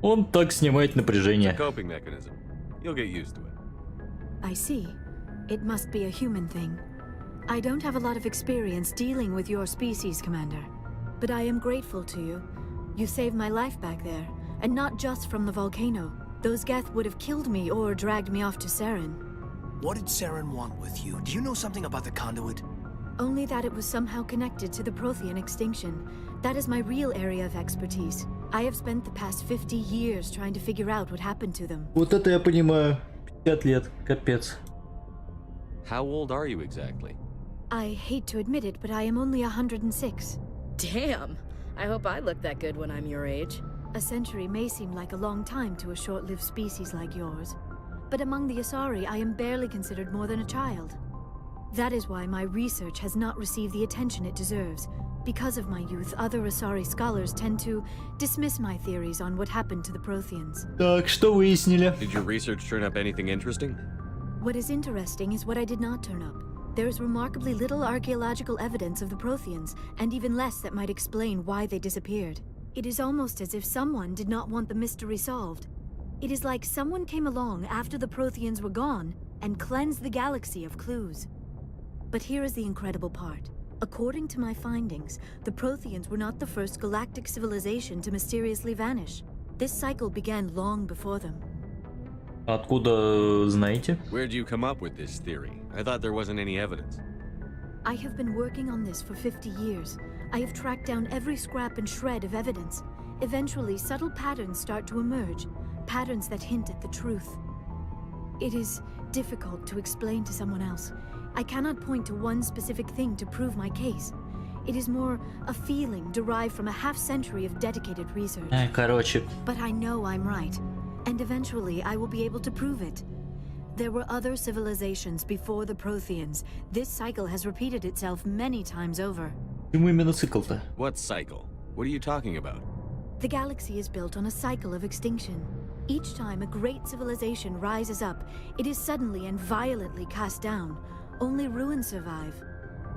Он так снимает напряжение. It's a coping mechanism. You'll get used to it. I see. It must be a human thing. I don't have a lot of experience dealing with your species, Commander. But I am grateful to you. You saved my life back there, and not just from the volcano. Those Geth would have killed me or dragged me off to Saren. What did Saren want with you? Do you know something about the conduit? Only that it was somehow connected to the Prothean extinction. That is my real area of expertise. I have spent the past 50 years trying to figure out what happened to them. Вот это я понимаю. 50 лет, капец. How old are you exactly? I hate to admit it, but I am only 106. Damn! I hope I look that good when I'm your age. A century may seem like a long time to a short-lived species like yours. But among the Asari, I am barely considered more than a child. That is why my research has not received the attention it deserves. Because of my youth, other Asari scholars tend to dismiss my theories on what happened to the Protheans. Так, что выяснили? Did your research turn up anything interesting? What is interesting is what I did not turn up. There is remarkably little archaeological evidence of the Protheans, and even less that might explain why they disappeared. It is almost as if someone did not want the mystery solved. It is like someone came along after the Protheans were gone and cleansed the galaxy of clues. But here is the incredible part. According to my findings, the Protheans were not the first galactic civilization to mysteriously vanish. This cycle began long before them. Откуда знаете? Where did you come up with this theory? I thought there wasn't any evidence. I have been working on this for 50 years. I have tracked down every scrap and shred of evidence. Eventually, subtle patterns start to emerge, patterns that hint at the truth. It is difficult to explain to someone else. I cannot point to one specific thing to prove my case. It is more a feeling derived from a half-century of dedicated research. Короче. But I know I'm right, and eventually I will be able to prove it. There were other civilizations before the Protheans. This cycle has repeated itself many times over. Почему именно цикл-то? What cycle? What are you talking about? The galaxy is built on a cycle of extinction. Each time a great civilization rises up, it is suddenly and violently cast down. Only ruins survive.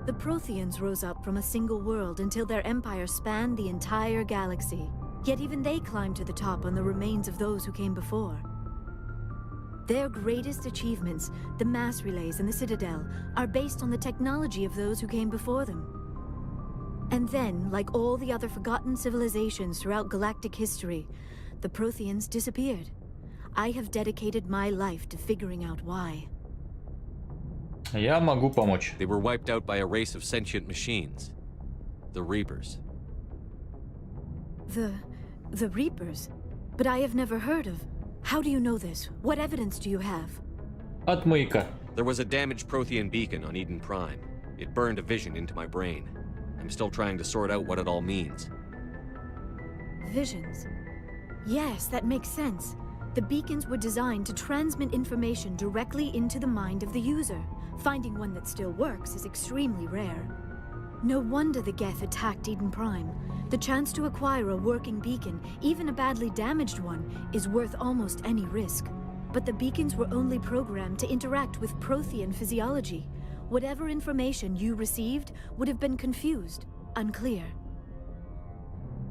The Protheans rose up from a single world until their empire spanned the entire galaxy. Yet even they climbed to the top on the remains of those who came before. Their greatest achievements, the mass relays and the Citadel, are based on the technology of those who came before them. And then, like all the other forgotten civilizations throughout galactic history, the Protheans disappeared. I have dedicated my life to figuring out why. Я могу помочь. They were wiped out by a race of sentient machines. The Reapers. The Reapers? But I have never heard of. How do you know this? What evidence do you have? Отмыка. There was a damaged Prothean beacon on Eden Prime. It burned a vision into my brain. I'm still trying to sort out what it all means. Visions. Yes, that makes sense. The beacons were designed to transmit information directly into the mind of the user. Finding one that still works is extremely rare. No wonder the Geth attacked Eden Prime. The chance to acquire a working beacon, even a badly damaged one, is worth almost any risk. But the beacons were only programmed to interact with Prothean physiology. Whatever information you received would have been confused, unclear.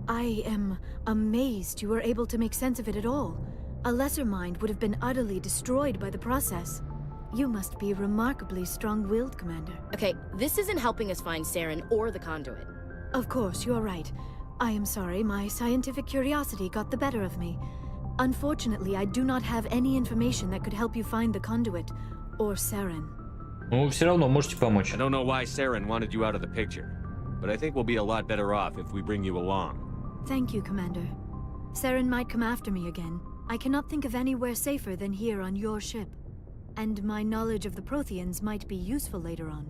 I am amazed you were able to make sense of it at all. A lesser mind would have been utterly destroyed by the process. You must be remarkably strong-willed, Commander. Okay, this isn't helping us find Saren or the conduit. Of course, you're right. I am sorry, my scientific curiosity got the better of me. Unfortunately, I do not have any information that could help you find the conduit or Saren. Ну, все равно можете помочь. I don't know why Saren wanted you out of the picture, but I think we'll be a lot better off if we bring you along. Thank you, Commander. Saren might come after me again. I cannot think of anywhere safer than here on your ship. And my knowledge of the Protheans might be useful later on.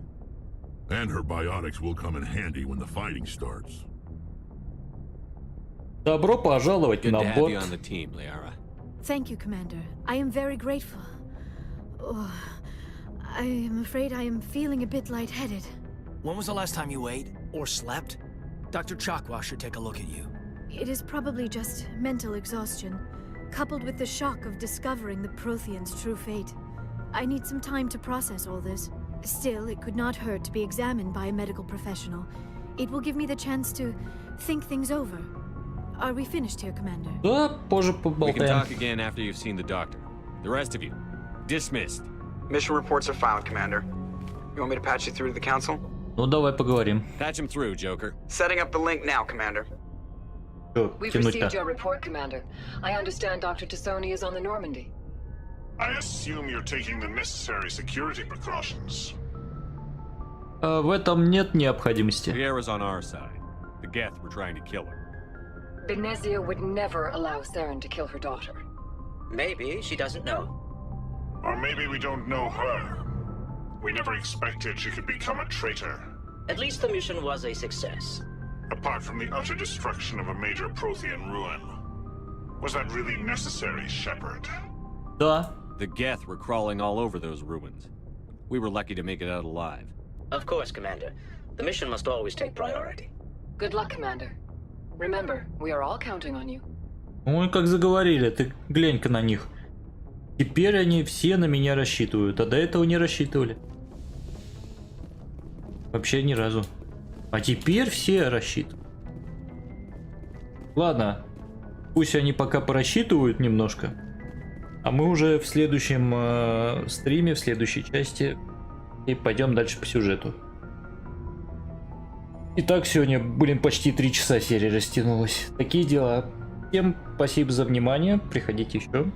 And her biotics will come in handy when the fighting starts. Добро пожаловать Good на to have борт. you on the team, Liara. Thank you, Commander. I am very grateful. Oh, I am afraid I am feeling a bit lightheaded. When was the last time you ate or slept? Dr. Chakwa should take a look at you. It is probably just mental exhaustion, coupled with the shock of discovering the Protheans' true fate. I need some time to process all this. Still, it could not hurt to be examined by a medical professional. It will give me the chance to think things over. Are we finished here, Commander? Да, позже We can поболтаем. talk again after you've seen the doctor. The rest of you, dismissed. Mission reports are filed, Commander. You want me to patch you through to the Council? Ну, давай поговорим. Patch him through, Joker. Setting up the link now, Commander. Чё, We've тянуть-то? received your report, Commander. I understand Dr. Tassoni is on the Normandy. I assume you're taking the necessary security precautions. В этом нет необходимости. Liara's on our side. The Geth were trying to kill her. Benezia would never allow Saren to kill her daughter. Maybe she doesn't know. Or maybe we don't know her. We never expected she could become a traitor. At least the mission was a success. Apart from the utter destruction of a major Prothean ruin. Was that really necessary, Shepard? Да. The Geth were crawling all over those ruins. We were lucky to make it out alive. Of course, Commander. The mission must always take priority. Good luck, Commander. Remember, we are all counting on you. Ой, как заговорили, ты глянь-ка на них. Теперь они все на меня рассчитывают, а до этого не рассчитывали. Вообще ни разу. А теперь все рассчитывают. Ладно, пусть они пока порассчитывают немножко. А мы уже в следующем стриме, в следующей части и пойдем дальше по сюжету. Итак, сегодня, почти 3 часа серия растянулась. Такие дела. Всем спасибо за внимание. Приходите еще.